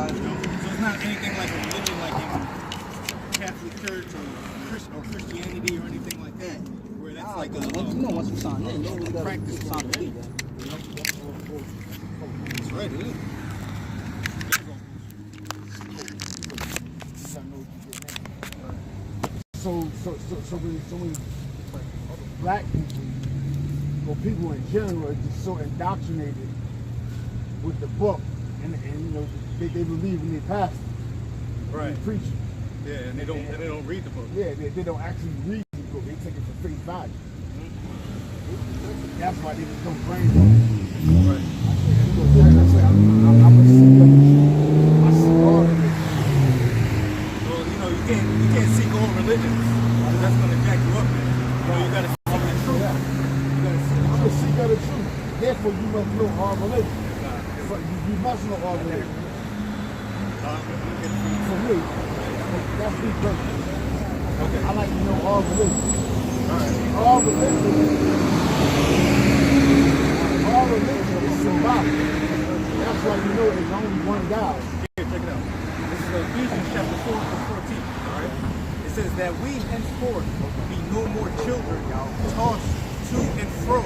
civilized. So it's not anything like a religion like in Catholic Church or Christianity or anything like that, where that's like a once you sign in, you gotta practice sign the league. That's right, it is. So when black people, or people in general, are just so indoctrinated with the book, and you know they believe in their pastor, Right. and preacher. Yeah, and they don't read the book. Yeah, they don't actually read the book. They take it for face value. That's why they become brainwashed. Right. That's why I'm a seeker of the truth. I see all of it. Well, you know, you can't seek all religions. That's gonna jack you up, man. You know, you gotta seek the truth. You gotta seek the I'm a truth. seeker of the truth. Therefore, you must know all religions. You must know all religions. For me, that's me personally. Okay. I like to know all religions. Alright. All religion is symbolic. That's why you know there's only one God. Here, check it out. This is Ephesians chapter 4 to 14. Alright? It says that we henceforth be no more children, tossed to and fro,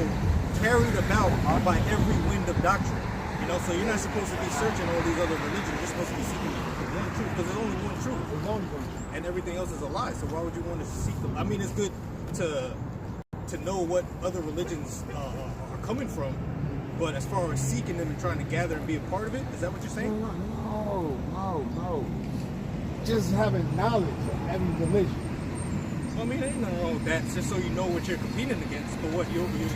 carried about by every wind of doctrine. You know, so you're not supposed to be searching all these other religions. You're supposed to be seeking one truth, because there's only one truth. There's only one. And everything else is a lie. So why would you want to seek them? I mean, it's good to know what other religions are coming from, but as far as seeking them and trying to gather and be a part of it, is that what you're saying? No. Just having knowledge of every religion. Well, I mean, ain't nothing wrong with that. It's just so you know what you're competing against, but what you always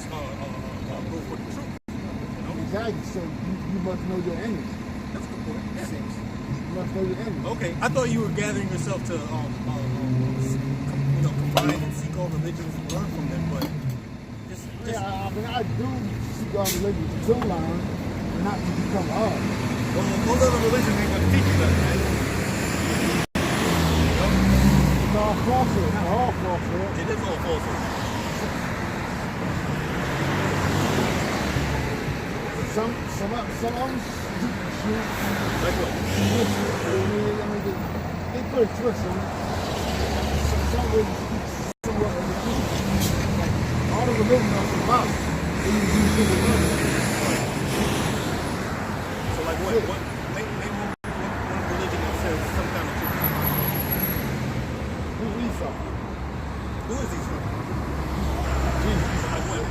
go for the truth. You know? Exactly. So you must know your enemy. That's a good point. Yeah. You must know your enemy. Okay, I thought you were gathering yourself to combine and seek all religions and learn from them, but just Yeah, I mean, I do seek all religions to learn, but not to become hard. well, those other religions ain't gonna teach you nothing, right? It's all falsehood. Not all falsehood. It is all falsehood. Some of them speak the truth. Like what? They put a twist on it. Some religions speak somewhat of the truth. Like, all the religions are symbolic. They use the word. So like what name one religion that says some kind of truth. Who's Esau? Who is Esau? Jesus. Like what?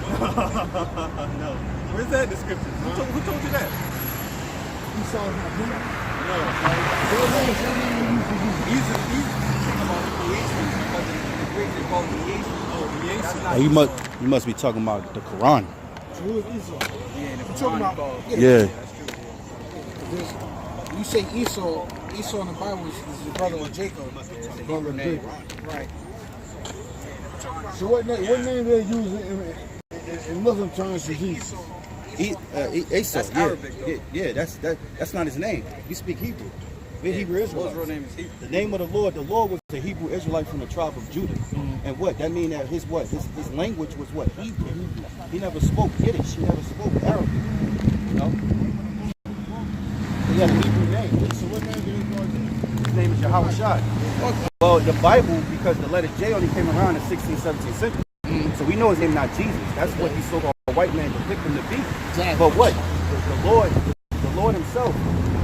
No. Where's that in the scriptures? Who told you that? Esau is not human. No. You must be talking about the Quran. So who is Esau? You're talking about, Yeah. you say Esau in the Bible is the brother of Jacob. Brother of Jacob. Right. So what name they use in Muslim terms for Jesus? Esau. That's Yeah. Arabic, Yeah, that's not his name. We speak Hebrew. We're Hebrew His Israelites. real name is Hebrew. The name of the Lord was a Hebrew Israelite from the tribe of Judah. And what? That means that his language was what? Hebrew. He never spoke Yiddish. He never spoke Arabic. You know? He had a Hebrew name. So what name did he call Jesus? His name is Yahweh Shai. Well, the Bible, because the letter J only came around in 16th, 17th century. So we know his name not Jesus. That's what he so-called white man depict him to be. Exactly. But what? The Lord himself,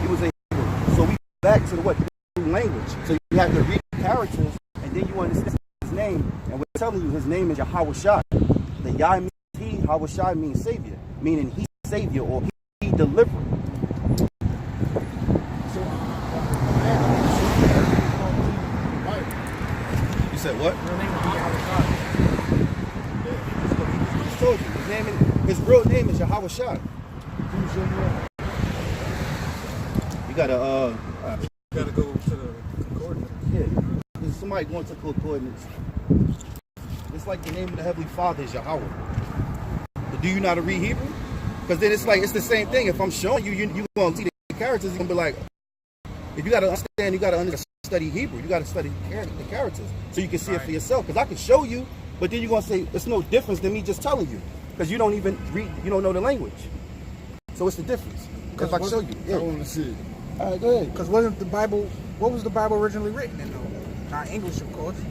he was a Hebrew. So we go back to the what? The language. So you have to read the characters, and then you understand his name. And we're telling you his name is Yahweh Shai. The Yah means he, Yahweh Shai means savior, meaning he's savior or he deliverer. You said what? I told you, his real name is Yahweh Shai. You gotta go to the concordance. yeah. There's somebody going to concordance. It's like the name of the Heavenly Father is Yahweh. But do you know how to read Hebrew? Because then it's the same thing. If I'm showing you, you're gonna see the characters. You're gonna be like, if you gotta understand, you gotta study Hebrew. You gotta study the characters so you can see it for yourself. Because I can show you, but then you're gonna say it's no difference than me just telling you. Because you don't even read, you don't know the language. So it's the difference. If I show you, I want to see it. All right, go ahead. Because wasn't the Bible, what was the Bible originally written in though? Not English, of course. The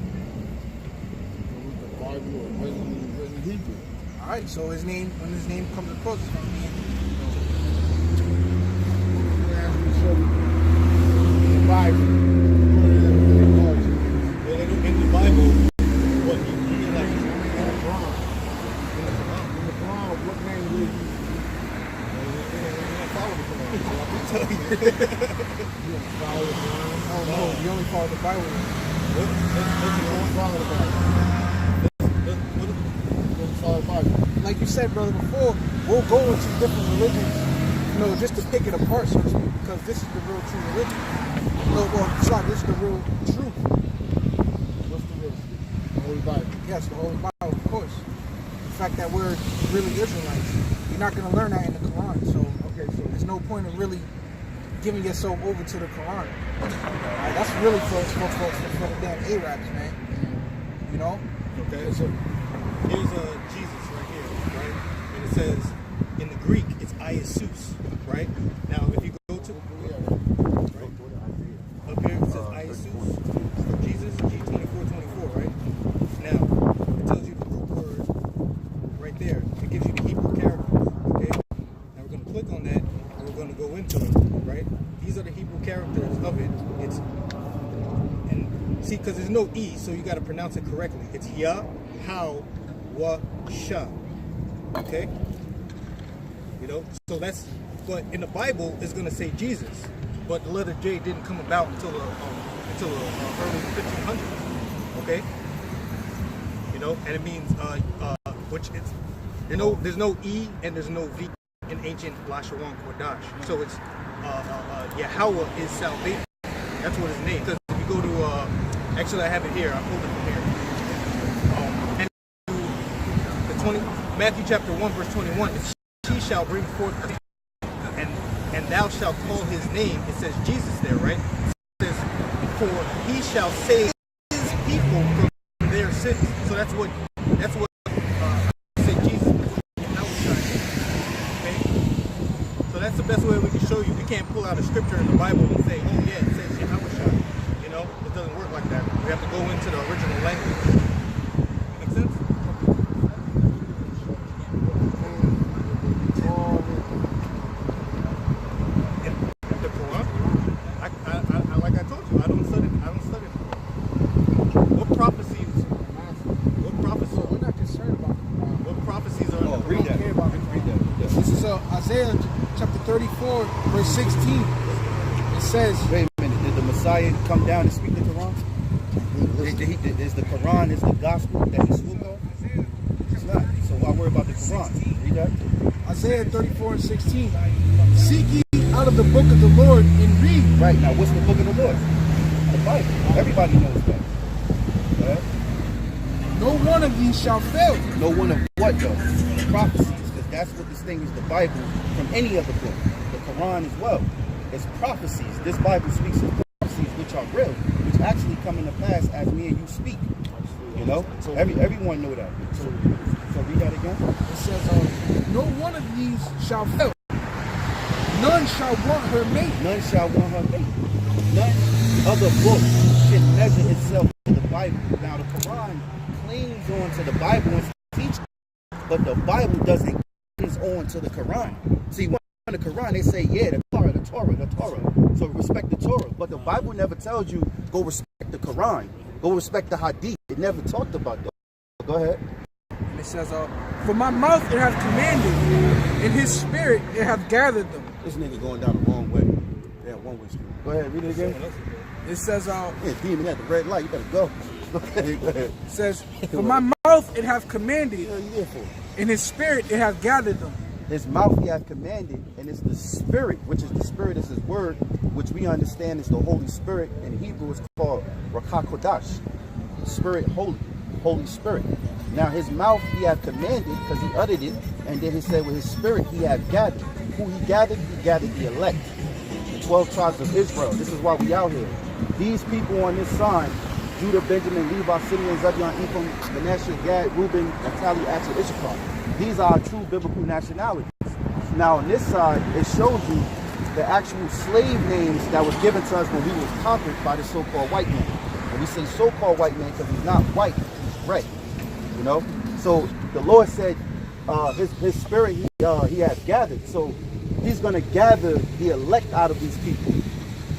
Bible originally written Hebrew. All right, so his name, when his name comes across, it's going to be In the Bible. In the Bible, what you mean like In the Quran, what name do you use? follow the Quran, so I can tell you. You don't follow the Quran. Oh no, you only follow the Bible. You don't follow the Bible. You don't follow the Bible. Like you said, brother, before, we'll go into different religions, you know, just to pick it apart, so to speak, because this is the real true religion. No, well, sorry, this is the real truth. What's the real? The Holy Bible. Yes, the Holy Bible, of course. The fact that we're really Israelites, you're not going to learn that in the Quran, so Okay, so there's no point in really giving yourself over to the Quran. Alright, that's really for the damn Arabs, man. You know? Okay, so here's Jesus right here, right? And it says, in the Greek, it's Iesus, right? Now, if you go to, up here, it says Iesus for Jesus, G2424, right? Now, it tells you the root word right there. It gives you the Hebrew characters, okay? Now, we're going to click on that, and we're going to go into it, right? These are the Hebrew characters of it. It's, and see, because there's no E, so you got to pronounce it correctly. It's Ya, How, Wa, Sha, okay? You know, so that's, but in the Bible, it's going to say Jesus. But the letter J didn't come about until the early 1500s, okay? You know, and it means, which is, you know, there's no E and there's no V in ancient Lashawan Kodash. So it's, Yahweh is salvation. That's what his name. Because if you go to, actually I have it here, I pulled it from here. And the Matthew chapter 1 verse 21, she shall bring forth and thou shalt call his name. It says Jesus there, right? It says, for he shall save his people from their sins. So that's what say Jesus. Okay? So that's the best way we can show you. We can't pull out a scripture in the Bible and say, oh yeah, it says Yahweh. You know, it doesn't work like that. We have to go into the original language. Make sense? The Quran. Like I told you, I don't study. What prophecies? We're not concerned about the Quran. What prophecies are? Oh, read that. Care about the Read that. This is Isaiah chapter 34, verse 16. It says, Wait a minute. Did the Messiah come down and speak the Quran? Is the Quran is the gospel that he spoke of? It's not. So why worry about the Quran? Read that. Isaiah 34 and 16. Seek ye out of the book of the Lord and read. Right. Now, what's the book of the Lord? The Bible. Everybody knows that. Go ahead. No one of these shall fail. No one of what though? Prophecies, because that's what distinguishes the Bible from any other book. The Quran as well. It's prophecies. This Bible speaks of prophecies which are real, which actually come into pass as me and you speak. You know? So everyone know that. So read that again. It says, no one of these shall fail. None shall want her mate. None shall want her mate. None other book can measure itself to the Bible. Now the Quran clings on to the Bible and teaches, but the Bible doesn't cling on to the Quran. See, when in the Quran they say, yeah, the Torah. So respect the Torah. But the Bible never tells you, go respect the Quran. Go respect the Hadith. It never talked about that. Go ahead. And it says, for my mouth it hath commanded, and his spirit it hath gathered them. This nigga going down the wrong way. Yeah, one way street. Go ahead, read it again. It says, Yeah, demon at the red light. You better go. Go ahead. it says, for my mouth it hath commanded, What are you there for? and his spirit it hath gathered them. His mouth he hath commanded, and it's the Spirit, which is the Spirit is his word, which we understand is the Holy Spirit. In Hebrew it's called Rakah Kodash. Spirit holy, Holy Spirit. Now his mouth he hath commanded, because he uttered it, and then he said with his spirit he hath gathered. Who he gathered the elect. The 12 tribes of Israel. This is why we out here. These people on this sign, Judah, Benjamin, Levi, Simeon, Zebulun, Ephraim, Manasseh, Gad, Reuben, Naphtali, Asher, Issachar. These are our true biblical nationalities. Now on this side, it shows you the actual slave names that was given to us when we was conquered by the so-called white man. And we say so-called white man because he's not white, he's red. You know? So the Lord said his spirit he has gathered. So he's going to gather the elect out of these people.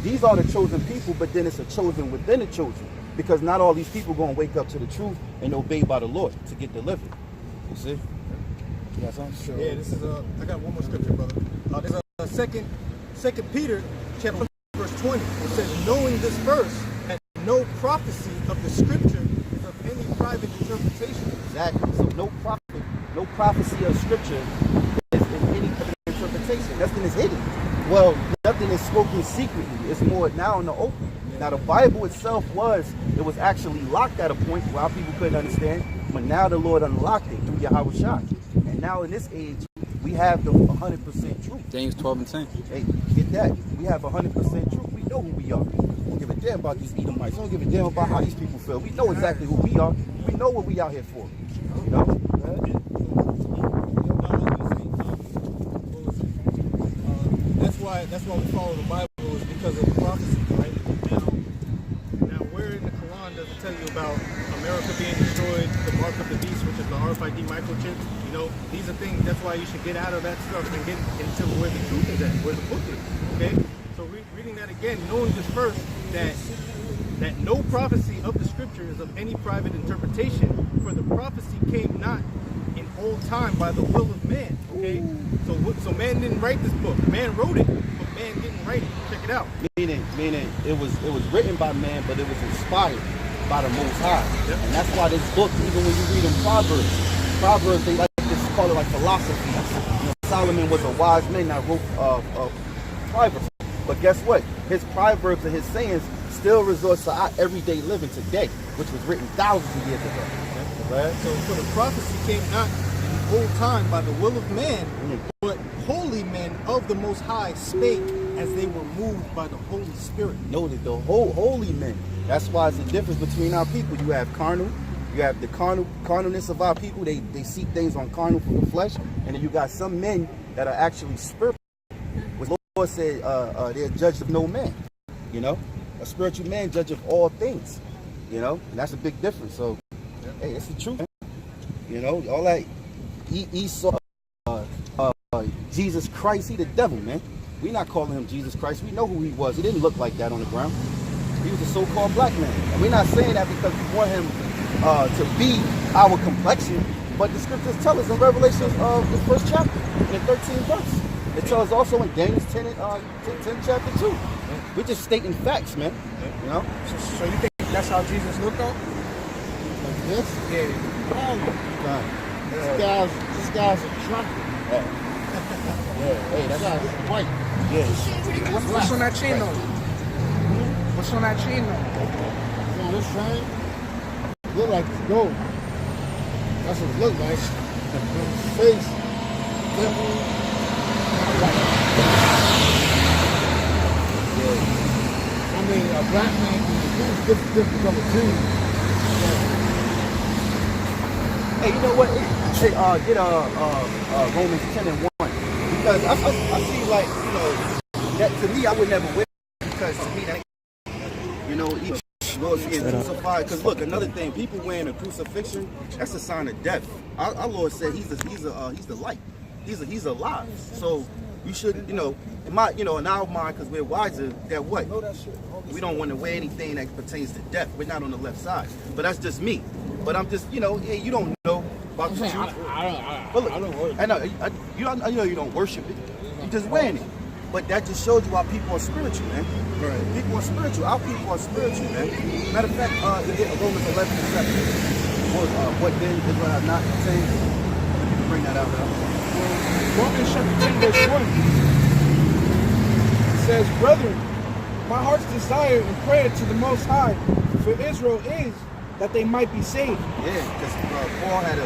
These are the chosen people, but then it's a chosen within the chosen. Because not all these people going to wake up to the truth and obey by the Lord to get delivered. You see? You got something? Sure. Yeah, this is I got one more scripture, brother. There's a second Peter chapter 1, verse 20. It says, knowing this verse, that no prophecy of the scripture is of any private interpretation. Exactly. So no prophecy of scripture is in any interpretation. Nothing is hidden. Well, nothing is spoken secretly. It's more now in the open. Now the Bible itself was actually locked at a point where our people couldn't understand, but now the Lord unlocked it through Yahweh Shai. And now in this age, we have the 100% truth. James 12 and 10. Hey, get that. We have 100% truth. We know who we are. We don't give a damn about these Edomites. We don't give a damn about how these people feel. We know exactly who we are. We know what we out here for. You know? That's why we follow the Bible, is because of the prophecy, right? Now where in the Quran does it tell you about America being destroyed, the mark of the beast, which is the RFID microchip? You know, these are things. That's why you should get out of that stuff and get into where the truth is at, where the book is. Okay? So reading that again, knowing this first, that no prophecy of the scripture is of any private interpretation, for the prophecy came not in old time by the will of man. Okay? So man didn't write this book. Man wrote it, but man didn't write it. Check it out. Meaning it was written by man, but it was inspired by the Most High. Yep. And that's why this book, even when you read in Proverbs, they like to call it like philosophy. You know, Solomon was a wise man that wrote Proverbs. But guess what? His Proverbs and his sayings still resorts to our everyday living today, which was written thousands of years ago. Right? So the prophecy came not in old time by the will of man, but holy men of the Most High spake as they were moved by the Holy Spirit. Noted the whole holy men. That's why it's the difference between our people. You have carnal, you have the carnalness of our people. They see things on carnal from the flesh, and then you got some men that are actually spiritual. Which the Lord said they're judged of no man. You know, a spiritual man judge of all things. You know, and that's a big difference. So, hey, it's the truth. Man. You know, all that Esau, Jesus Christ, he the devil, man. We're not calling him Jesus Christ. We know who he was. He didn't look like that on the ground. He was a so-called black man. And we're not saying that because we want him to be our complexion, but the scriptures tell us in Revelation the first chapter, in the 13th verse. It tells us also in Daniel 10 chapter 2. We're just stating facts, man. You know? So you think that's how Jesus looked like? Like this? Yeah. This guy's attractive. Hey, This that's guy's white. yeah. What's on that chain though? What's on that chain though? So this chain look like it's gold. That's what it look like. His face, definitely white. I mean, a black man can do different color too. Hey, you know what? Hey, get Romans 10 and 1. Because I see, like, you know, that to me, I would never wear it because to me, that, you know, each Lord's getting crucified. Because look, another thing, people wearing a crucifixion, that's a sign of death. Our Lord said he's the light. He's alive. So you shouldn't, you know, in our mind, because we're wiser, that what? We don't want to wear anything that pertains to death. We're not on the left side. But that's just me. But I'm just, you know, hey, you don't know about the truth. I don't worship. I know you don't worship it. You're just wearing it. But that just shows you our people are spiritual, man. Right. People are spiritual. Our people are spiritual, man. Matter of fact, Romans 11 and 7. What then Israel have not obtained? You can bring that out now. Romans chapter 10 verse 1. It says, brethren, my heart's desire and prayer to the Most High for Israel is that they might be saved. Yeah, because Paul had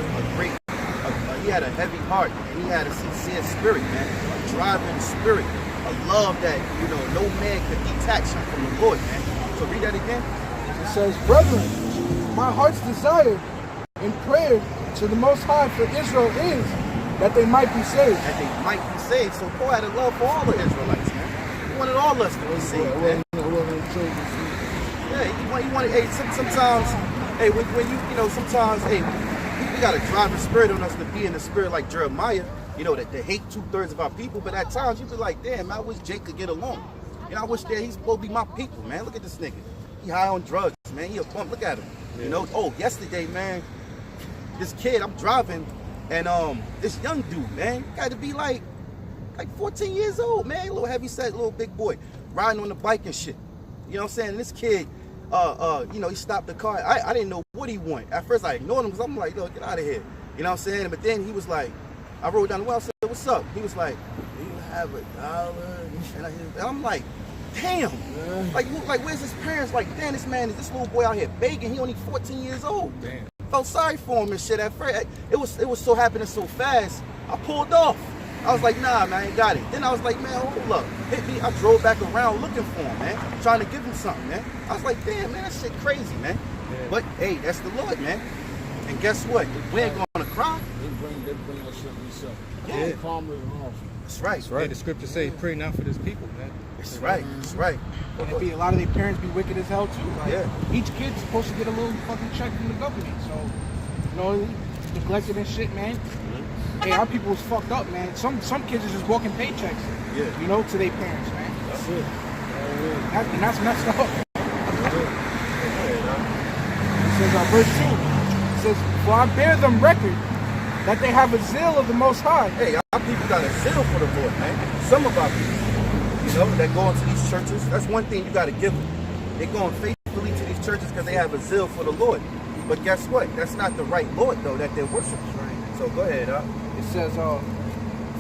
he had a heavy heart, and he had a sincere spirit, man, a driving spirit, a love that, you know, no man could detach from the Lord, man. So read that again. It says, brethren, my heart's desire and prayer to the Most High for Israel is that they might be saved. That they might be saved. So Paul had a love for all the Israelites, man. wanted all us to be saved, man. Yeah, he wanted. Hey, sometimes, hey, when you know, sometimes, hey, we got a driving spirit on us to be in the spirit like Jeremiah. You know, that they hate 2/3 of our people, but at times you be like, damn, I wish Jake could get along. You know, I wish that he's supposed to be my people, man. Look at this nigga. He high on drugs, man. He a pump. Look at him. Yeah. You know, oh, yesterday, man, this kid, I'm driving, and this young dude, man, got to be like 14 years old, man. A little heavy set, little big boy, riding on the bike and shit. You know what I'm saying? And this kid, you know, he stopped the car. I didn't know what he wanted. At first, I ignored him because I'm like, yo, get out of here. You know what I'm saying? But then he was like, I rode down the well, I said, what's up? He was like, do you have $1? And I'm like, damn. Yeah. Like, where's his parents? Like, damn, this little boy out here begging. He only 14 years old. Damn. Felt sorry for him and shit at first. It was so happening so fast, I pulled off. I was like, nah, man, I ain't got it. Then I was like, man, hold up. Hit me. I drove back around looking for him, man. Trying to give him something, man. I was like, damn, man, that shit crazy, man. Yeah. But, hey, that's the Lord, man. And guess what? We ain't gonna cry. They bring that shit themselves. Yeah. That's right. That's right. Yeah, the scripture says, pray not for this people, man. That's right. That's right. And it be a lot of their parents be wicked as hell too. Like, yeah. Each kid's supposed to get a little fucking check from the government. So, you know, neglected and shit, man. Hey, our people was fucked up, man. Some kids are just walking paychecks. Yeah. You know, to their parents, man. That's it. And that's messed up. It says, verse 2. It says, for I bear them record that they have a zeal of the Most High. Hey, our people got a zeal for the Lord, man. Some of our people, you know, that go into these churches. That's one thing you got to give them. They're going faithfully to these churches because they have a zeal for the Lord. But guess what? That's not the right Lord, though, that they're worshiping. Right. So go ahead, It says,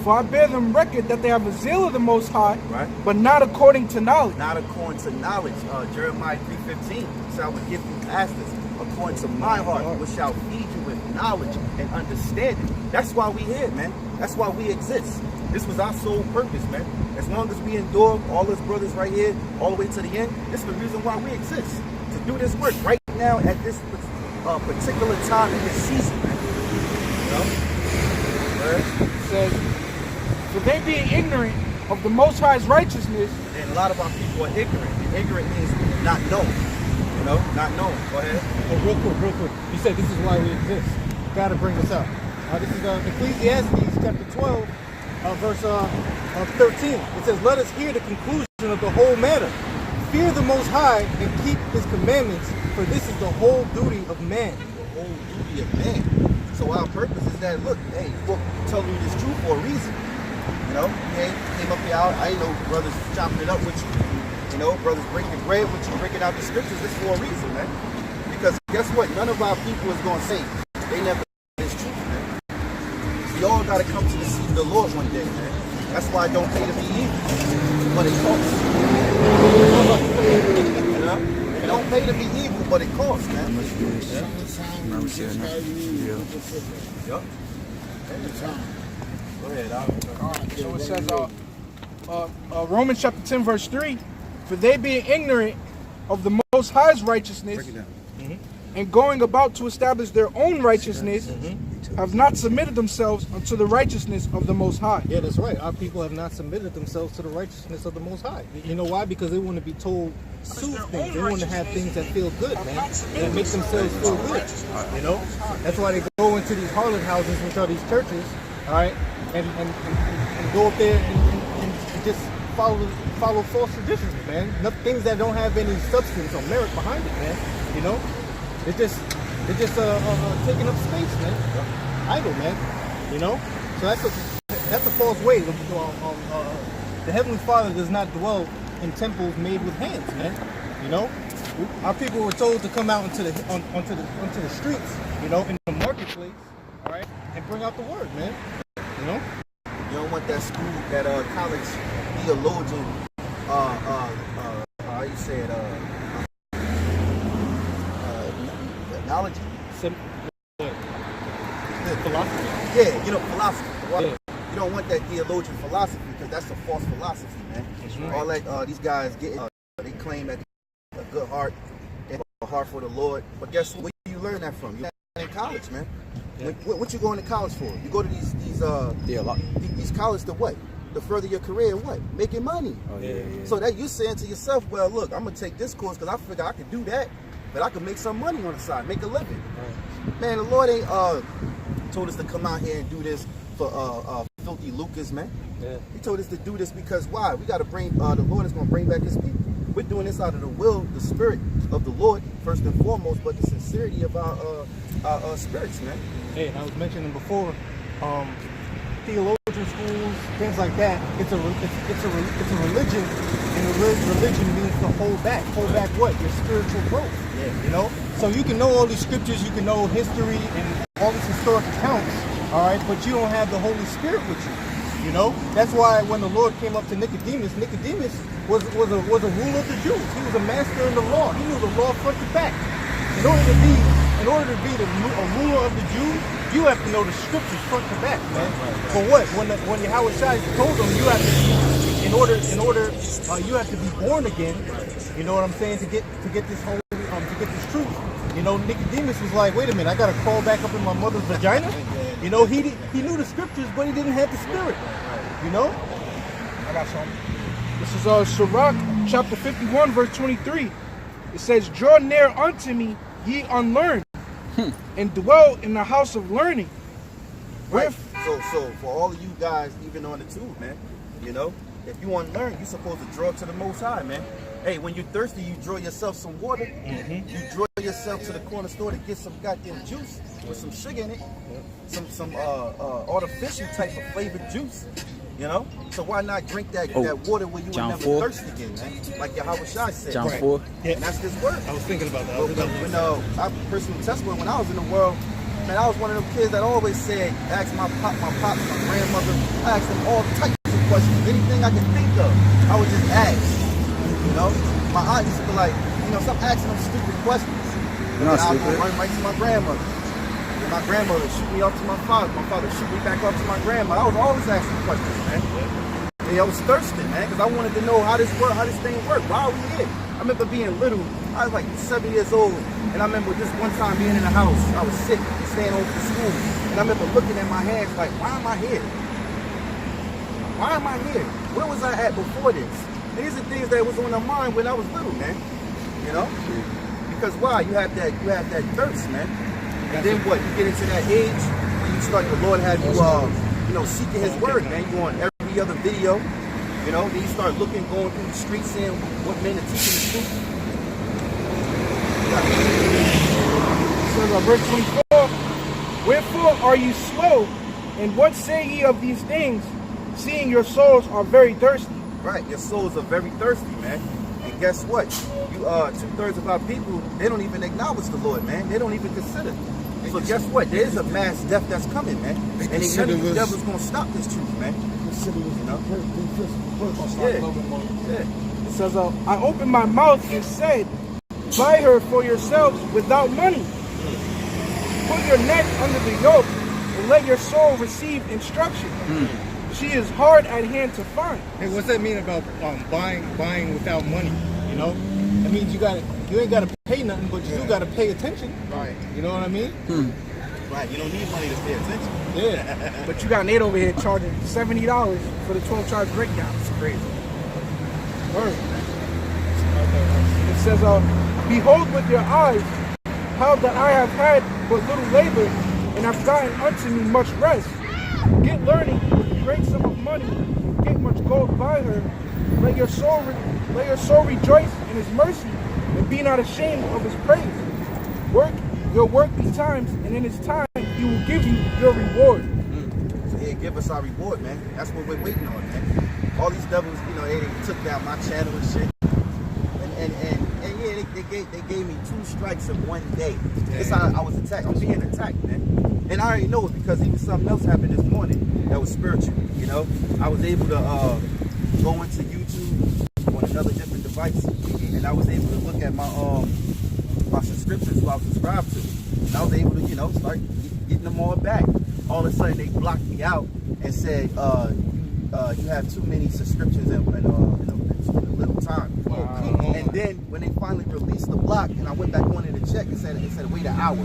for I bear them record that they have a zeal of the Most High, right, but not according to knowledge. Not according to knowledge. Jeremiah 3:15. So I would give you pastors according to my heart, which shall feed you with knowledge and understanding. That's why we here, man. That's why we exist. This was our sole purpose, man. As long as we endure, all us brothers right here, all the way to the end, this is the reason why we exist. To do this work right now at this particular time in this season, man. You know? It says, for they being ignorant of the Most High's righteousness. And a lot of our people are ignorant. And ignorant means not knowing. You know, not knowing. Go ahead. Oh, real quick. You said this is why we exist. Got to bring this up. This is Ecclesiastes chapter 12, verse 13. It says, let us hear the conclusion of the whole matter. Fear the Most High and keep His commandments, for this is the whole duty of man. The whole duty of man. So our purpose is that, look, hey, we're telling you this truth for a reason. You know, we came up here, I know brothers chopping it up with you. You know, brothers breaking bread with you, breaking out the scriptures. This for a reason, man. Because guess what? None of our people is going to say they never this truth, man. We all got to come to the seat of the Lord one day, man. That's why I don't pay to be evil, but it costs. You know? It don't pay to be evil, but it costs, man. Yep. Go ahead, So it says, Romans chapter 10, verse 3, for they being ignorant of the Most High's righteousness, break it down. And going about to establish their own righteousness, have not submitted themselves unto the righteousness of the Most High. Yeah, that's right. Our people have not submitted themselves to the righteousness of the Most High. You know why? Because they want to be told soothe things. They want to have things that feel good, man. That make themselves feel good. You know? That's why they go into these harlot houses, which are these churches, all right, and go up there and just follow false traditions, man. Things that don't have any substance or merit behind it, man. You know? It's just taking up space, man. Idle, man. You know? So that's a false way. The Heavenly Father does not dwell in temples made with hands, man. You know? Our people were told to come out onto the streets, you know, in the marketplace, all right, and bring out the word, man. You know? You don't want that school, that college theologian, how you say it, knowledge. Philosophy. Yeah, you know, philosophy. Yeah. You don't want that theologian philosophy because that's a false philosophy, man. Right. All that these guys get, they claim that a good heart, they have a heart for the Lord. But guess what? Where do you learn that from? You learn that in college, man. Yeah. What you going to college for? You go to these colleges to what? to further your career in what? Making money. Oh, yeah. So that you saying to yourself, well, look, I'm gonna take this course because I figure I could do that, but I could make some money on the side, make a living. Right. Man, the Lord ain't told us to come out here and do this for filthy lucas, man. Yeah. He told us to do this because why? We got to bring the Lord is going to bring back His people. We're doing this out of the will, the spirit of the Lord, first and foremost, but the sincerity of our spirits, man. Hey, I was mentioning before, theologian schools, things like that. It's a religion, and religion means to hold back. Hold back what? Your spiritual growth. Yeah. You know. So you can know all these scriptures, you can know history and all these historic accounts. All right, but you don't have the Holy Spirit with you. You know, that's why when the Lord came up to Nicodemus was a ruler of the Jews. He was a master in the law. He knew the law front to back. In order to be a ruler of the Jews, you have to know the scriptures front to back, man. For what? When Yahweh Shai told them you have to, in order, you have to be born again. You know what I'm saying? To get this whole, to get this truth. You know, Nicodemus was like, wait a minute, I got to crawl back up in my mother's vagina. You know, he knew the scriptures, but he didn't have the spirit. You know? I got something. This is Sirach, chapter 51, verse 23. It says, draw near unto me, ye unlearned, and dwell in the house of learning. Right. So for all of you guys, even on the tube, man, you know, if you unlearn, you're supposed to draw to the Most High, man. Hey, when you're thirsty, you draw yourself some water. Mm-hmm. You draw yourself to the corner store to get some goddamn juice with some sugar in it, some artificial type of flavored juice. You know, so why not drink that water where you will never thirst again, man? Like Yahweh Shai said. John 4. Yeah. And that's this word. I was thinking about that. When I personal testimony, when I was in the world, man, I was one of them kids that always said, ask my pop, my grandmother, I asked them all types of questions, anything I could think of, I would just ask. You know, my aunt used to be like, you know, stop asking them stupid questions. And then I would run right to my grandmother. And my grandmother shoot me off to my father shoot me back off to my grandma. I was always asking questions, man. And I was thirsty, man, because I wanted to know how this thing worked. Why are we here? I remember being little. I was like 7 years old, and I remember just one time being in the house. I was sick, staying over to school, and I remember looking at my hands like, why am I here? Why am I here? Where was I at before this? These are things that was on my mind when I was little, man. You know? Because why? You have that thirst, man. And then what? You get into that age when you start, the Lord have you, you know, seeking His word, man. You on every other video, you know. Then you start looking, going through the streets, saying what men are teaching the truth. So verse 24. Wherefore are you slow, and what say ye of these things, seeing your souls are very thirsty? Right, your souls are very thirsty, man. And guess what? You 2/3 of our people, they don't even acknowledge the Lord, man. They don't even consider. So guess what? There is a mass death that's coming, man. And none of the devil's gonna stop this truth, man. You know? Yeah. It says, I opened my mouth and said, buy her for yourselves without money. Put your neck under the yoke and let your soul receive instruction. She is hard at hand to find. Hey, what's that mean about buying without money? You know, that means you ain't gotta pay nothing, but you still gotta pay attention. Right. You know what I mean? Right. You don't need money to pay attention. Yeah. But you got Nate over here charging $70 for the 12-charge breakdown. It's crazy. Word. It says, behold with your eyes how that I have had but little labor, and have gotten unto me much rest. Get learning with a great sum of money, and get much gold by her. Let your soul rejoice in His mercy, and be not ashamed of His praise. Work your work betimes, and in His time He will give you your reward. So He'll give us our reward, man. That's what we're waiting on, man. All these devils, you know, they took down my channel and shit. And yeah, they gave me 2 strikes in one day. That's how I was attacked. I'm being attacked, man. And I already know it because even something else happened this morning that was spiritual, you know. I was able to go into YouTube on another different device, and I was able to look at my my subscriptions who I was subscribed to. And I was able to, you know, start getting them all back. All of a sudden, they blocked me out and said, you have too many subscriptions in a little time. Wow. And then when they finally released the block, and I went back on it to check, it said wait an hour.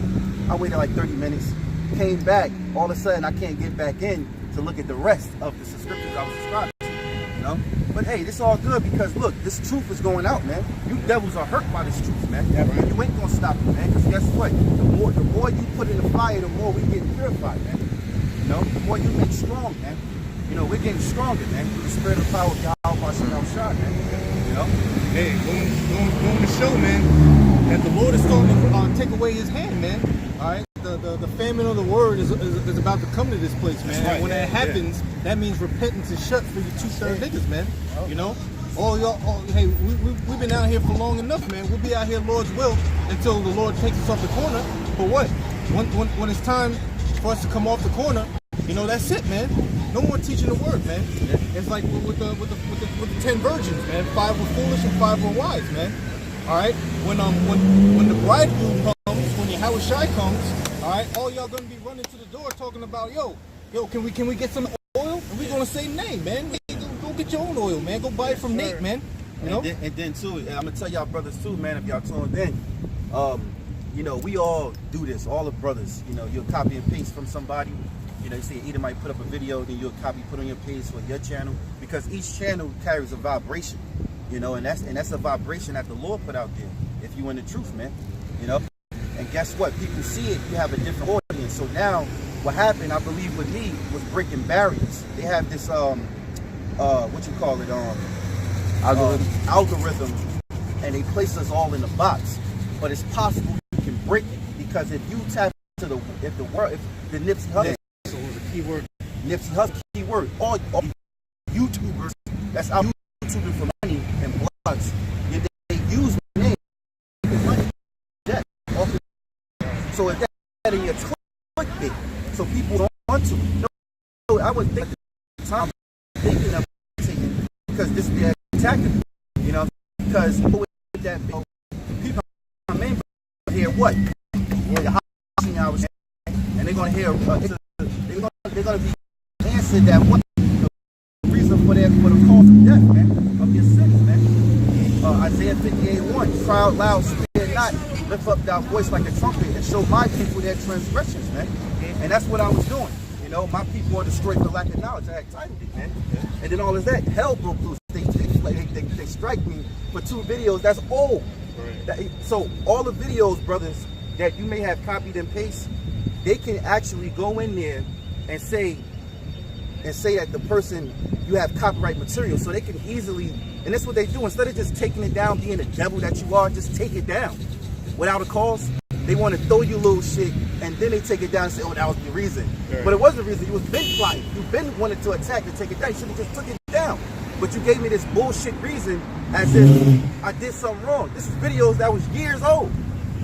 I waited like 30 minutes, came back. All of a sudden, I can't get back in to look at the rest of the subscriptions I was subscribed to. You know? But hey, this all good because look, this truth is going out, man. You devils are hurt by this truth, man. Yeah, right. You ain't gonna stop it, man. Because guess what? The more you put in the fire, the more we get purified, man. You know, the more you make strong, man. You know, we're getting stronger, man. Through the spirit of power of Yahweh Shah, man. You know? Hey, going to show, man, that the Lord is starting to take away his hand, man. All right? The famine of the word is about to come to this place, man. Right. And when that happens, that means repentance is shut for you 2/3 niggas, man. You know? Hey, we've been out here for long enough, man. We'll be out here, Lord's will, until the Lord takes us off the corner. For what? When it's time for us to come off the corner, you know, that's it, man. No more teaching the word, man. It's like with the 10 virgins, man. 5 were foolish and 5 were wise, man. All right. When the bridegroom comes, when Yahweh Shai comes, all right, all y'all gonna be running to the door talking about, yo, can we get some oil? And we gonna say, name, man. Go get your own oil, man. Go buy it from Nate, man. You know. And then too, I'm gonna tell y'all brothers too, man. If y'all tuned in, you know, we all do this. All the brothers, you know, you'll copy and paste from somebody. You know, you see either might put up a video, then you'll copy, put on your page for your channel, because each channel carries a vibration, you know, and that's a vibration that the Lord put out there. If you in the truth, man, you know. And guess what? People see it. You have a different audience. So now, what happened? I believe with me was breaking barriers. They have this what you call it algorithm, and they place us all in a box. But it's possible you can break it, because if you tap to the Nipsey Hussle. Keyword. Nipsey Hussle keyword. All YouTubers that's out YouTubing for money and blogs, they use my name to get money. Yeah. So if that in your clickbait, so people don't want to. No, I would think at the time thinking of taking, because this is attacking, you know, because with that people main hear what? And they're gonna hear they're gonna be answered that what the reason for the cause of death, man, of your sins, man. Isaiah 58:1, cry out loud, spare not, lift up thy voice like a trumpet, and show my people their transgressions, man. And that's what I was doing. You know, my people are destroyed for lack of knowledge. I had titled it, man. And then all of that, hell broke loose. They strike me for 2 videos. That's old. So all the videos, brothers, that you may have copied and pasted, they can actually go in there and say that the person, you have copyright material, so they can easily, and that's what they do. Instead of just taking it down, being the devil that you are, just take it down without a cause. They want to throw you little shit, and then they take it down and say, oh, that was the reason. Sure. But it wasn't the reason. You was been plotting. You been wanted to attack and take it down. You should have just took it down. But you gave me this bullshit reason as if I did something wrong. This is videos that was years old.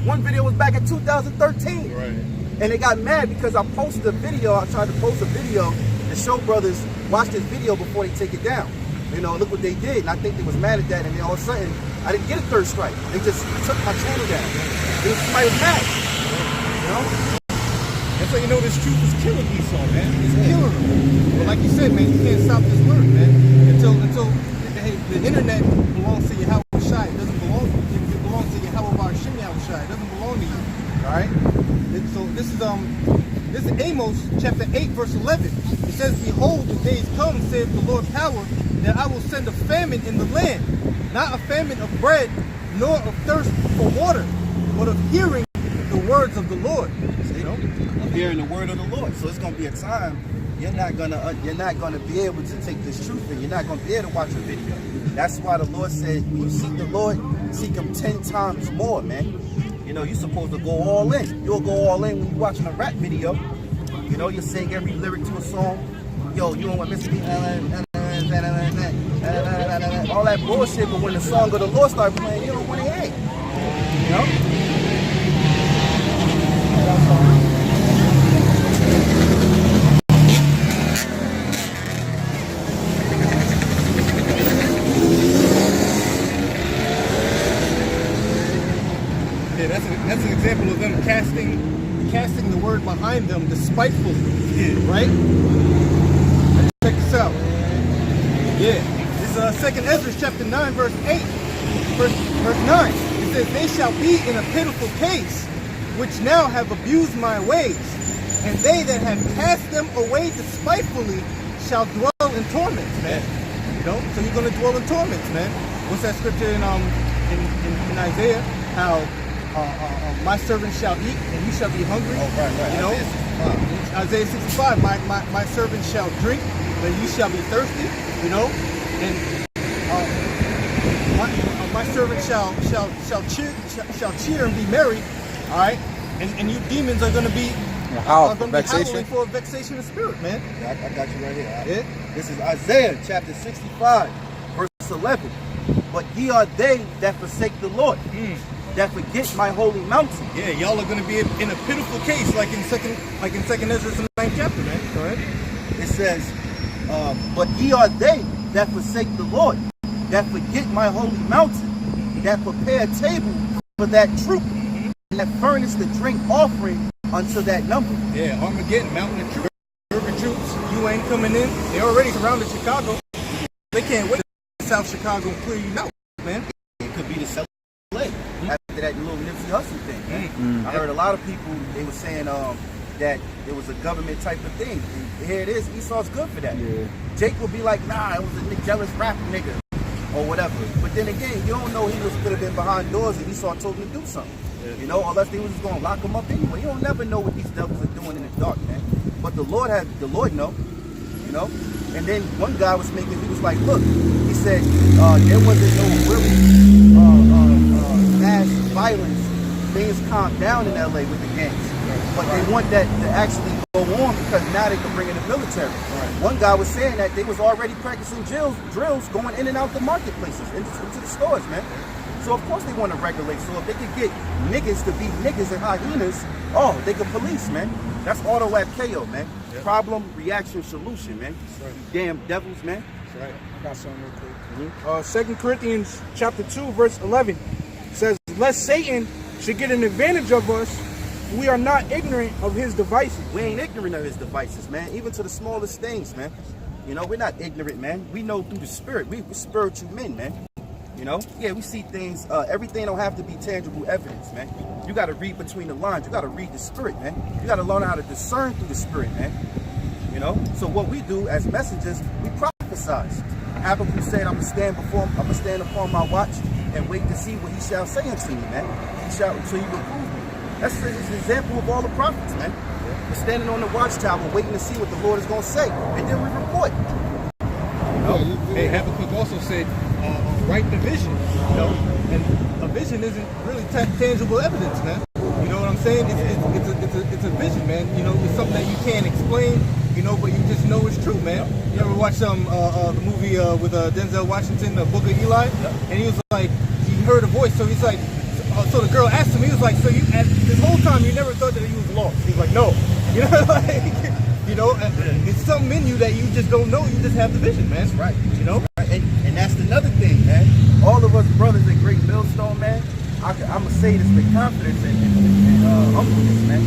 One video was back in 2013. Right. And they got mad because I posted a video. I tried to post a video to show brothers, watch this video before they take it down. You know, look what they did. And I think they was mad at that. And then all of a sudden, I didn't get a 3rd strike. They just took my channel down. Somebody was mad. You know? And so, you know, this truth is killing Esau, man. It's killing them. But like you said, man, you can't stop this word, man. Until the internet belongs to Yahweh Shai. It doesn't belong to you. It belongs to Yahweh Barashim Yahweh Shai. It doesn't belong to you. All right? So this is Amos chapter 8 verse 11. It says, behold, the days come, saith the Lord power, that I will send a famine in the land, not a famine of bread, nor of thirst for water, but of hearing the words of the Lord. You know, of hearing the word of the Lord. So it's gonna be a time you're not gonna be able to take this truth, and you're not gonna be able to watch a video. That's why the Lord said, when you seek the Lord, seek Him 10 times more, man. You know, you're supposed to go all in. You'll go all in when you're watching a rap video. You know, you sing every lyric to a song. Yo, you don't want to miss me. All that bullshit, but when the song of the Lord starts playing, you don't want to hear it. You know? That's an example of them casting the word behind them despitefully. Yeah. Right? Check this out. Yeah. This is 2nd Ezra chapter 9 verse 8. Verse 9. It says, they shall be in a pitiful case, which now have abused my ways, and they that have cast them away despitefully shall dwell in torment. Man. know. So you're gonna dwell in torments, man. What's that scripture in Isaiah? How my servant shall eat and you shall be hungry. Oh, right. You know, Isaiah 65. My servant shall drink, but you shall be thirsty. You know, and my servant shall cheer and be merry. All right, and you demons are gonna be howling for vexation of spirit, man. Yeah, I got you right here. Yeah. This is Isaiah chapter 65, verse 11. But ye are they that forsake the Lord, that forget my holy mountain. Yeah, y'all are going to be in a pitiful case, like in second Ezra 9th chapter, man. All right. It says, but ye are they that forsake the Lord, that forget my holy mountain, that prepare a table for that troop, and that furnish the drink offering unto that number. Yeah, Armageddon, mountain of troops, urban troops, you ain't coming in. They already surrounded Chicago. They can't wait to South Chicago and clear you out, man. It could be the cell after that little Nipsey Hussle thing. I heard a lot of people, they were saying that it was a government type of thing. And here it is, Esau's good for that. Yeah. Jake will be like, nah, it was a jealous rap nigga or whatever. But then again, you don't know, he could have been behind doors and Esau told him to do something. Yeah. You know, unless they was just gonna lock him up anyway. You don't never know what these devils are doing in the dark, man. But the Lord know, you know. And then one guy was he was like, look, he said there wasn't no really mass violence. Things calmed down in LA with the gangs. But they want that to actually go on because now they can bring in the military. One guy was saying that they was already practicing drills going in and out the marketplaces, into the stores, man. So of course they want to regulate. So if they could get niggas to be niggas and hyenas, they could police, man. That's auto at KO, man. Yep. Problem, reaction, solution, man. Right. Damn devils, man. That's right. I got something real quick. 2 Corinthians chapter 2, verse 11 says, lest Satan should get an advantage of us, we are not ignorant of his devices. We ain't ignorant of his devices, man. Even to the smallest things, man. You know, we're not ignorant, man. We know through the spirit. We're spiritual men, man. You know, yeah, we see things. Everything don't have to be tangible evidence, man. You got to read between the lines. You got to read the spirit, man. You got to learn how to discern through the spirit, man. You know, so what we do as messengers, we prophesize. Habakkuk said, I'm gonna stand upon my watch and wait to see what he shall say unto me, man. He shall until he reprove me. That's an example of all the prophets, man. We're standing on the watchtower waiting to see what the Lord is gonna say, and then we report. You know? Hey, Habakkuk also said, write the vision, you know, and a vision isn't really tangible evidence, man. You know what I'm saying? It's a vision, man. You know, it's something that you can't explain, you know, but you just know it's true, man. You ever watch the movie with Denzel Washington, The Book of Eli? And he was like, he heard a voice, so he's like, so the girl asked him, he was like, so you, this whole time you never thought that he was lost? He's like, no. You know, like, you know, it's something in you that you just don't know, you just have the vision, man. That's right. You know? And that's another thing, man. All of us brothers at Great Millstone, man, I'm going to say this with confidence and humbleness, man.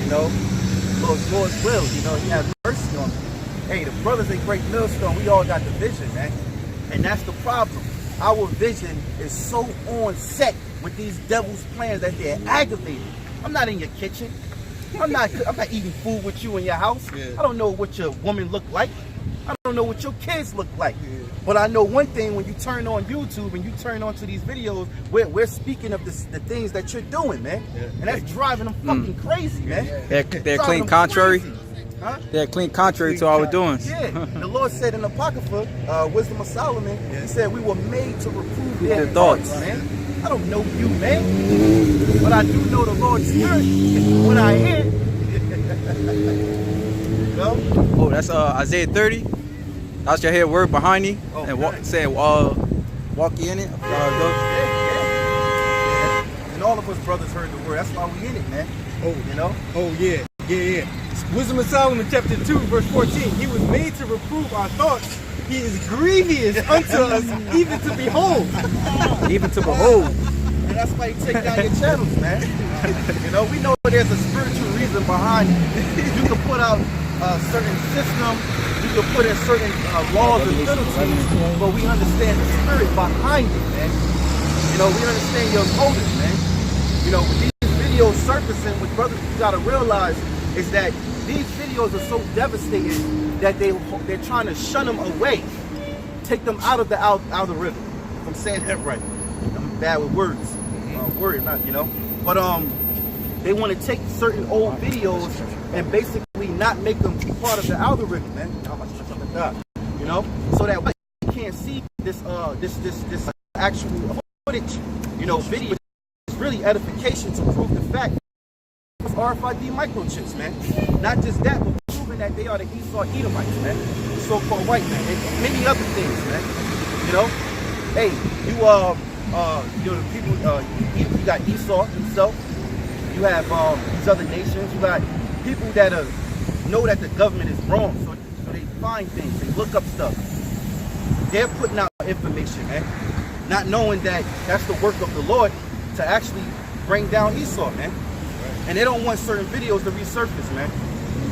You know, Lord's will, you know, he has mercy on me. Hey, the brothers at Great Millstone, we all got the vision, man. And that's the problem. Our vision is so on set with these devil's plans that they're aggravated. I'm not in your kitchen. I'm not eating food with you in your house. Yeah. I don't know what your woman look like. I don't know what your kids look like. Yeah. But I know one thing, when you turn on YouTube and you turn onto these videos, we're speaking of the things that you're doing, man. Yeah. And that's driving them fucking crazy, man. They're clean contrary. Huh? They're clean contrary to all we're doing. Yeah. The Lord said in Apocrypha, Wisdom of Solomon, he said we were made to reprove their thoughts, man. I don't know you, man. But I do know the Lord's Spirit when I hear. You know? Oh, that's Isaiah 30. That's your head word behind you. Oh, and walk ye in it. Yeah. And all of us brothers heard the word. That's why we in it, man. Oh, you know? Oh, yeah. Wisdom of Solomon, chapter 2, verse 14. He was made to reprove our thoughts. He is grievous unto us, even to behold. Even to behold. And that's why you take down your channels, man. You know, we know there's a spiritual reason behind it. You can put out a certain system, you can put in certain laws and penalties, but we understand the spirit behind it, man. You know, we understand your motives, man. You know, with these videos surfacing, what brothers you gotta realize is that these videos are so devastating that they're trying to shun them away. take them out of the algorithm. If I'm saying that right, I'm bad with words. Word, not, you know. But they want to take certain old videos and basically not make them part of the algorithm, man. You know, so that we can't see this actual footage, you know, video. It's really edification to prove the fact it's RFID microchips, man. Not just that, but proving that they are the Esau Edomites, man. The so-called white man, and many other things, man. You know, hey, you know, the people, you got Esau himself. You have these other nations. You got people that know that the government is wrong, so they find things, they look up stuff. They're putting out information, man, not knowing that that's the work of the Lord to actually bring down Esau, man. And they don't want certain videos to resurface, man.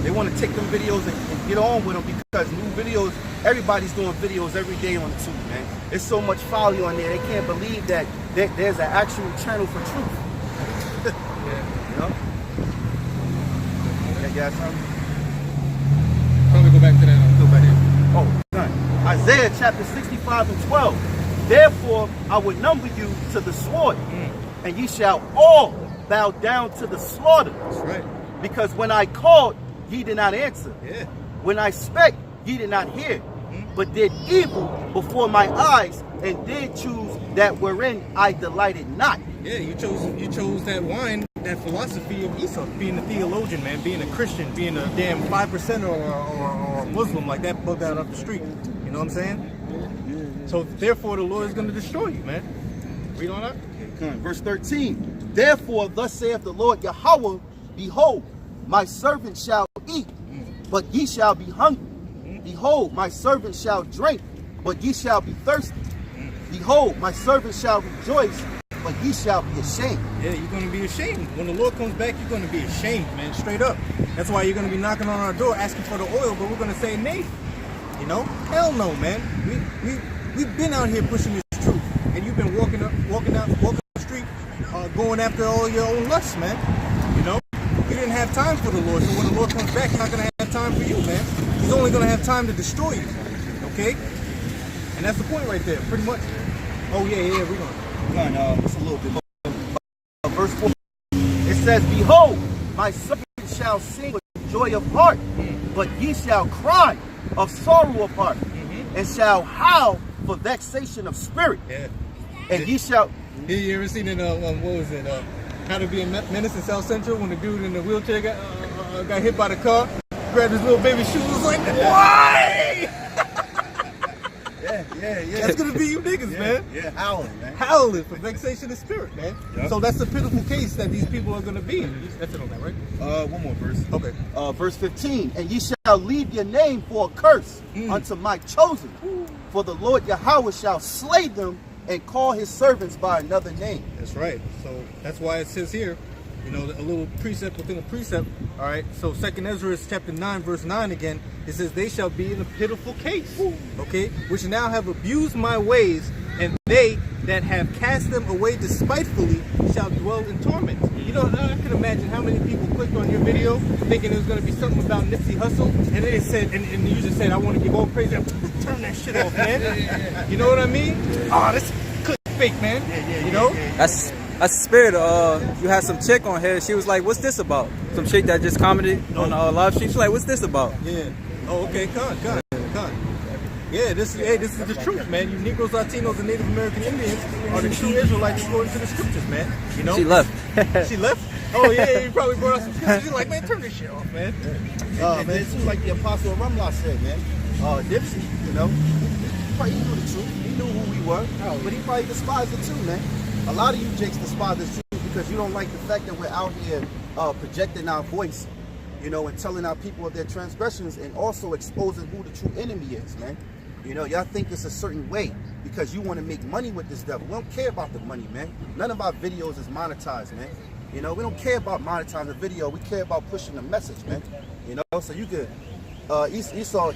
They want to take them videos and get on with them because new videos, everybody's doing videos every day on YouTube, man. There's so much folly on there. They can't believe that there's an actual channel for truth. You know? Yeah, got something? Probably go back to that. Go back there. Oh, done. Isaiah chapter 65 and 12. Therefore, I will number you to the sword, and ye shall all bow down to the slaughter. That's right. Because when I called, ye did not answer. Yeah. When I spake, ye did not hear, but did evil before my eyes, and did choose that wherein I delighted not. Yeah, you chose that wine, that philosophy of Esau, being a theologian, man, being a Christian, being a damn 5% or Muslim like that bug out up the street. You know what I'm saying? So therefore the Lord is going to destroy you, man. Read on up. Verse 13. Therefore thus saith the Lord Yahweh, behold, my servant shall eat, but ye shall be hungry. Behold, my servant shall drink, but ye shall be thirsty. Behold, my servant shall rejoice, but ye shall be ashamed. Yeah, you're going to be ashamed. When the Lord comes back, you're going to be ashamed, man, straight up. That's why you're going to be knocking on our door asking for the oil, but we're going to say nay. You know? Hell no, man. We've been out here pushing this truth, and you've been walking the street, going after all your own lusts, man. You know? You didn't have time for the Lord, so when the Lord comes back, he's not going to have time for you, man. He's only going to have time to destroy you, okay? And that's the point right there, pretty much. Oh, yeah, we're going. It's a little bit more. Verse 4. It says, behold, my servant shall sing with joy of heart, but ye shall cry of sorrow of heart, and shall howl for vexation of spirit. Yeah. And ye shall... You ever seen it, what was it, How to Be a Menace in South Central, when the dude in the wheelchair got hit by the car, grabbed his little baby shoes, like, why? Yeah. That's gonna be you niggas, man. Yeah, howling, man. Howling for vexation of spirit, man. Yep. So that's the pitiful case that these people are gonna be in. That's it on that, right? One more verse. Okay. Verse 15. And ye shall leave your name for a curse unto my chosen. For the Lord Yahweh shall slay them and call his servants by another name. That's right. So that's why it says here, you know, a little precept within a precept. All right. So 2nd Ezra chapter 9, verse 9 again. It says, they shall be in a pitiful case. Okay. Which now have abused my ways, and they that have cast them away despitefully shall dwell in torment. You know, I can imagine how many people clicked on your video thinking it was going to be something about Nipsey Hussle, and then it said, and you just said, I want to give all praise. Turn that shit off, man. You know what I mean? Oh, this clickbait, man. You know? That's the spirit. You had some chick on here. She was like, "What's this about?" Some chick that just commented on the live stream. She's like, "What's this about?" Yeah. Oh, okay. Con. Yeah, this is the truth, man. You Negroes, Latinos, and Native American Indians are the true Israelites according to the scriptures, man. You know? She left. She left? Oh, yeah, you probably brought out some scriptures. She's like, man, turn this shit off, man. Man, it seems like the Apostle Rumla said, man. Nipsey, you know, he knew the truth. He knew who we were, but he probably despised it too, man. A lot of you jakes despise the truth because you don't like the fact that we're out here projecting our voice, you know, and telling our people of their transgressions, and also exposing who the true enemy is, man. You know, y'all think it's a certain way because you want to make money with this devil. We don't care about the money, man. None of our videos is monetized, man. You know, we don't care about monetizing the video. We care about pushing the message, man. You know, so you could, Esau,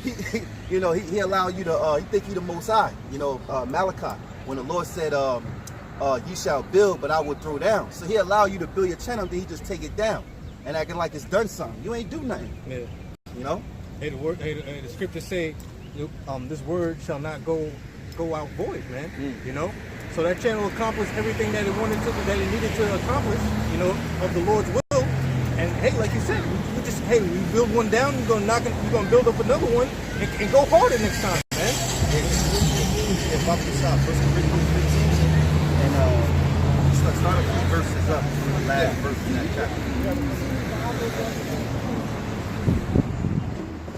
you know, he allow you to, he think he the Most High. You know, Malachi, when the Lord said, you shall build, but I will throw down. So he allow you to build your channel, then he just take it down and acting like it's done something. You ain't do nothing. Yeah. You know? Hey, the scriptures say, this word shall not go go out void, man. You know, so that channel accomplished everything that it wanted to, that it needed to accomplish. You know, of the Lord's will. And hey, like you said, we build one down, we're gonna build up another one and go harder next time, man. If I can stop, 1 Corinthians 15, and start a few verses up from the last verse in that chapter.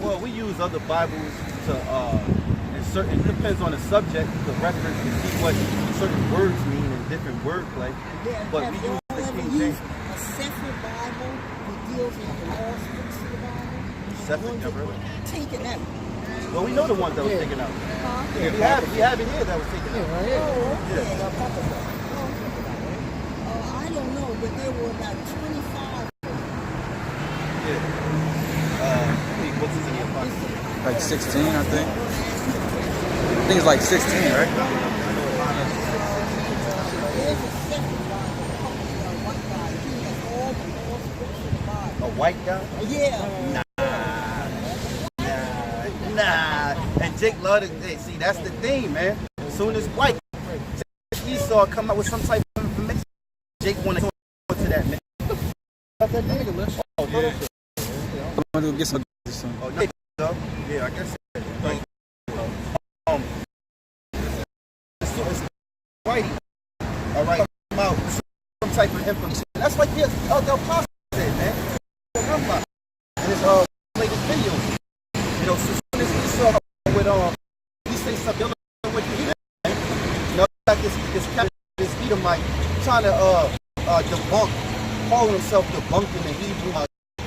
Well, we use other Bibles to, it depends on the subject, the reference to see what certain words mean in different wordplay. But we use the King James. A separate Bible that deals with the lost books of the Bible. Separate, never really. Taken out. Well, we know the ones that was taken out. Huh? We have it here that was taken out. Oh, okay. I don't know, but there were about 25. Yeah. How many books is in the Apocrypha? Like 16, I think. I think it's like 16, right? There's a separate Bible, a white guy. He has all the lost books of the Bible. A white guy? Yeah. Nah. And Jake loved it. Hey, see, that's the thing, man. As soon as white Esau come up with some type of information, Jake want to go to that, man. Oh, yeah. I'm gonna go get some. Oh, no. Yeah, I guess. It's whitey. All right. Come out some type of information. That's like the apostle said, man. And it's latest video. You know, so soon as Esau with he say something with you, man. You know, like this Edomite trying to debunk, calling himself debunking the Hebrew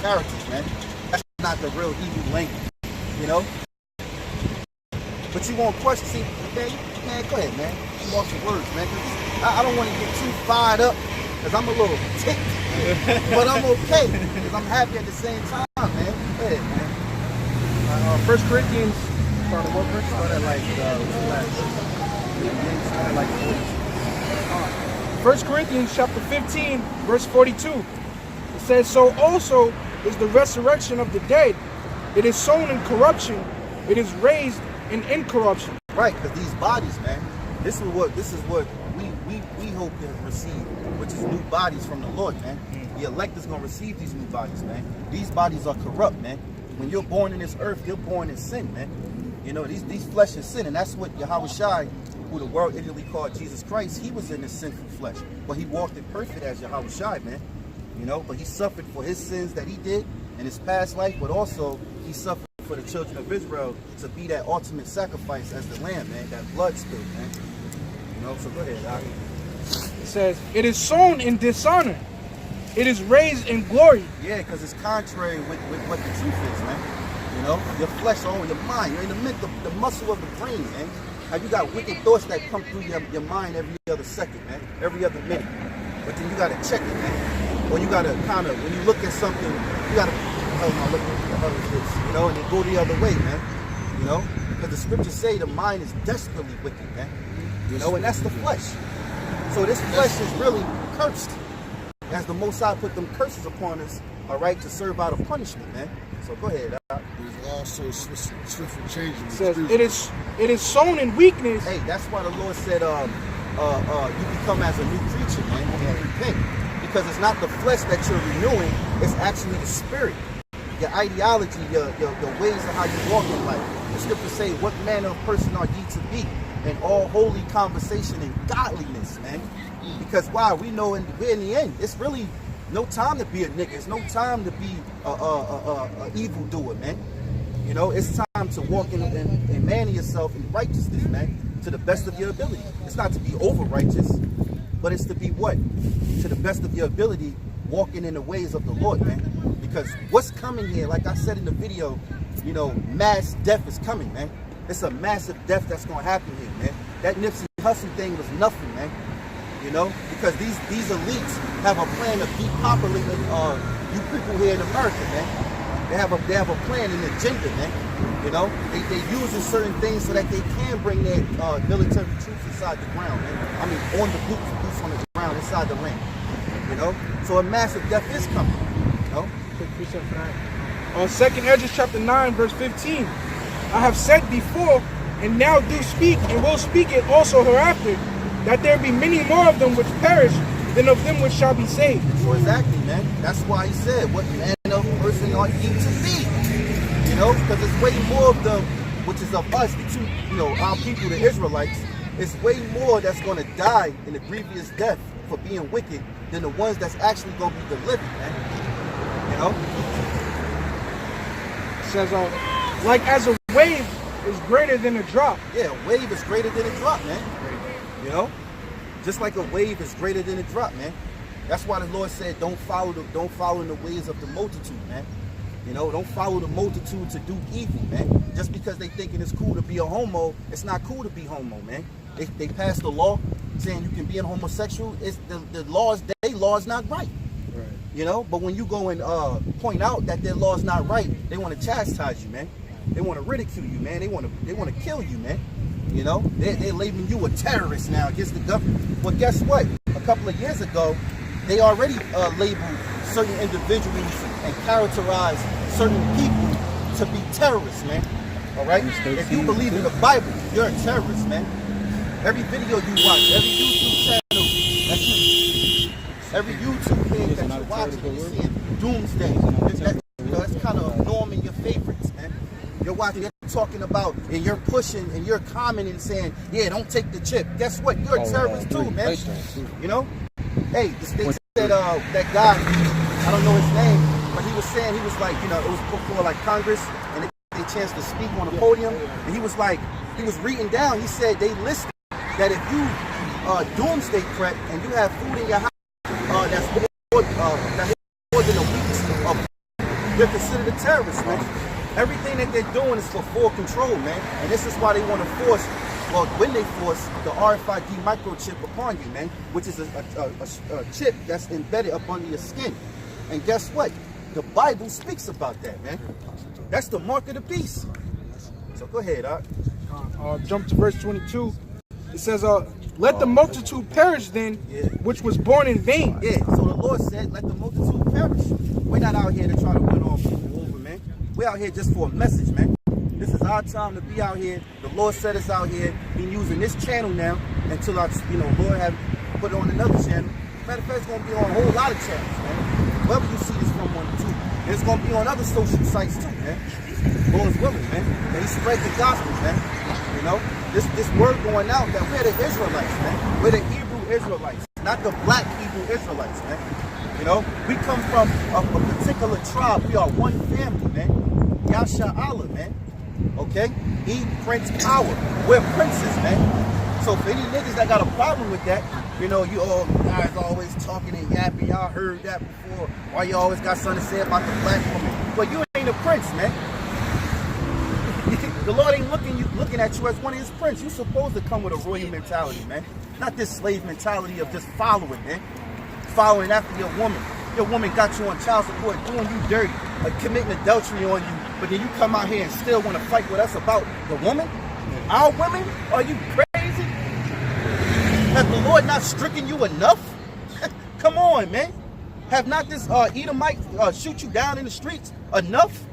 characters, man. That's not the real Hebrew language, you know. But you won't question, see, okay, man, go ahead, man. You want some words, man. I don't want to get too fired up, because I'm a little ticked. But I'm okay, because I'm happy at the same time, man. Go ahead, man. 1 Corinthians, started what verse? Started like, started like 1 Corinthians chapter 15, verse 42. It says, so also is the resurrection of the dead. It is sown in corruption. It is raised in incorruption. Right, because these bodies, man, this is what we hope to receive, which is new bodies from the Lord, man. The elect is going to receive these new bodies, man. These bodies are corrupt, man. When you're born in this earth, you're born in sin, man. You know, these flesh is sin, and that's what Yahweh Shai, who the world Italy called Jesus Christ, he was in this sinful flesh. But he walked it perfect as Yahweh Shai, man. You know, but he suffered for his sins that he did in his past life, but also he suffered for the children of Israel to be that ultimate sacrifice as the lamb, man, that blood spill, man. You know, so go ahead, Doc. It says, it is sown in dishonor. It is raised in glory. Yeah, because it's contrary with what the truth is, man. You know, your flesh, your mind, you're in the muscle of the brain, man. How you got wicked thoughts that come through your mind every other second, man, every other minute. But then you got to check it, man. Or you got to kind of, when you look at something, you got to, oh, no, look at the hell is this, you know, and then go the other way, man. You know, because the scriptures say the mind is desperately wicked, man. You know, and that's the flesh. So this flesh is really cursed. As the Most High put them curses upon us, all right, to serve out a punishment, man. So go ahead. There's also swift changing. It says, it is sown in weakness. Hey, that's why the Lord said, you become as a new creature, man, and repent. Because it's not the flesh that you're renewing, it's actually the spirit. Your ideology, your ways of how you walk in life. The scriptures say, what manner of person are ye to be? And all holy conversation and godliness, man. Because why? We know we're in the end. It's really no time to be a nigga. It's no time to be a evildoer, man. You know, it's time to walk in and man yourself in righteousness, man, to the best of your ability. It's not to be over righteous, but it's to be what? To the best of your ability, walking in the ways of the Lord, man. Because what's coming here, like I said in the video, you know, mass death is coming, man. It's a massive death that's going to happen here, man. That Nipsey Hussle thing was nothing, man. You know, because these elites have a plan of depopulating you people here in America, man. They have a plan and agenda, man. You know, they using certain things so that they can bring their military troops inside the ground, man. I mean, on the boots on the ground inside the land. You know, so a massive death is coming. You know. Quick precept for that. On 2nd Ezra chapter 9, verse 15. I have said before, and now do speak, and will speak it also hereafter, that there be many more of them which perish than of them which shall be saved. So exactly, man. That's why he said, what manner of person ought ye to be? You know, because it's way more of them, which is of us, the two, our people, the Israelites. It's way more that's going to die in a grievous death for being wicked than the ones that's actually going to be delivered, man. You know? It says, like as a wave is greater than a drop. Yeah, a wave is greater than a drop, man. You know? Just like a wave is greater than a drop, man. That's why the Lord said, don't follow in the ways of the multitude, man. You know, don't follow the multitude to do evil, man. Just because they thinking it's cool to be a homo, it's not cool to be homo, man. They passed a law saying you can be a homosexual. It's the laws, their law is not right. You know, but when you go and point out that their law is not right, they want to chastise you, man. They want to ridicule you, man. They want to kill you, man. You know, they're labeling you a terrorist now against the government. Well, guess what? A couple of years ago, they already labeled certain individuals and characterized certain people to be terrorists, man. All right? If you believe in the Bible, you're a terrorist, man. Every video you watch, every YouTube channel that you, every YouTube thing that you're watching, you're seeing doomsday. That's kind of norming your favorites, man. You're watching, you're talking about, and you're pushing, and you're commenting, saying, yeah, don't take the chip. Guess what? You're a terrorist too, man. You know? Hey, they said that guy, I don't know his name, but he was saying, he was like, it was before like Congress, and they had a chance to speak on the podium, and he was like, he was reading down, he said they listed that if you doomsday prep and you have food in your house that's more than a week, you're considered a terrorist, man. Everything that they're doing is for full control, man. And this is why they want to force, well, when they force the RFID microchip upon you, man, which is a chip that's embedded up under your skin. And guess what? The Bible speaks about that, man. That's the mark of the beast. So go ahead, Jump to verse 22. It says, let the multitude perish then, which was born in vain. Yeah, so the Lord said, let the multitude perish. We're not out here to try to win all people over, man. We're out here just for a message, man. This is our time to be out here. The Lord set us out here. Been using this channel now until Lord have put it on another channel. Matter of fact, it's going to be on a whole lot of channels, man. Wherever you see this from, 1 or 2. And it's going to be on other social sites too, man. Lord's willing, man. And he spread the gospel, man. You know, this word going out that we're the Israelites, man. We're the Hebrew Israelites, not the black Hebrew Israelites, man. You know, we come from a particular tribe. We are one family, man. Yasha Allah, man. Okay? He Prince Power. We're princes, man. So for any niggas that got a problem with that, you all guys always talking and yapping. Y'all heard that before. Why you always got something to say about the black woman? But you ain't a prince, man. The Lord ain't looking at you as one of his prince. You're supposed to come with a royal mentality, man. Not this slave mentality of just following, man. Following after your woman. Your woman got you on child support, doing you dirty, committing adultery on you, but then you come out here and still want to fight with us about the woman? Our women? Are you crazy? Has the Lord not stricken you enough? Come on, man. Have not this Edomite shoot you down in the streets enough?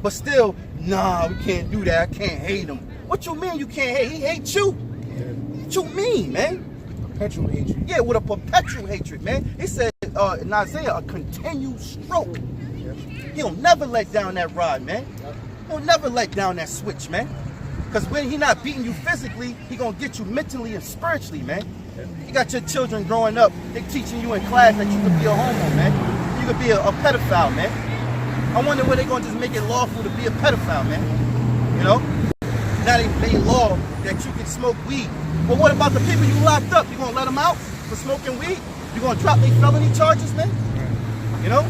But still, nah, we can't do that. I can't hate him. What you mean you can't hate? He hates you. What you mean, man? Perpetual hatred. Yeah, with a perpetual hatred, man. He said in Isaiah, a continued stroke. He'll never let down that rod, man. He'll never let down that switch, man. Because when he not beating you physically, he gonna get you mentally and spiritually, man. You got your children growing up, they teaching you in class that you could be a homo, man. You could be a pedophile, man. I wonder where they gonna just make it lawful to be a pedophile, man. You know? Now they made law that you can smoke weed. But what about the people you locked up? You gonna let them out for smoking weed? You gonna drop their felony charges, man? You know?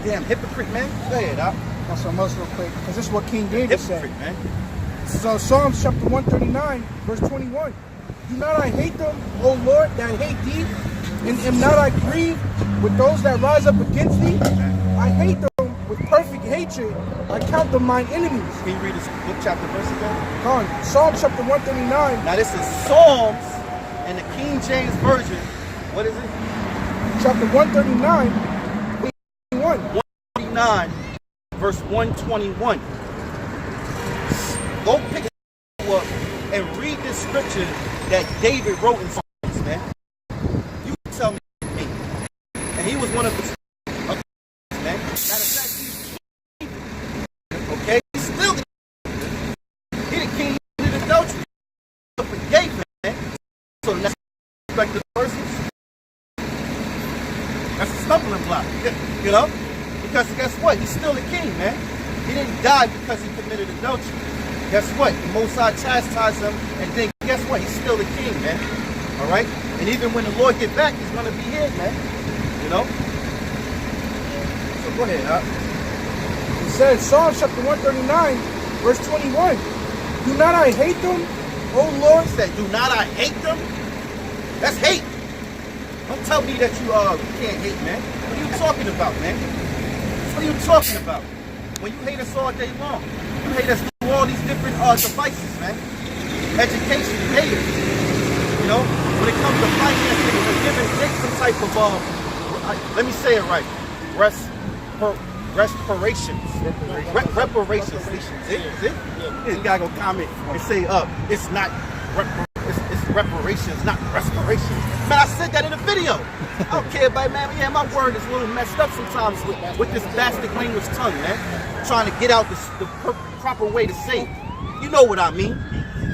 Damn hypocrite, man. Go ahead, That's something else real quick, because this is what King David said. Man. This is Psalms chapter 139, verse 21. Do not I hate them, O Lord, that hate thee? And am not I grieved with those that rise up against thee? I hate them with perfect hatred. I count them mine enemies. Can you read this book, chapter, verse again? Come on. Psalms chapter 139. Now this is Psalms in the King James Version. What is it? Chapter 139, 81. 139, verse 121. Go pick it and read this scripture that David wrote in Psalms, man. You tell me. And he was one of the man. Matter of fact, okay, he's still the he the king of adultery. Forgave him, man. So the next respected persons, that's a stumbling block, you know? Because guess what? He's still the king, man. He didn't die because he committed adultery. Guess what? The Most High chastised him, and then guess what? He's still the king, man. All right? And even when the Lord get back, he's going to be here, man. You know? So go ahead, huh? It says, Psalms chapter 139, verse 21. Do not I hate them, O Lord? He said, do not I hate them? That's hate. Don't tell me that you can't hate, man. What are you talking about, man? What are you talking about? When you hate us all day long, you hate us through all these different devices, man. Education, you hate it. You know, when it comes to finances, you're giving some type of let me say it right. Reparations. See? You gotta go comment and say it's not it's reparations, not restorations. Man, I said that in a video. I don't care about it, man. Yeah, my word is a little messed up sometimes with this bastard language tongue, man. Trying to get out the proper way to say it. You know what I mean?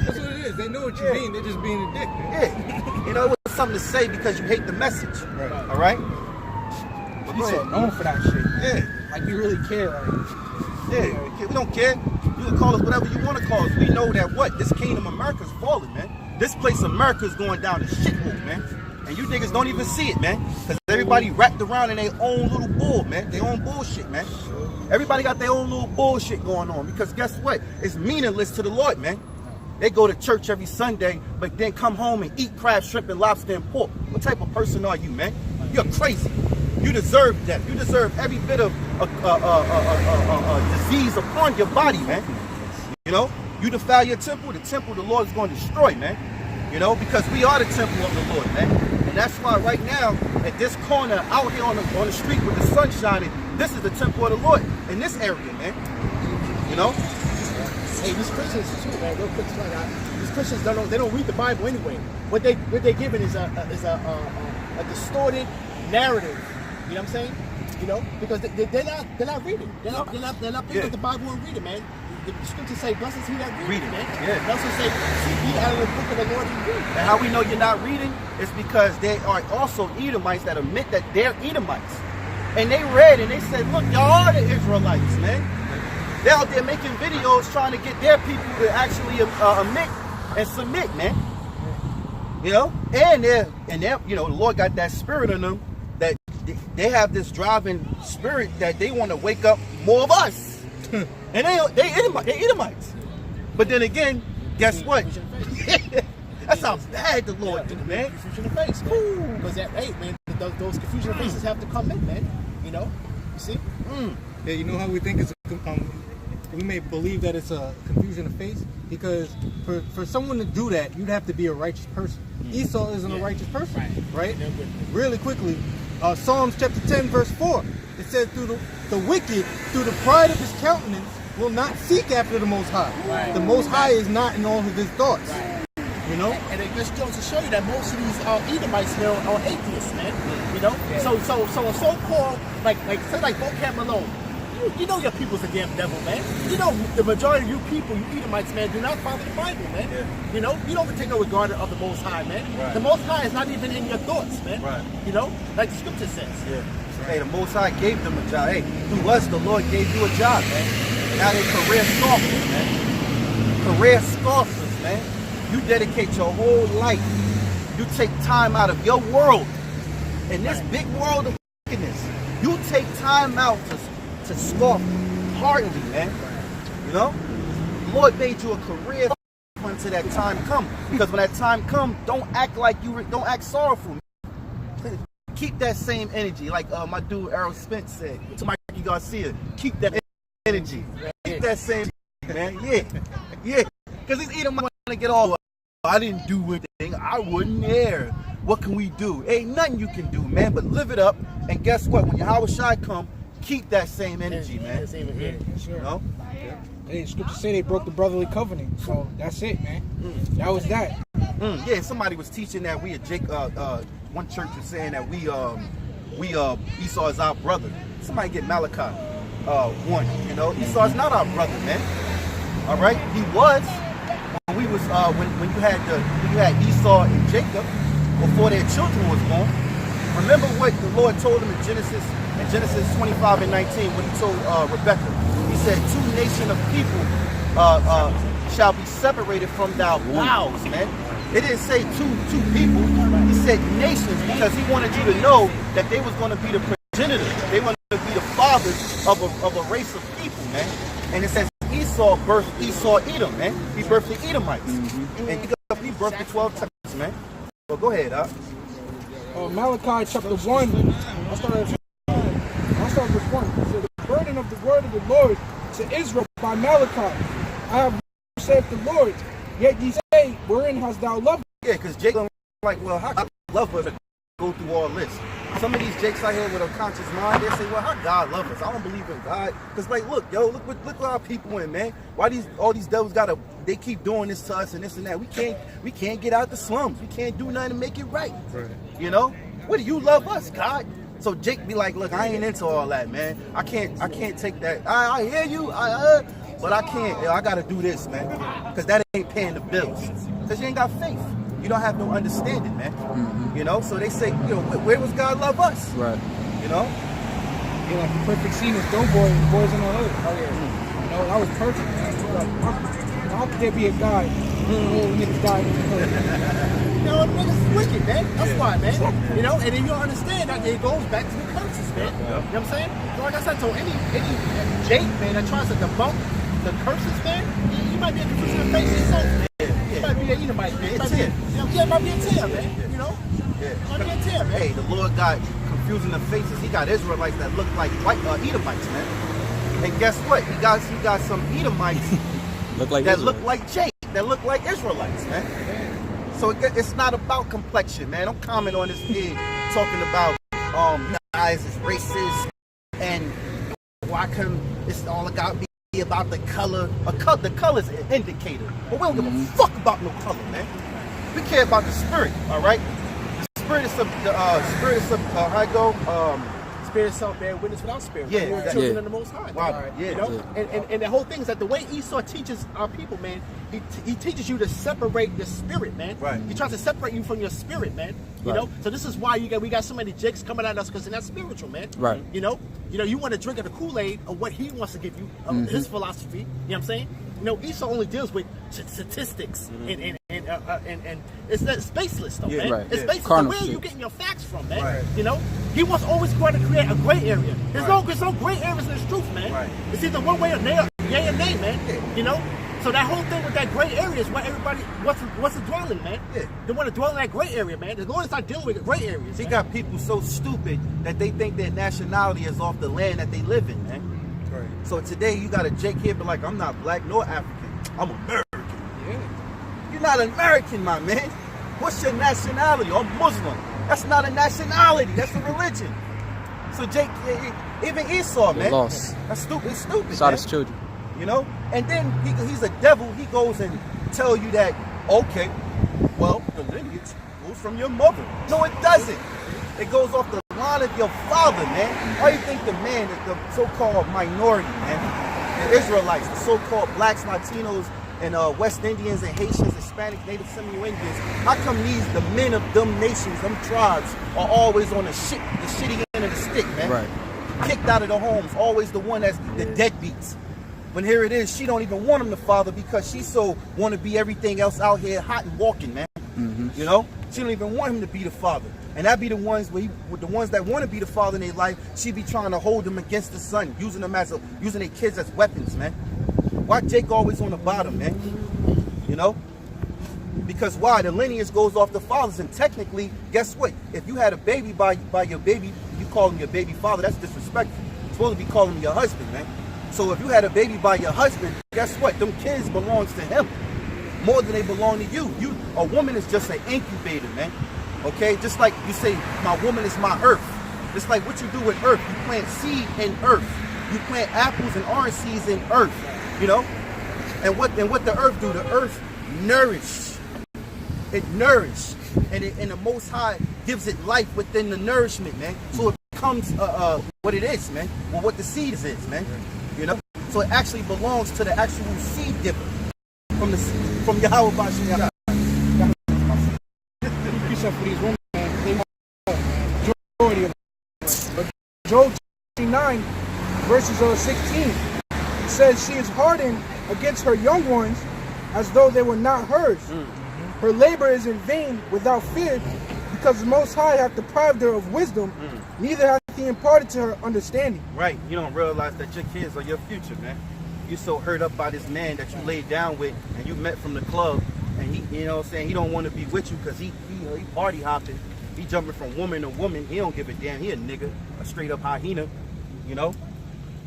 That's what it is. They know what you mean. They're just being a dick. Yeah. You know, it was something to say because you hate the message. Right. All right? He's so known for that shit. Yeah. Like, you really care. Like, Yeah, we don't care. You can call us whatever you want to call us. We know that what? This kingdom of America's falling, man. This place America's going down the shithole, man. And you niggas don't even see it, man. Because everybody wrapped around in their own little bull, man. Their own bullshit, man. Everybody got their own little bullshit going on. Because guess what? It's meaningless to the Lord, man. They go to church every Sunday, but then come home and eat crab, shrimp, and lobster and pork. What type of person are you, man? You're crazy. You deserve death. You deserve every bit of disease upon your body, man. You know, you defile your temple, the temple the Lord is going to destroy, man. You know, because we are the temple of the Lord, man. And that's why right now, at this corner, out here on the street with the sun shining, this is the temple of the Lord in this area, man. You know? Hey, these Christians too, man. Real quick, these Christians don't read the Bible anyway. What they giving is a distorted narrative. You know what I'm saying? You know, because they're not reading. They're not picking up the Bible and reading, man. The scriptures say, "Blessed is he that readeth," man. Yeah. It also say, "Seek ye out of the book of the Lord and read." And how we know you're not reading is because there are also Edomites that admit that they're Edomites. And they read and they said, look, y'all are the Israelites, man. They're out there making videos trying to get their people to actually admit and submit, man. You know? And they're, you know, the Lord got that spirit in them that they have this driving spirit that they want to wake up more of us. And they Edomites. But then again, guess what? That's how bad the Lord do, man. Confusion of face, man. Because man, those confusion of faces have to come in, man. You know, you see? Yeah, you know how we think it's we may believe that it's a confusion of face because for someone to do that, you'd have to be a righteous person. Esau isn't a righteous person, right? Really quickly, Psalms chapter 10, verse 4. It says, "Through the wicked, through the pride of his countenance, will not seek after the Most High." The Most High is not in all of his thoughts. You know, and it just goes to show you that most of these Edomites here are atheists, man. You know, so called like say like Vocab Malone. You know your people's a damn devil, man. You know the majority of you people, you Edomites, man, do not follow the Bible, man. You know, you don't take no regard of the Most High, man. The Most High is not even in your thoughts, man. You know, like the scripture says. Hey, the Most High gave them a job. Hey, through us, the Lord gave you a job, man. Now they career scoffers, man. Career scoffers, man. You dedicate your whole life. You take time out of your world. In this big world of wickedness, you take time out to scoff heartily, man. You know? The Lord made you a career until that time come. Because when that time come, don't act like don't act sorrowful. Keep that same energy, like my dude Errol Spence said to Mikey Garcia. Keep that energy. Keep that same, man. Yeah. Because these Edomites want to get all. I didn't do anything. I wasn't there. What can we do? Ain't nothing you can do, man. But live it up. And guess what? When Yahweh Shai come, keep that same energy, man. Same energy. Sure. You know? Scripture say they broke the brotherly covenant. So that's it, man. That was that. Yeah, somebody was teaching that we one church was saying that we Esau is our brother. Somebody get Malachi 1. You know, Esau is not our brother, man. All right, he was when we was when you had Esau and Jacob before their children was born. Remember what the Lord told him in Genesis 25 and 19 when he told Rebekah. He said, 2 nations of people shall be separated from thy bowels, man. It didn't say two people. He said nations because he wanted you to know that they was going to be the progenitors. They were going to be the fathers of a race of people, man. And it says Esau birthed Esau Edom, man. He birthed the Edomites. And he birthed the 12 tribes, man. Well, go ahead, Malachi chapter 1. I'll start with 1. It says, the burden of the word of the Lord to Israel by Malachi. I have said the Lord, yet ye say, wherein hast thou loved? Yeah, because Jacob like, well, how God love us to go through all this? Some of these jakes out here with a conscious mind, they say, well, how God love us? I don't believe in God. Because, like, look, yo, look what our people in, man. Why all these devils they keep doing this to us and this and that. We can't get out the slums. We can't do nothing to make it right. You know? What do you love us, God? So Jake be like, look, I ain't into all that, man. I can't take that. I hear you, but I can't. I gotta do this, man, because that ain't paying the bills. Because you ain't got faith. You don't have no understanding, man. You know. So they say, you know, where was God love us? Right. You know. Yeah, like the perfect scene of Doughboy and Boys in the Hood. Oh yeah. You know, that was perfect, man. How could there be a guy? Niggas died in the hood. You know, niggas is wicked, man. That's why, man. You know, and then you don't understand that it goes back to the curses, man. You know what I'm saying? So like I said, so any Jake, man, that tries to debunk the curses, man, he might be a confused in the face himself, man. He might be a Edomite, man. He might be a tear, man. You know? Might be a tear, man. Hey, the Lord got confusing the faces. He got Israelites that look like white Edomites, man. And guess what? He got some Edomites that look like Jake, that look like Israelites, man. So it's not about complexion, man. Don't comment on this kid talking about you guys is racist and why come it's all about the color. The color's an indicator, but we don't give a fuck about no color, man. We care about the spirit, all right? The spirit is how I go. Spirit itself bear witness without spirit. Yeah, We're children of the Most High. Wow, yeah, you know, and the whole thing is that the way Esau teaches our people, man, he teaches you to separate your spirit, man. Right. He tries to separate you from your spirit, man. You know, so this is why we got so many jakes coming at us because they're not spiritual, man. Right. You know, you want to drink of the Kool-Aid of what he wants to give you, his philosophy. You know what I'm saying? You know, Esau only deals with statistics and it's baseless though, man. Right. It's baseless. Carnal Where are you shit. getting your facts from, man? Right. You know, he wants always going to create a gray area. There's no gray areas in this truth, man. Right. It's either one way or yay or nay, man. You know, so that whole thing with that gray area is why everybody wants to dwell in, man. Yeah. They want to dwell in that gray area, man. The Lord is not dealing with the gray areas. He man. got people so stupid that they think their nationality is off the land that they live in, man. Right. So today you got a Jake here, but like, I'm not black nor African. I'm American. Yeah. You're not American, my man. What's your nationality? I'm Muslim. That's not a nationality. That's a religion. So Jake, even Esau, man. Lost. That's stupid. It's stupid. Shot man. his children. You know? And then he's a devil. He goes and tell you that, okay, well, the lineage goes from your mother. No, it doesn't. It goes off the line of your father, man. Why do you think the man, the so-called minority, man, the Israelites, the so-called blacks, Latinos, and West Indians and Haitians, Hispanic, Native Semi-Indians, how come the men of them nations, them tribes, are always on the shitty end of the stick, man? Right. Kicked out of the homes, always the one that's the deadbeats. When here it is, she don't even want him to father because she so want to be everything else out here hot and walking, man. You know? She don't even want him to be the father. And that be the ones with the ones that want to be the father in their life, she be trying to hold them against the son, using their kids as weapons, man. Why Jake always on the bottom, man? You know? Because why? The lineage goes off the fathers, and technically, guess what? If you had a baby by your baby, you call him your baby father, that's disrespectful. You're supposed to be calling him your husband, man. So if you had a baby by your husband, guess what? Them kids belongs to him more than they belong to you. A woman is just an incubator, man. Okay? Just like you say, my woman is my earth. It's like what you do with earth. You plant seed in earth. You plant apples and orange seeds in earth. You know? And what the earth do? The earth nourish. It nourished. And the Most High gives it life within the nourishment, man. So it becomes what it is, man. Well, what the seed is, man. You know? So it actually belongs to the actual seed giver from Yahweh Bashem. Precept for these women, man. They majority of them. But Job 9, verses 16, it says she is hardened against her young ones as though they were not hers. Her labor is in vain without fear, because the Most High hath deprived her of wisdom, neither hath he imparted to her understanding. Right, you don't realize that your kids are your future, man. You're so hurt up by this man that you laid down with and you met from the club, and he, you know what I'm saying, he don't want to be with you because he party hopping, he jumping from woman to woman, he don't give a damn, he a nigga, a straight up hyena, you know?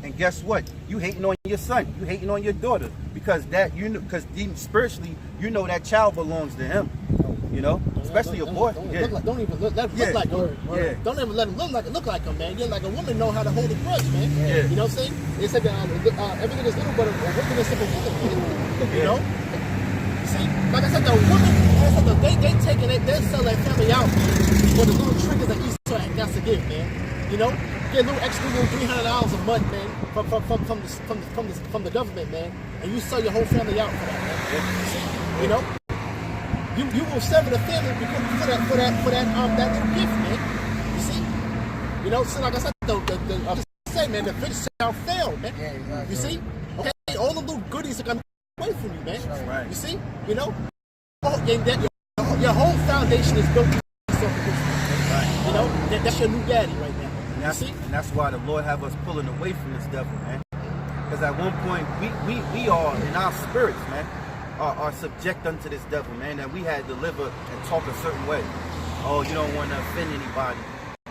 And guess what? You hating on your son, you hating on your daughter, because that, you know, because spiritually, you know that child belongs to him, you know? Especially a boy. Don't even let him look like him. Yeah. Don't even let him look like him, man. You're like a woman know how to hold a grudge, man. Yeah. You know what I'm saying? They said that everything is little, but a woman is simple woman. You know? You see, like I said, the women, they take it, they sell their family out for the little triggers that Esau has to give, man. You know? Get a little extra little $300 a month, man, from the government, man, and you sell your whole family out for that, man. See? You know? You will sever the family for that little gift, man. You see? You know, so like I said, I just say, man, the fish shall fail, man. Yeah, exactly. You see? Okay, all the little goodies are gonna be away from you, man. Right. You see? You know? Your whole foundation is built on self-reliance. Right. You know? That's your new daddy right now. And that's why the Lord have us pulling away from this devil, man. Because at one point, we are, in our spirits, man, are subject unto this devil, man, that we had to live and talk a certain way. Oh, you don't want to offend anybody.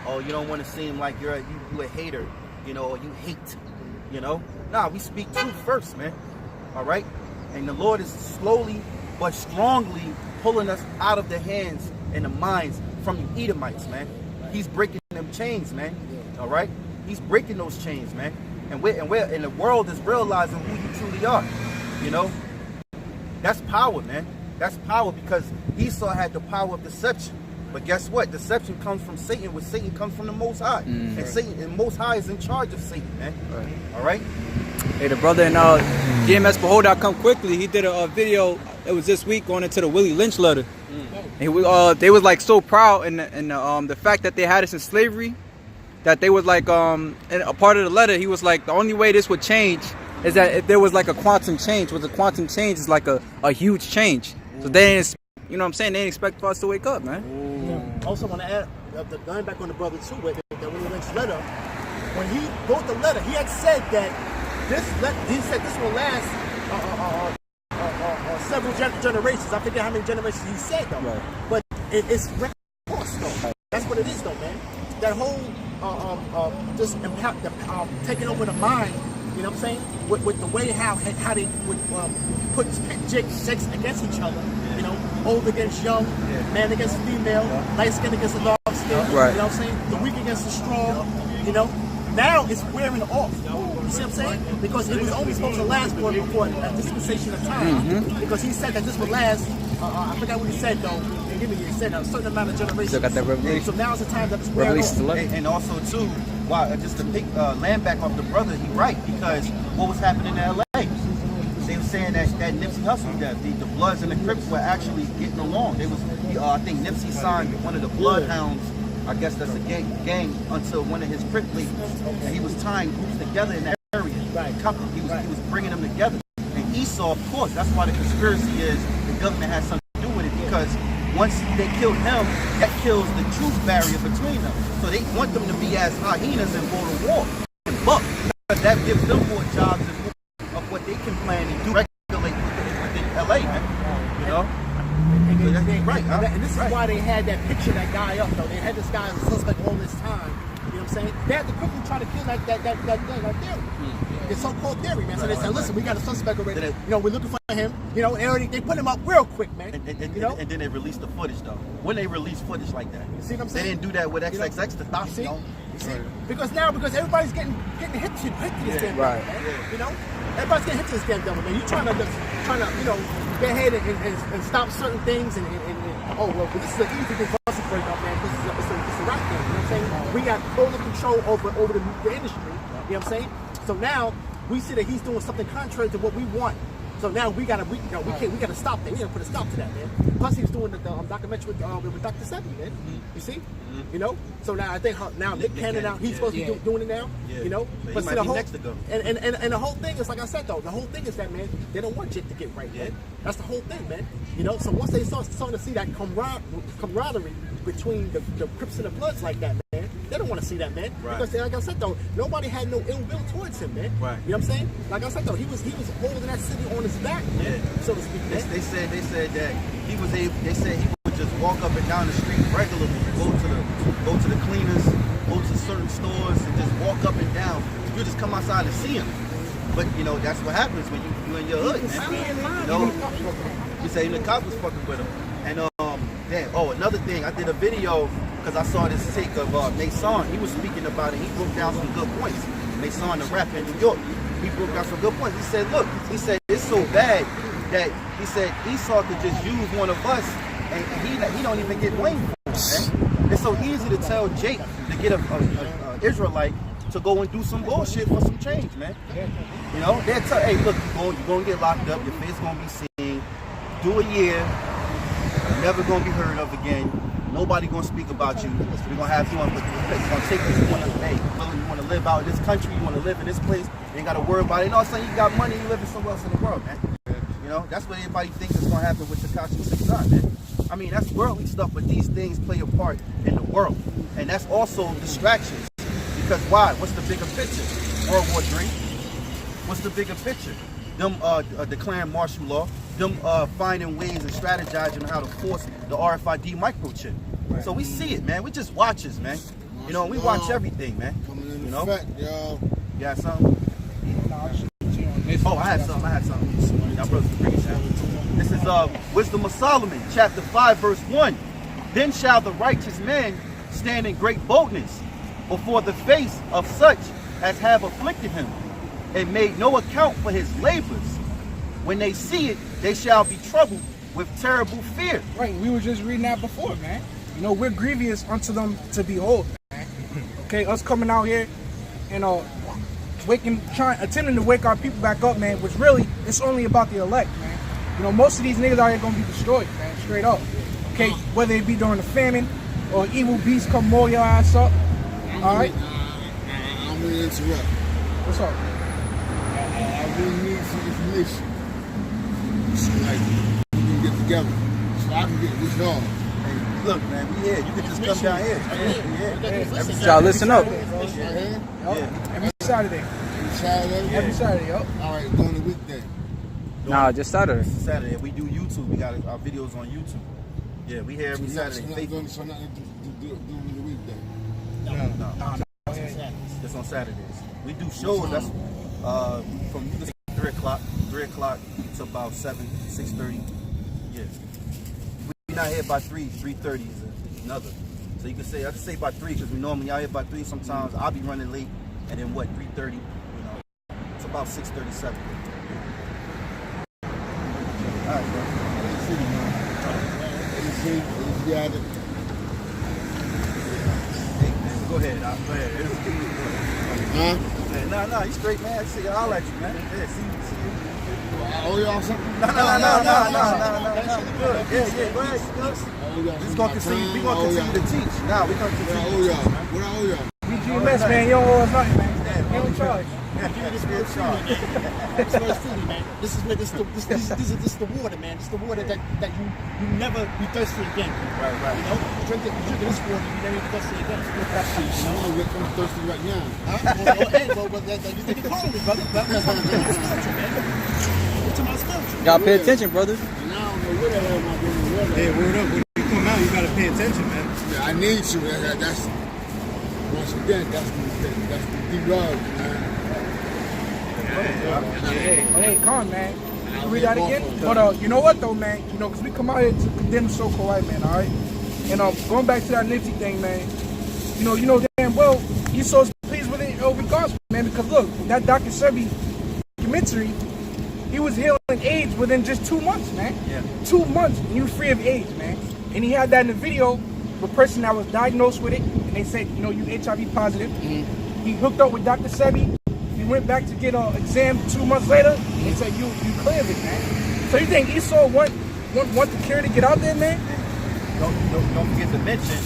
Oh, you don't want to seem like you a hater, you know, or you hate, you know. Nah, we speak truth first, man. All right? And the Lord is slowly but strongly pulling us out of the hands and the minds from you Edomites, man. He's breaking them chains, man. All right? He's breaking those chains, man. And the world is realizing who you truly are, you know. That's power, man. That's power, because Esau had the power of deception. But guess what? Deception comes from Satan, which Satan comes from the Most High. And Satan, and Most High is in charge of Satan, man. Right. All right? Hey, the brother in GMS Behold, Come Quickly, he did a video, it was this week, going into the Willie Lynch letter. And they was like so proud in the fact that they had us in slavery, that they was like, in a part of the letter, he was like, the only way this would change is that if there was like a quantum change. With a quantum change is like a huge change. So they didn't, you know what I'm saying, they didn't expect for us to wake up, man. Yeah. Also want to add, going back on the brother too, with that Willie Lynch letter, when he wrote the letter, he had said that this will last several generations. I forget how many generations he said though. Right. But it's course though. That's what it is though, man. That whole just impact, taking over the mind. You know what I'm saying? With the way how they would put jakes against each other. You know, old against young, man against female, light skin against the dark skin. Right. You know what I'm saying? The weak against the strong. You know, now it's wearing off. You see what I'm saying? Because it was only supposed to last for a dispensation of time. Because he said that this would last. I forgot what he said though. He said a certain amount of generations. Still got that revelation. So now is the time that it's wearing off. And also too, just to pick land back off the brother, he right, because what was happening in LA? They were saying that Nipsey Hussle, that the Bloods and the Crips were actually getting along. I think Nipsey signed one of the Bloodhounds, I guess that's a gang, until one of his Crip labels, and he was tying groups together in that area. Right. He was bringing them together. And Esau, of course, that's why the conspiracy is the government has something to do with it, because once they killed him, that kills the truth barrier between them. So they want them to be as hyenas and go to war and buck, because that gives them more jobs and more of what they can plan and do, regulate within LA, man. You know? And this is why they had that picture, that guy up though. They had this guy as a suspect all this time. You know what I'm saying? They had to quickly try to kill that theory. The so-called theory, man. So they said, listen, we got a suspect already. You know, we're looking for him. You know, they put him up real quick, man. You know? And then they released the footage though. When they release footage like that, you see what I'm saying? They didn't do that with XXX to stop you. You see? Because everybody's getting hit to this damn devil, man. You know? Everybody's getting hit to this damn devil, man. You trying to trying to, go ahead and stop certain things and oh, well, this is an easy thing for us to break up, man, because it's a right thing, you know what I'm saying? We got total control over the industry, you know what I'm saying? So now, we see that he's doing something contrary to what we want. So now we gotta stop that. We gotta put a stop to that, man. Plus he was doing the documentary with Dr. Sebi, man. You see, So now I think now Nick Cannon now he's supposed to be doing it now, So But he see, might be next to go. And the whole thing is like I said though. The whole thing is that, man, they don't want Jake to get right, man. That's the whole thing, man. So once they start to see that camaraderie between the Crips and the Bloods like that, man, they don't want to see that, man. Right. Because like I said though, nobody had no ill will towards him, man. Right. You know what I'm saying? Like I said though, he was holding that city on his back, man, so to speak. Man. They said that he was able. They said he would just walk up and down the street regularly, go to the cleaners, go to certain stores, and just walk up and down. You just come outside and see him. But that's what happens when you in your hood, man. You say the cop was fucking with him. And another thing, I did a video because I saw this take of Mason. He was speaking about it. He broke down some good points. Mason, the rapper in New York. He broke down some good points. He said, look, it's so bad that he said Esau could just use one of us and he don't even get blamed for it, man. It's so easy to tell Jake to get a Israelite to go and do some bullshit for some change, man. They'll tell, hey, look, you're going to get locked up, your face going to be seen, do a year, you're never going to be heard of again, nobody going to speak about you, we're going to have you on the place, we're going to take this, you want to live out in this country, you want to live in this place, you ain't got to worry about it, and all of a sudden you got money, you living somewhere else in the world, man. That's what everybody thinks is going to happen with Tekashi 6ix9ine, man. I mean, that's worldly stuff, but these things play a part in the world. And that's also distractions. Because why? What's the bigger picture? World War III. What's the bigger picture? Them declaring martial law. Them finding ways and strategizing on how to force the RFID microchip. Right. So we see it, man. We just watchers, man. We watch everything, man. Coming in effect, y'all. You got something? I had something. Y'all brothers bring it down. This is Wisdom of Solomon, chapter 5, verse 1. Then shall the righteous man stand in great boldness before the face of such as have afflicted him, and made no account for his labors. When they see it, they shall be troubled with terrible fear. Right, we were just reading that before, man. We're grievous unto them to behold, man. Okay, us coming out here and attempting to wake our people back up, man, which really, it's only about the elect, man. Most of these niggas out here gonna be destroyed, man, straight up. Okay, whether it be during the famine or evil beasts come maul your ass up. Alright? I'm gonna interrupt. What's up? I really need some information. So like, we can get together. So I can get this dog. Hey, look, man, we here. You can just come down here. Y'all listen up. Every Saturday. Every Saturday, yo. Alright, during the weekday. Nah, just Saturday. Saturday. We do YouTube. We got our videos on YouTube. Yeah, we here every Saturday. So nothing to do during the weekday. No. It's on Saturdays. We do shows. That's from 3 o'clock to about 6:30. Yeah. We're not here by 3:30 is another. So you can say, I can say by 3 because we normally out here by 3. Sometimes I'll be running late, and then 3:30. It's about 6:37. All right, bro. Go ahead. Huh? No, you straight, man. See, I'll let you, man. Yeah, see you. I owe y'all something? No. Good. Yeah, go ahead. We're gonna continue to teach. Nah, we're gonna continue to teach. What I owe y'all? We GMS, man. You don't owe us nothing, man. You don't charge. This is the water, man. It's the water that you never be thirsty again. Right. Drinking this water, you never be thirsty again. I'm thirsty right now. You think it's cold, brother? That's my spiritual, man. To my spiritual. Gotta pay attention, brother. And I don't know what the hell am I doing. Hey, word up. When you come out, you gotta pay attention, man. Yeah, I need to. That's once again, that's the D-Love, man. Hey, come on, man. Can you read that again? But you know what though, man? Because we come out here to condemn the so-called white man, all right? And going back to that Nipsey thing, man. You know damn well Esau's pleased with it regardless, man. Because look, that Dr. Sebi documentary, he was healing AIDS within just 2 months, man. Yeah. 2 months, and he was free of AIDS, man. And he had that in the video of a person that was diagnosed with it, and they said, you know, you HIV positive. He hooked up with Dr. Sebi. He went back to get an exam 2 months later, and they said, you cleared it, man. So you think Esau want the cure to get out there, man? Don't forget to mention,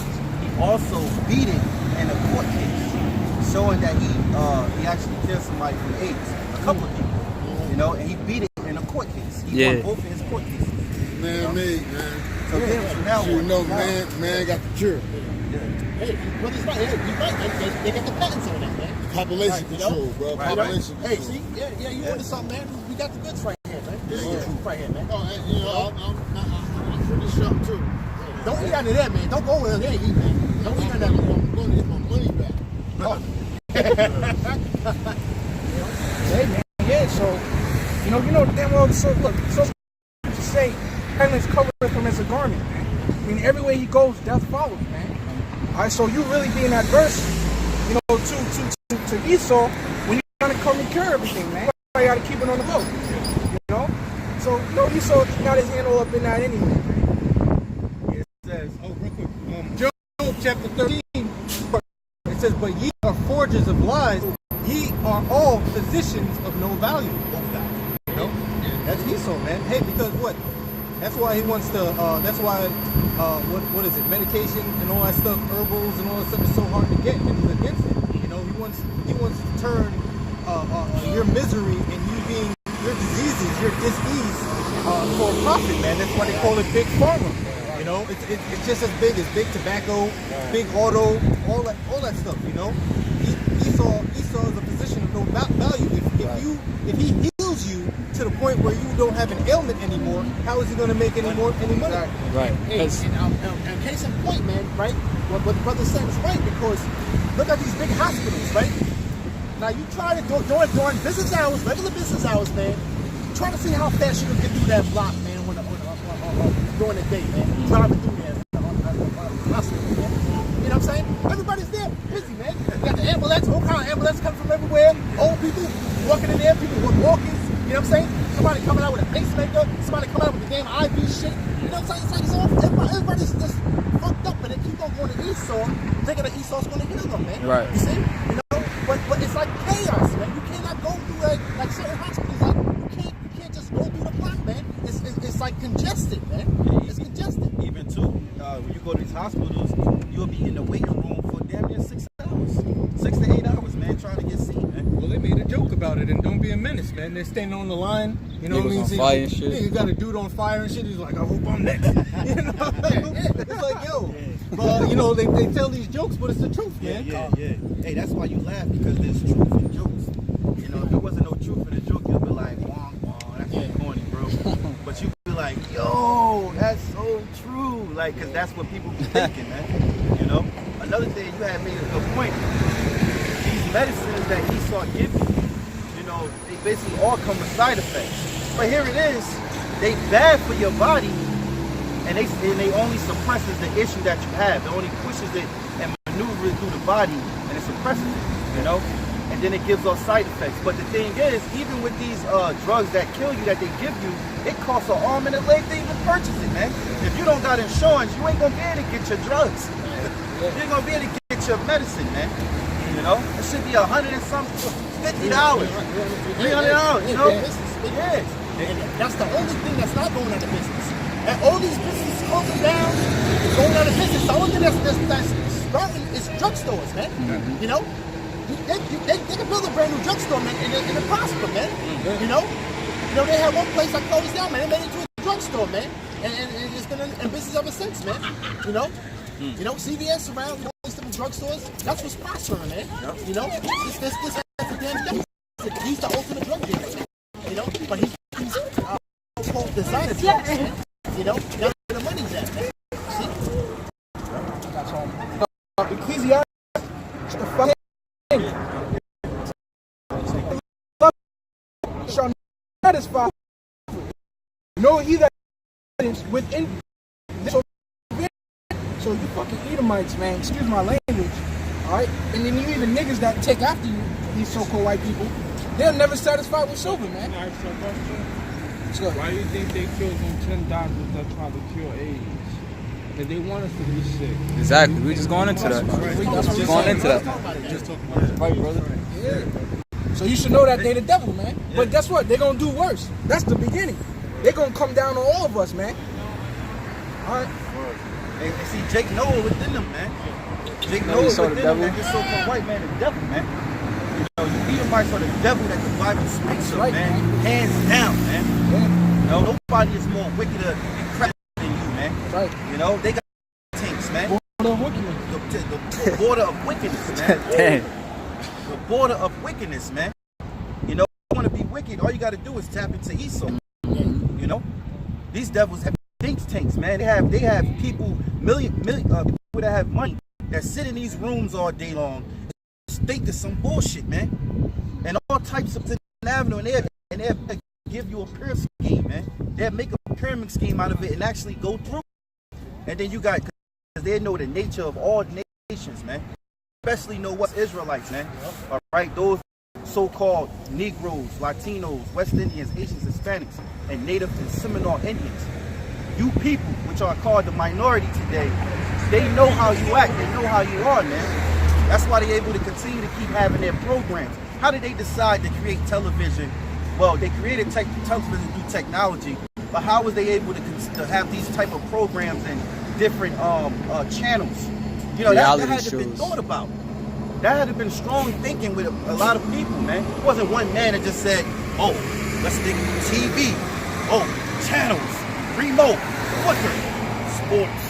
he also beat it in a court case, showing that he actually killed somebody from AIDS, a couple of people, you know, and he beat it in a court case. He won both of his court cases. Man. So then now, You know, man got the cure. Hey, but it's right. Hey, you're right. They got the patents on that, man. Population Right, control, you know? bro. Right, Population Hey, control. see? Yeah, you wanted something, man. We got the goods right here, man. This is the truth right here, man. Oh, and, you know, I'm pretty sharp too. Don't eat out of there, man. Don't go where they eat, man. Don't eat out of that. I'm going to get my money back. Hey, man. Yeah, so, you know, damn well, so look, so to say, heaven's covered him as a garment, man. I mean, everywhere he goes, death follows, man. All right, so you really being adverse, you know, to Esau when you're trying to come and cure everything, man. You got to keep it on the boat, you know. So, you know, Esau got his hand all up in that anyway. It says, real quick, Job chapter 13, it says, but ye are forgers of lies, ye are all physicians of no value. You know? That's Esau, man. Hey, because what? That's why he wants to, what is it, medication and all that stuff, herbals and all that stuff is so hard to get, and he's against it. You know, he wants to turn your misery and you being, your diseases, your dis-ease for a profit, man. That's why they call it big pharma. You know, it's just as big tobacco, big auto, all that stuff, you know. Esau is a position of no value. If he heals you to the point where you don't have an ailment anymore, how is he going to make any money? Right. Hey, and case in point, man, right? What the brother said is right, because look at these big hospitals, right? Now you try to go during business hours, regular business hours, man. Try to see how fast you can get through that block, man, during the day, man. Driving through there on the hospital, man. You know what I'm saying? Everybody's there, busy, man. You got the ambulance, all kind of ambulance coming from everywhere. Old people walking in there, people with walkers. You know what I'm saying? Somebody coming out with a pacemaker, somebody coming out with the damn IV shit. You know what I'm saying? It's like everybody's just fucked up, and they keep on going to Esau, thinking that Esau's going to heal them, man. Right. You see? You know? But it's like chaos, man. You cannot go through like certain hospitals. Like you can't just go through the block, man. It's like congested, man. It's congested. Even too, when you go to these hospitals, you'll be in the waiting room for damn near 6 hours, 6 to 8 hours, man, trying to get seen, man. Well, they made a joke about it, and don't be a menace, man. They're standing on the line, you know what I mean? On fire and shit. Yeah, you got a dude on fire and shit. He's like, I hope I'm next. You know? It's like, yo. But, you know, they tell these jokes, but it's the truth, man. Yeah. Hey, that's why you laugh, because there's truth in jokes. You know, if there wasn't no truth in the joke, you'd be like, wong, that's corny, bro. But you'd be like, yo, that's so true. Like, because that's what people be thinking, man. You know? Another thing, you had made a good point. These medicines that Esau give you know, they basically all come with side effects. But here it is, they bad for your body, and they only suppresses the issue that you have. It only pushes it and maneuvers it through the body, and it suppresses it, you know? And then it gives off side effects. But the thing is, even with these drugs that kill you, that they give you, it costs an arm and a leg to even purchase it, man. If you don't got insurance, you ain't gonna be able to get your drugs. You ain't gonna be able to get your medicine, man. You know? It should be $100 and some, $50, $300, you know? Yeah. And that's the only thing that's not going out of business. And all these businesses closing down, going out of business. The only thing that's starting is drugstores, man. You know? They can build a brand new drugstore, man, and it prosper, man. You know? They had one place that closed down, man. They made it into a drugstore, man. And it's been in business ever since, man. You know? You know, CVS around, all these different drugstores, that's what's prospering, man. You know? This a damn deficit. He's the ultimate drug dealer, you know? But he's so-called designer drugs, man. You know? That's where the money's at, man. See? That's all. Ecclesiastes, the fucking thing. Shall satisfy. No, he that is within. So you fucking Edomites, man. Excuse my language. All right, and then you even niggas that take after you, these so-called white people. They're never satisfied with silver, man. Can I ask you a question? Sure. Why do you think they killed them 10 doctors that tried to cure AIDS? Because they want us to be sick. Exactly. We just going into that. Just going into that. Just talking about it. Right, brother. Yeah. So you should know that they the devil, man. But guess what? They're gonna do worse. That's the beginning. They're gonna come down on all of us, man. All right. And see, Jake Noah within them, man. Jake No, Noah you saw the within them, devil? that this so-called white man, the devil, man. You know, you Edomites are the devil that the Bible speaks of, right, man. man. Hands down, man. Yeah. You know, nobody is more wickeder and crap than you, man. That's right. You know, they got tanks, man. The wickedness. The border of wickedness, man. Damn. The border of wickedness, man. You know, if you want to be wicked, all you got to do is tap into Esau. You know, these devils have think tanks, man. They have people, million people that have money that sit in these rooms all day long, think of some bullshit, man, and all types of avenue, and they give you a pyramid scheme, man. They make a pyramid scheme out of it and actually go through. And then you got, because they know the nature of all nations, man. Especially know what's Israelites, man. All right, those so-called Negroes, Latinos, West Indians, Asians, Hispanics, and Native and Seminole Indians. You people, which are called the minority today, they know how you act. They know how you are, man. That's why they're able to continue to keep having their programs. How did they decide to create television? Well, they created television through technology, but how was they able to have these type of programs and different channels? You know, that had to have been thought about. That had to have been strong thinking with a lot of people, man. It wasn't one man that just said, oh, let's think TV, oh, channels, remote, flicker, sports,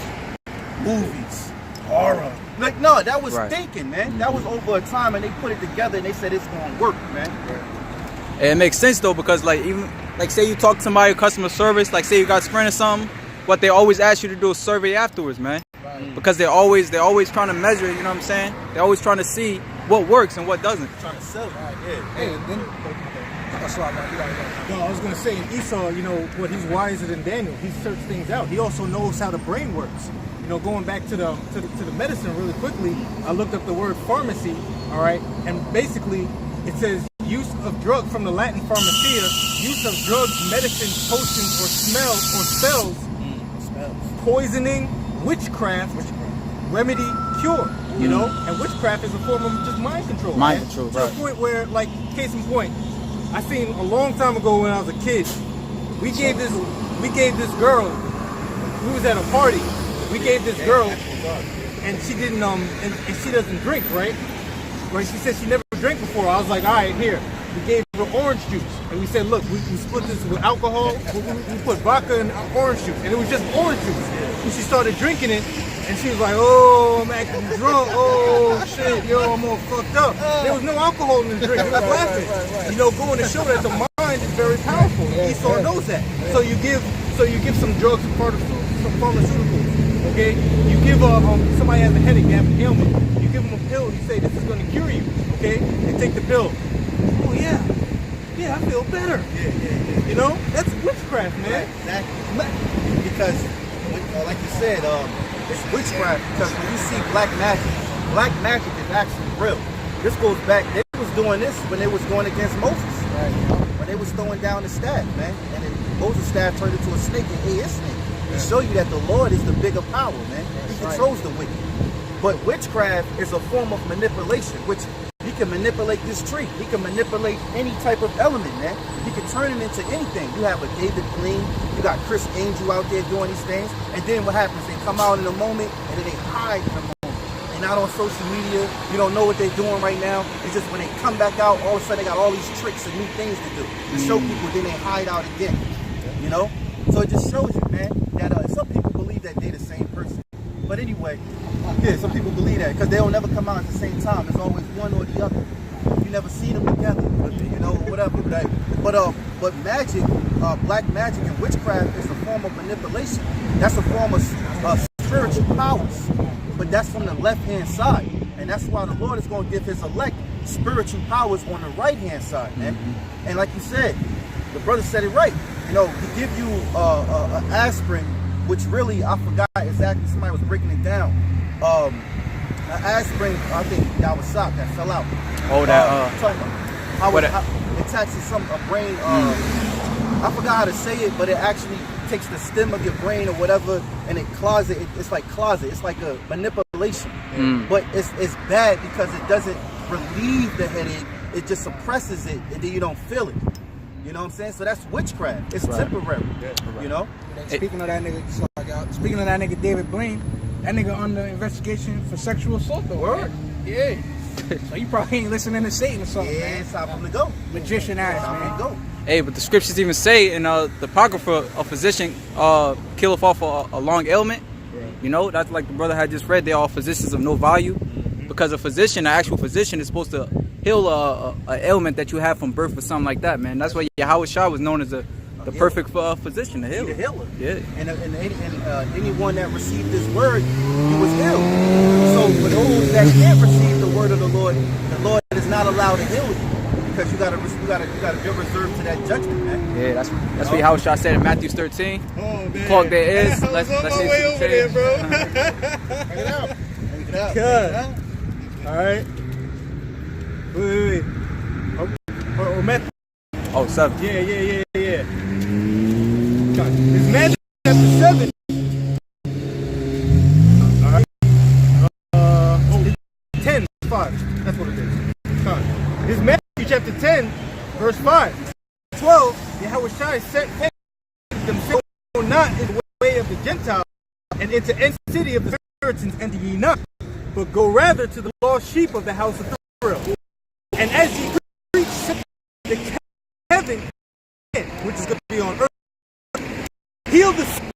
movies, horror. Like, no, that was thinking, man. That was over a time, and they put it together, and they said it's going to work, man. It makes sense though, because like even like say you talk to somebody customer service, like say you got Sprint or something, what they always ask you to do is survey afterwards, man. Because they're always trying to measure, you know what I'm saying? They're always trying to see what works and what doesn't. Trying to sell it. Hey, then. No, I was gonna say Esau, you know, what he's wiser than Daniel. He searched things out. He also knows how the brain works. You know, going back to the medicine really quickly, I looked up the word pharmacy, all right, and basically it says use of drug from the Latin pharmacia, use of drugs, medicine, potions, or spells, poisoning, witchcraft, remedy, cure. You know, and witchcraft is a form of just mind control. Mind control, to the point where, like, case in point, I seen a long time ago when I was a kid, we gave this girl, we was at a party, we gave this girl, and she didn't and she doesn't drink, right? She said she never drank before. I was like, all right, here. We gave her orange juice, and we said, look, we split this with alcohol. We put vodka and orange juice, and it was just orange juice. And she started drinking it, and she was like, oh, I'm acting drunk. Oh shit, yo, I'm all fucked up. There was no alcohol in the drink. We was laughing. You know, going to show that the mind is very powerful. Esau knows that. So you give some drugs, some pharmaceuticals. Okay, you give somebody has a headache, they have an ailment. You give them a pill. You say this is going to cure you. Okay, they take the pill. Oh yeah, I feel better. Yeah. You know, that's witchcraft, man. Exactly. Because, like you said, it's witchcraft. Because when you see black magic is actually real. This goes back. They was doing this when they was going against Moses. Right. When they was throwing down the staff, man, and then Moses' staff turned into a snake and ate his snake. To show you that the Lord is the bigger power, man. He controls the wicked. But witchcraft is a form of manipulation, which he can manipulate this tree. He can manipulate any type of element, man. He can turn it into anything. You have a David Gleam, you got Chris Angel out there doing these things, and then what happens? They come out in a moment, and then they hide in a moment. They're not on social media. You don't know what they're doing right now. It's just when they come back out, all of a sudden they got all these tricks and new things to do to show people. Then they hide out again. You know. So it just shows you, man, that some people believe that they're the same person. But anyway, yeah, some people believe that because they'll never come out at the same time. It's always one or the other. You never see them together, you know, whatever. Right? But magic, black magic and witchcraft is a form of manipulation. That's a form of spiritual powers. But that's from the left-hand side. And that's why the Lord is going to give his elect spiritual powers on the right-hand side, man. Mm-hmm. And like you said, the brother said it right. You know, he give you an aspirin, which really, I forgot exactly, somebody was breaking it down. An aspirin, I think that was sock that fell out. Oh, that, talking about attaches a brain. I forgot how to say it, but it actually takes the stem of your brain or whatever, and it closet. It's like closet. It's like a manipulation. But it's bad because it doesn't relieve the headache. It just suppresses it, and then you don't feel it. You know what I'm saying? So that's witchcraft. It's temporary. You know. Speaking of that nigga, speaking of that nigga David Blaine, that nigga under investigation for sexual assault though. Word? Yeah. So you probably ain't listening to Satan or something, Yeah, man. it's time for him to go. Magician ass, Time for him man. to go. Hey, but the scriptures even say in the Apocrypha, a physician killeth off a long ailment. You know, that's like the brother had just read. They're all physicians of no value. Because a physician, an actual physician, is supposed to heal a ailment that you have from birth or something like that, man. That's why Yahweh Shah was known as the perfect physician, the healer. The healer. Yeah. And anyone that received this word, he was healed. So for those that can't receive the word of the Lord is not allowed to heal you. Because you gotta be reserved to that judgment, man. Yeah, that's what Yahweh Shah said in Matthew 13. Oh, man. Plug their ears. I was on my way over there, bro. Check it out. Check it out. God. All right. Wait. Oh, Matthew. Oh, 7. Yeah. God. It's Matthew chapter 7. All right. 10, 5. That's what it is. God. It's Matthew chapter 10, verse 5. 12. Yahweh Shai said themselves not in the way of the Gentiles, and into the city of the Samaritans enter ye not, but go rather to the lost sheep of the house of Israel. And as ye preach the heaven, which is going to be on earth, heal the sick,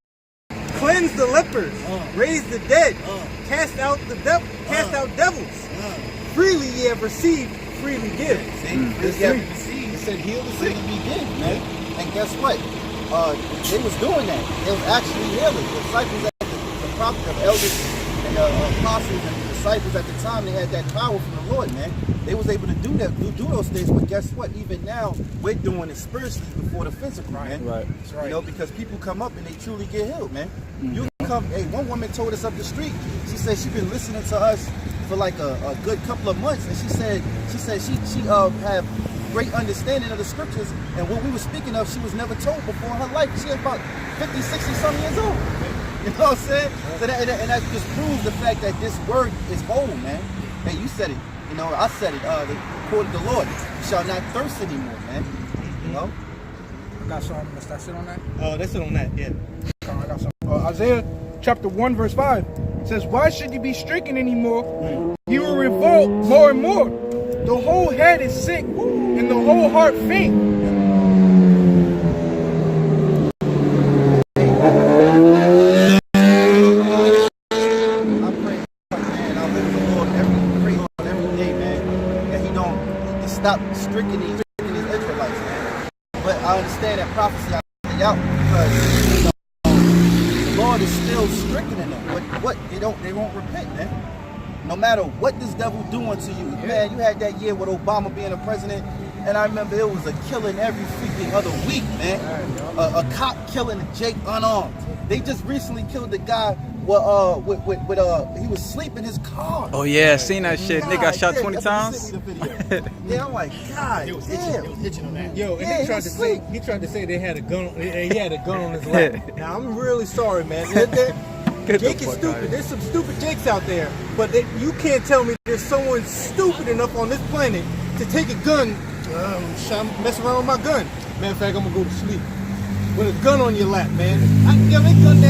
cleanse the lepers, raise the dead, cast out devils. Freely ye have received, freely give. It said heal the sick and be dead, man. And guess what? They was doing that. They was actually healing. The disciples at the prophet, the elders and the apostles and the disciples at the time, they had that power from the Lord, man. They was able to do that, do those things. But guess what? Even now, we're doing it spiritually before the physical, man. Right. You know, because people come up and they truly get healed, man. You come. Hey, one woman told us up the street. She said she been listening to us for like a good couple of months, and she said she have great understanding of the scriptures, and what we were speaking of, she was never told before in her life. She was about 50, 60 something years old. You know what I'm saying? So that just proves the fact that this word is whole, man. Hey, you said it. You know, I said it. Quoted the Lord, you shall not thirst anymore, man. You know? I got something. Let's that sit on that. Oh, that's it on that, yeah. I got something. Isaiah chapter 1 verse 5 says, why should you be stricken anymore? You will revolt more and more. The whole head is sick and the whole heart faint. I pray, man, I live with the Lord every day, man. And he don't stop stricken these Israelites, man. But I understand that prophecy out because the Lord is still strickening them. But what? They won't repent, man. No matter what this devil doing to you. Man, you had that year with Obama being a president, and I remember it was a killing every freaking other week, man. A cop killing a Jake unarmed. They just recently killed the guy he was sleeping in his car. Oh yeah, I seen that shit. Nigga got shot yeah, 20 that's when he times. sent me the video. Yeah, I'm like, God, It was damn. hitching on that. Yo, and Yeah, he tried to sleep. say they had a gun. He had a gun on his lap. Now I'm really sorry, man. Jake is stupid. There's some stupid Jakes out there, but you can't tell me there's someone stupid enough on this planet to take a gun, mess around with my gun. Matter of fact, I'm gonna go to sleep with a gun on your lap, man. They gun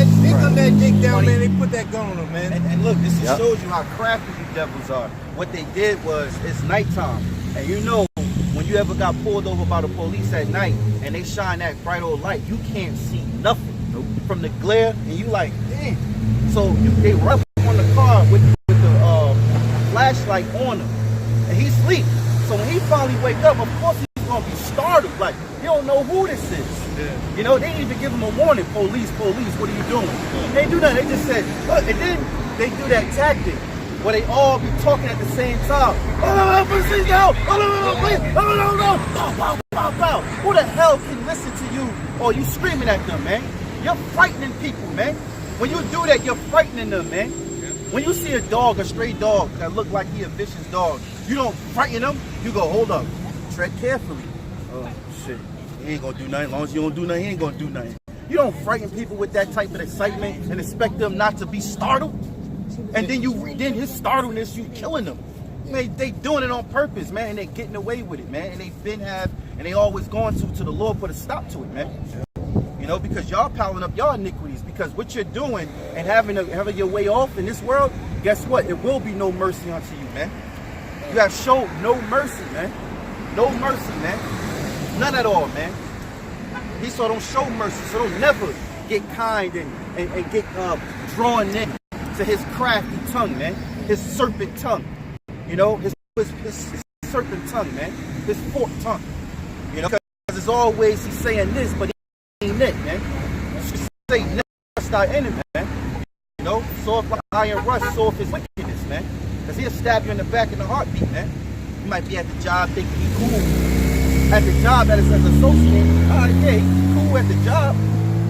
that Jake down, man. They put that gun on him, man. And look, this just shows you how crafty these devils are. What they did was, it's nighttime. And you know, when you ever got pulled over by the police at night and they shine that bright old light, you can't see nothing from the glare, and you like, damn. So they run on the car with the flashlight on him, and he sleep. So when he finally wake up, of course he's gonna be startled, like he don't know who this is. Yeah. You know, they didn't even give him a warning. Police, what are you doing? They didn't do that. They just said, look, and then they do that tactic where they all be talking at the same time. Who the hell can listen to you or you screaming at them, man? You're frightening people, man. When you do that, you're frightening them, man. When you see a dog, a stray dog that look like he a vicious dog, you don't frighten them. You go, hold up, tread carefully. Oh, shit. He ain't gonna do nothing. As long as you don't do nothing, he ain't gonna do nothing. You don't frighten people with that type of excitement and expect them not to be startled. And then then his startledness, you killing them. Man, they doing it on purpose, man, and they getting away with it, man. And they been have, and they always going to the Lord put a stop to it, man. You know, because y'all piling up y'all iniquities. Because what you're doing and having your way off in this world, guess what? It will be no mercy unto you, man. You have showed no mercy, man. No mercy, man. None at all, man. Esau don't show mercy, so don't never get kind and get drawn in to his crafty tongue, man. His serpent tongue. You know, his serpent tongue, man. His forked tongue. You know, because as always he's saying this, but he ain't it, man. You say never trust thy enemy, man. You know, soft like iron rust, soft his wickedness, man. Because he'll stab you in the back in the heartbeat, man. You might be at the job thinking he cool. At the job as an associate, yeah, he cool at the job.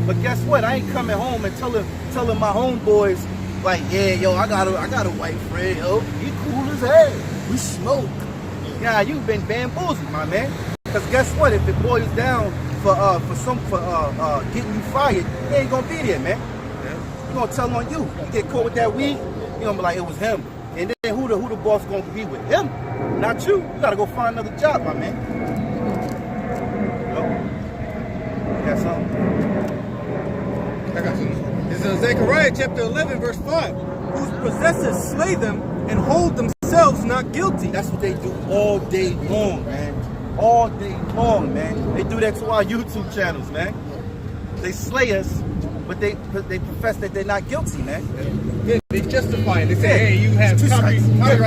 But guess what? I ain't coming home and telling my homeboys, like, yeah, yo, I got a white friend, yo. He cool as hell. We smoke. Yeah, you've been bamboozled, my man. Because guess what? If it boils down for getting you fired, he ain't gonna be there, man. Yeah. He gonna tell on you. You get caught with that weed, you gonna be like, it was him. And then who the boss gonna be with? Him, not you. You gotta go find another job, my man. Got something? I got something. This is Zechariah chapter 11, verse 5. Whose possessors slay them and hold themselves not guilty. That's what they do all day long, man. All day long, man. They do that to our YouTube channels, man. They slay us, but they profess that they're not guilty, man. Yeah, they justify it. They say, hey, you have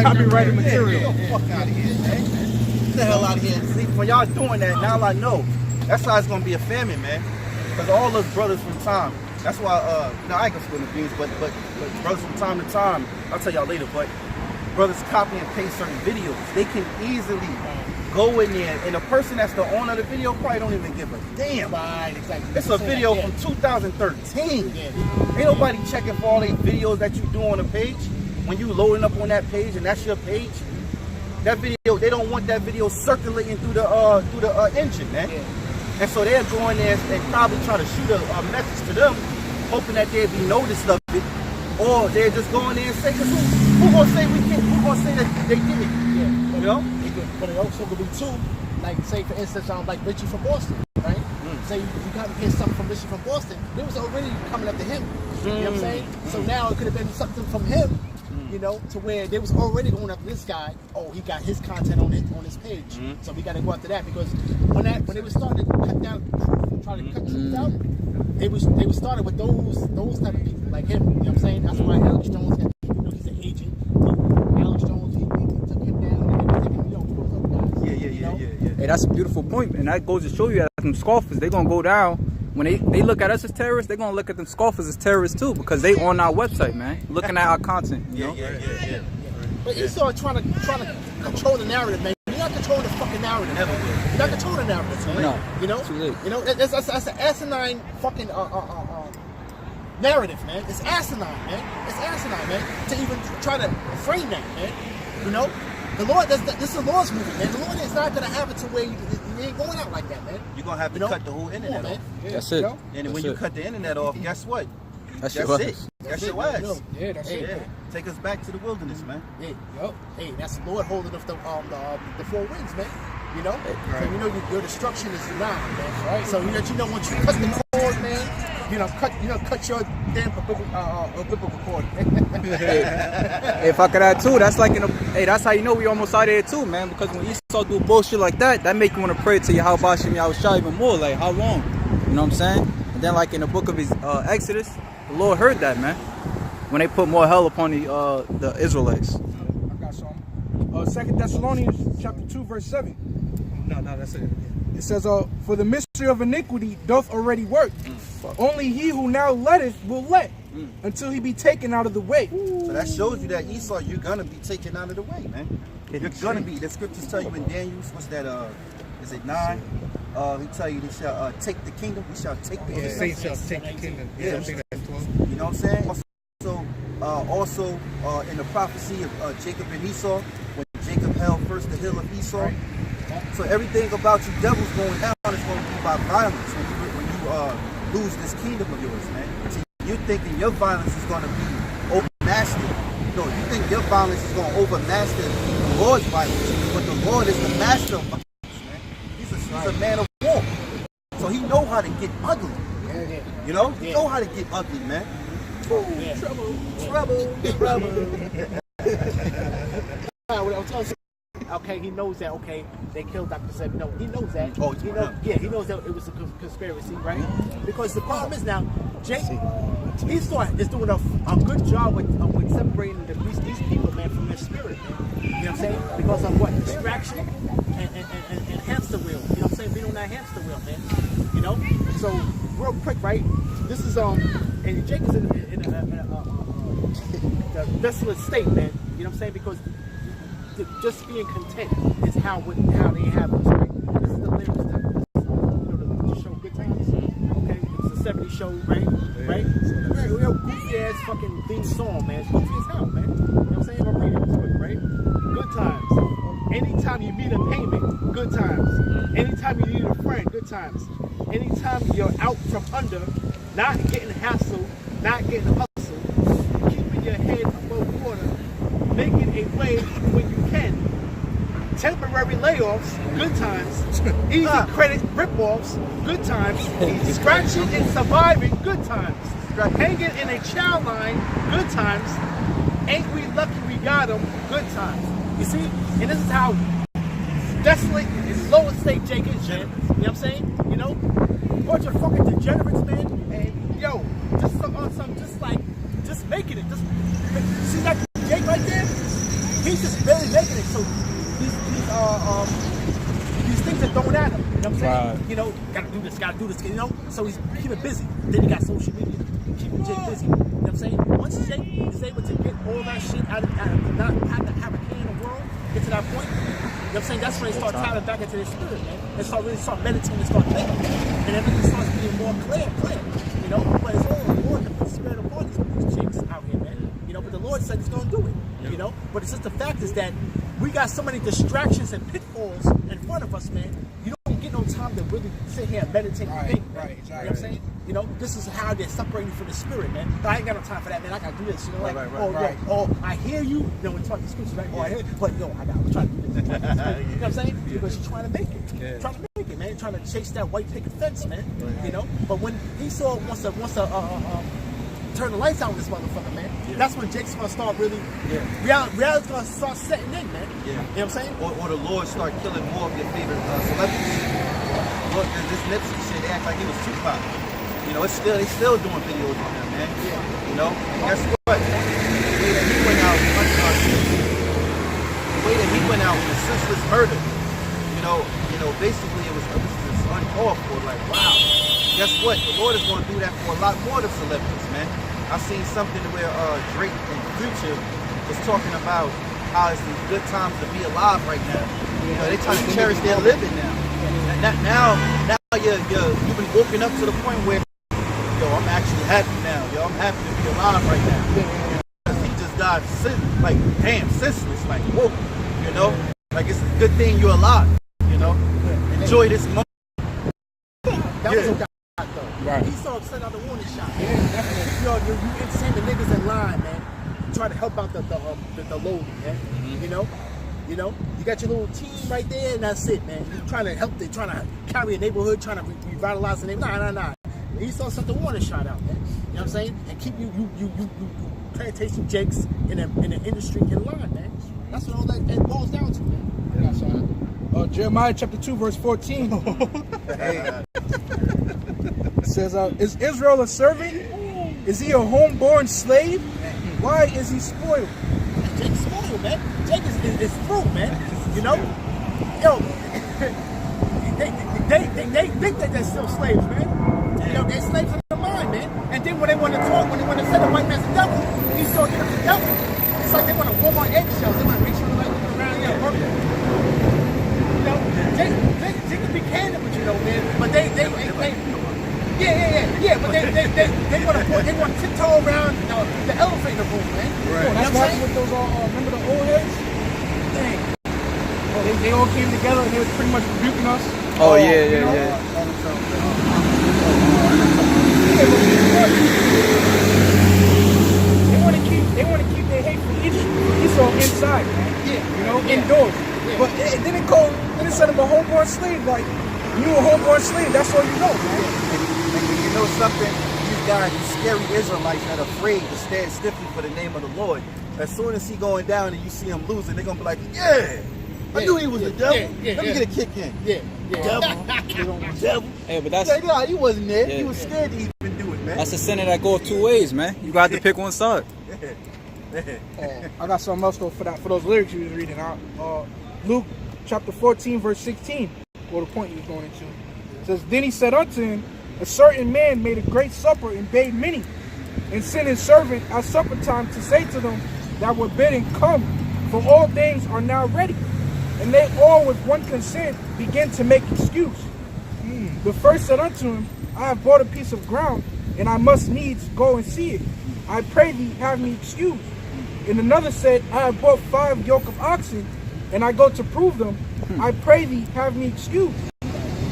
copyrighted material. Get the fuck out of here, man. Get the hell out of here. See, when y'all doing that, now I know. That's how it's gonna be a famine, man. Because all us brothers from time. That's why, I ain't gonna spill the beans, but brothers from time to time, I'll tell y'all later, but brothers copy and paste certain videos. They can easily go in there, and the person that's the owner of the video probably don't even give a damn. Right, exactly. It's a video from 2013. Ain't nobody checking for all the videos that you do on a page. When you loading up on that page and that's your page, that video, they don't want that video circulating through the engine, man. Yeah. And so they're going there and probably trying to shoot a message to them, hoping that they'll be noticed of it, or they're just going there and say, cause who gonna say we can't? Who gonna say that they did it? Yeah, you know. But it also could be too, like say for instance, like Richie from Boston, right? Say you got to hear something from Richie from Boston, it was already coming up to him. You know what I'm saying? So now it could have been something from him. You know, to where they was already going after this guy. Oh, he got his content on his page, so we got to go after that because when they were starting to cut down, trying to cut truth out, they was starting with those type of people like him. You know what I'm saying? That's why Alex Jones, he's an agent. Alex Jones, he took him down and everything. Those other guys. Yeah. Hey, that's a beautiful point, and that goes to show you that them scoffers, they gonna go down. When they look at us as terrorists, they're going to look at them scoffers as terrorists too because they on our website, man. Looking at our content, you know? Yeah. But Esau trying to control the narrative, man. You're not controlling the fucking narrative. Never will. You're not controlling the narrative, man. No. You know? Too late. You know, that's an asinine fucking narrative, man. It's asinine, man. It's asinine, man. To even try to frame that, man. You know? The Lord, this is the Lord's movie, man. The Lord is not going to have it to where you ain't going out like that, man. You're going to have to cut the whole internet off. Yeah. That's it. You know? And when you cut the internet off, guess what? That's it. That's your ass. Yeah, that's it. Yeah. Take us back to the wilderness, man. Hey, that's the Lord holding up the four winds, man. You know? Right. So you know your destruction is nigh, man. Right. So you know once you cut the cord, man, cut your damn biblical cord. Hey, if I could add too, that's like that's how you know we almost out there too, man. Because when Esau do bullshit like that, that make you want to pray to Yahweh Shem Yahushua even more. Like how long? You know what I'm saying? And then like in the book of his Exodus, the Lord heard that, man. When they put more hell upon the Israelites. I got something. 2 Thessalonians chapter 2 verse 7. No, that's it. It says, for the mystery of iniquity doth already work. Only he who now letteth will let until he be taken out of the way. So that shows you that Esau, you're going to be taken out of the way, man. You're going to be. The scriptures tell you in Daniel, what's that, is it 9? He tell you they shall take the kingdom. We shall take the kingdom. The saints shall take the kingdom. Yeah. I think that's 12. You know what I'm saying? Also in the prophecy of Jacob and Esau, when Jacob held first the hill of Esau, So everything about you devils going down is going to be by violence when you lose this kingdom of yours, man. See, you're thinking your violence is going to be overmastered. No, you think your violence is going to overmaster the Lord's violence, but the Lord is the master of violence, man. He's a man of war, so he know how to get ugly. You know, he know how to get ugly, man. Ooh, trouble. Okay, he knows that. Okay, they killed Dr. Sebi. No, he knows that. Oh, he knows. Yeah, he knows that it was a conspiracy, right? Because the problem is now, Jake, he is doing a good job with separating these people, man, from their spirit, man. You know what I'm saying? Because of what distraction and hamster wheel. You know what I'm saying? Being on that hamster wheel, man. You know. So real quick, right? This is and Jake is in a desolate state, man. You know what I'm saying? Because just being content is how they have us, right? This is the lyrics that the show Good Times. Okay, it was a 70s show, right? Right? Real goofy ass fucking theme song, man. It's goofy as hell, man. You know what I'm saying? I'm reading it quick, right? Good times. Anytime you meet a payment, good times. Anytime you need a friend, good times. Anytime you're out from under, not getting hassled, not getting hustled, keeping your head above water, making a way when you can. Temporary layoffs, good times. Easy credit rip-offs, good times. Scratching and surviving, good times. Hanging in a child line, good times. Ain't we lucky we got them, good times. You see? And this is how desolate and low estate Jake is, man. You know what I'm saying? You know? Bunch of fucking degenerates, man. And yo, just making it. See that Jake right there? He's just barely making it. So these things are thrown at him. You know what I'm saying? Right. You know, gotta do this, you know? So he's keeping busy. Then he got social media, keeping Jake busy. You know what I'm saying? Once Jake is able to get all that shit out of not have a care in the world, get to that point, you know what I'm saying? That's when they start tapping back into their spirit, man. They start meditating and start thinking. And everything starts being more clear. You know? But it's all the Lord that puts the spirit upon these chicks out here, man. You know, but the Lord said he's gonna do it. You know? But it's just the fact is that we got so many distractions and pitfalls in front of us, man. You don't get no time to really sit here and meditate and think, man. Right, exactly. You know what I'm saying? You know, this is how they're separating from the spirit, man. But I ain't got no time for that, man. I gotta do this, you know, I hear you. You know, when talking to scriptures, right? Oh, I hear you. But yo, I'm trying to do this. You know what I'm saying? Because you're trying to make it. Yeah. Trying to make it, man. Trying to chase that white picket fence, man. You know? But when he saw wants to turn the lights out on this motherfucker, man. That's when Jake's gonna start really reality's gonna start setting in, man. You know what I'm saying? Or the Lord start killing more of your favorite celebrities. Look, this Nipsey shit, they act like he was Tupac. You know, they still doing videos on him, man. You know? And guess what? The way that he went out with a senseless murder, you know, basically it was just uncalled for. Like, wow. Guess what? The Lord is going to do that for a lot more of the celebrities, man. I've seen something where Drake and Future was talking about how it's these good times to be alive right now. You know, they're trying to cherish their living now. Now you've been woken up to the point where, yo, I'm actually happy now. Yo, I'm happy to be alive right now. He just got senseless, like, whoa, you know? Like, it's a good thing you're alive, you know? Enjoy this moment. That was a right. He saw him send out the warning shot. Yeah, definitely. Yo, you entertain the niggas in line, man. You try to help out the lowly, man. You know, you got your little team right there, and that's it, man. You're trying to help. They're trying to carry a neighborhood, trying to revitalize the neighborhood. Nah. He saw something warning shot out, man. You know what I'm saying? And keep you plantation jakes in the industry in line, man. That's what all that boils down to, man. Yeah, so, Jeremiah chapter 2, verse 14. It says, is Israel a servant? Is he a homeborn slave? Why is he spoiled? Jake's spoiled, man. Jake is through, man. You know? Yo, they think that they're still slaves, man. You know, they're slaves of the mind, man. And then when they want to talk, when they want to say the white man's the devil, he's talking to the devil. It's like they want to walk on eggshells. They want to make sure they're looking around here working. You know, Jake can be candid with you, though, man. But they but they want to tiptoe around the elephant in the room, man. Right. That's why with those remember the old heads? Dang. They all came together and they was pretty much rebuking us. Oh, yeah, you yeah, know? yeah. They want to keep their hate for Esau inside, man. Yeah. You know, indoors. But then it said I'm a homeborn slave. Like, you a homeborn slave, that's all you know, man. And you know something? These guys, these scary Israelites that are afraid to stand stiffly for the name of the Lord. As soon as he going down and you see him losing, they're gonna be like, yeah, I knew he was the devil. Let me get a kick in. Devil. Hey, but that's Yeah, nah, he wasn't there. Yeah. He was scared to even do it, man. that's a sinner that goes two ways, man. You got to pick one side. I got something else though for those lyrics you was reading. Luke chapter 14 verse 16, or the point he was going into. It says, then he said unto him, a certain man made a great supper and bade many, and sent his servant at supper time to say to them that were bidden, come, for all things are now ready. And they all with one consent began to make excuse. The first said unto him, I have bought a piece of ground, and I must needs go and see it. I pray thee, have me excused. And another said, I have bought 5 yoke of oxen, and I go to prove them. I pray thee, have me excused.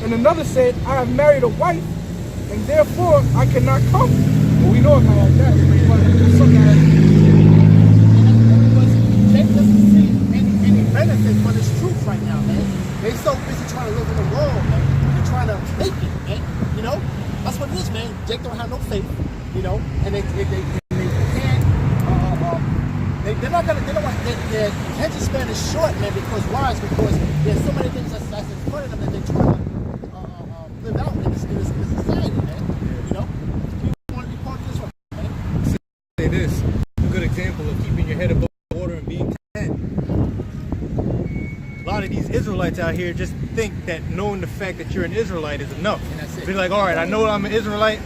And another said, I have married a wife, and therefore I cannot come. Well, we know it's not like that. But it's something that Jake doesn't see any benefit for this truth right now, man. They so busy trying to live in the world, man. They're trying to make it, man. You know, that's what it is, man. Jake don't have no faith, you know, and they can't. They're not gonna. They don't want. Their attention span is short, man. Because why? It's because there's so many things that's in front of them that they're trying to live out in this society, man. You know, you want to be part of this one, man. Say this, a good example of keeping your head above water and being content. A lot of these Israelites out here just think that knowing the fact that you're an Israelite is enough. And that's it. Be like, all right, I know I'm an Israelite,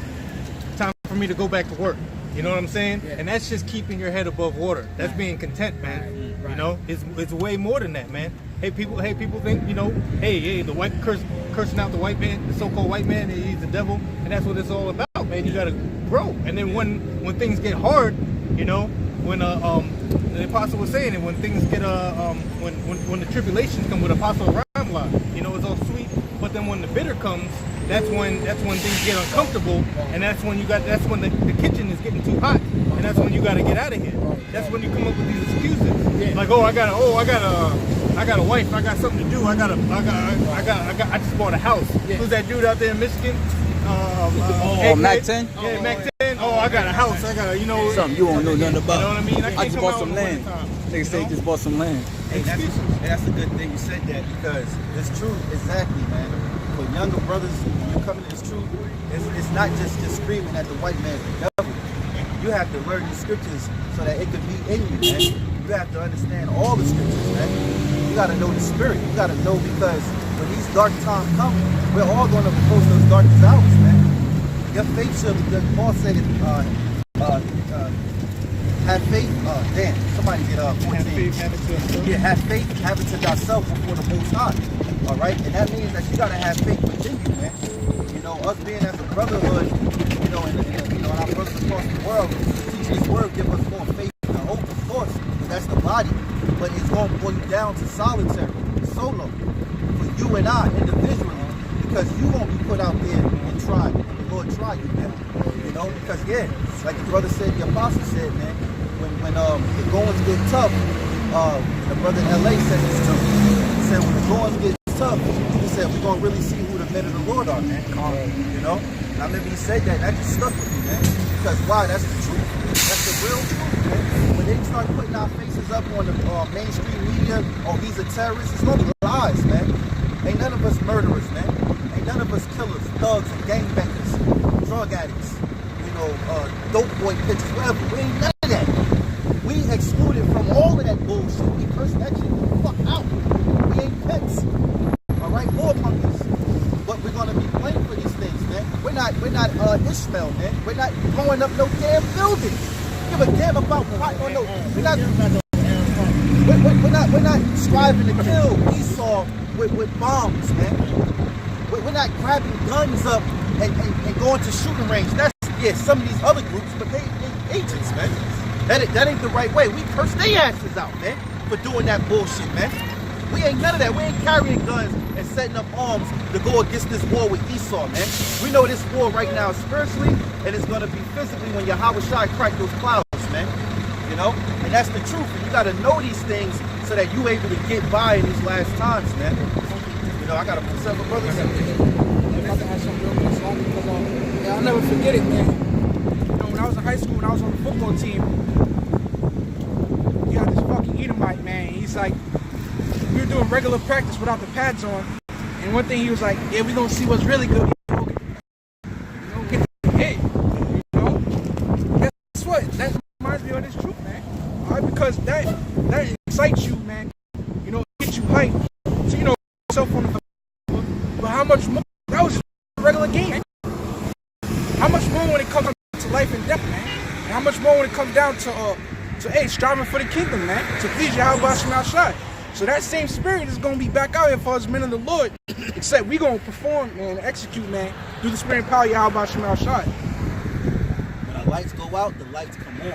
time for me to go back to work. You know what I'm saying? Yeah. And that's just keeping your head above water. That's being content, man. Right. You know, it's way more than that, man. Hey, people think, you know, hey, the white cursing out the white man, the so-called white man, he's the devil, and that's what it's all about, man. You gotta grow. And then when things get hard, you know, when the apostle was saying it, when things get when the tribulations come with Apostle Ramla, you know, it's all sweet. But then when the bitter comes, that's when things get uncomfortable, and that's when the kitchen is getting too hot, and that's when you got to get out of here. That's when you come up with these excuses, like, I got a wife, I got something to do, I just bought a house. Who's that dude out there in Michigan? Mac 10? Yeah, Mac 10. Oh, I got a house. I got, you know, Something you won't know nothing about. You know what I mean? I just bought some land. Niggas say he just bought some land. And that's a good thing you said that, because it's true, exactly, man. For younger brothers, when you come into this truth, it's not just screaming at the white man, the devil. You have to learn the scriptures so that it can be in you, man. You have to understand all the scriptures, man. You got to know the spirit. You got to know, because when these dark times come, we're all going to approach those darkest hours, man. Your faith should be, Paul said it, have faith, somebody get 14. Have faith, have it to thyself before the Most High. All right, and that means that you gotta have faith within you, man. You know, us being as a brotherhood, you know, and our brothers across the world, teaching this word, give us more faith and hope, of course, because that's the body. But it's gonna boil you down to solitary, solo, for you and I individually, because you won't be put out there and tried. The Lord try you, man. You know, because like the brother said, the apostle said, man, when the goings get tough, the brother in LA said this too. He said when the goings get tough, he said we're gonna really see who the men of the Lord are, man. You know? And I remember he said that, and that just stuck with me, man. Because why? That's the truth. That's the real truth, man. When they start putting our faces up on the mainstream media, oh, he's a terrorist, it's gonna be lies, man. Ain't none of us murderers, man. Ain't none of us killers, thugs, and gangbangers, drug addicts, you know, dope boy pitchers, whatever. We ain't none of that. We excluded from all of that bullshit. We cursed that shit the fuck out. We ain't pets. Alright, war monkeys. But we're gonna be blamed for these things, man. We're not Ishmael, man. We're not blowing up no damn buildings. Give a damn about pot or no. We're not striving to kill Esau with bombs, man. We're not grabbing guns up and going to shooting range. That's some of these other groups, but they agents, man. That ain't the right way. We curse their asses out, man, for doing that bullshit, man. We ain't none of that. We ain't carrying guns and setting up arms to go against this war with Esau, man. We know this war right now spiritually, and it's gonna be physically when Yahweh Shai crack those clouds, man. You know? And that's the truth. And you gotta know these things so that you able to get by in these last times, man. You know, I got several brothers. I'm about to ask something real quick, Slaughter, because I'll never forget it, man. You know, when I was in high school, when I was on the football team, you got this fucking Edomite, man. He's like, we were doing regular practice without the pads on, and one thing he was like, yeah, we gonna see what's really good. You know, get hit. You know? Guess what? That reminds me of this truth, man. All right, because that excites you, man. You know, get you hyped. So, you know, yourself on the but how much more? That was just a regular game. How much more when it comes to life and death, man? And how much more when it comes down to striving for the kingdom, man? To please Yahweh Shema Shai. So that same spirit is gonna be back out here for us men of the Lord. Except we gonna perform, man, and execute, man, through the spirit and power of Yahweh Shema Shai. When the lights go out, the lights come on. You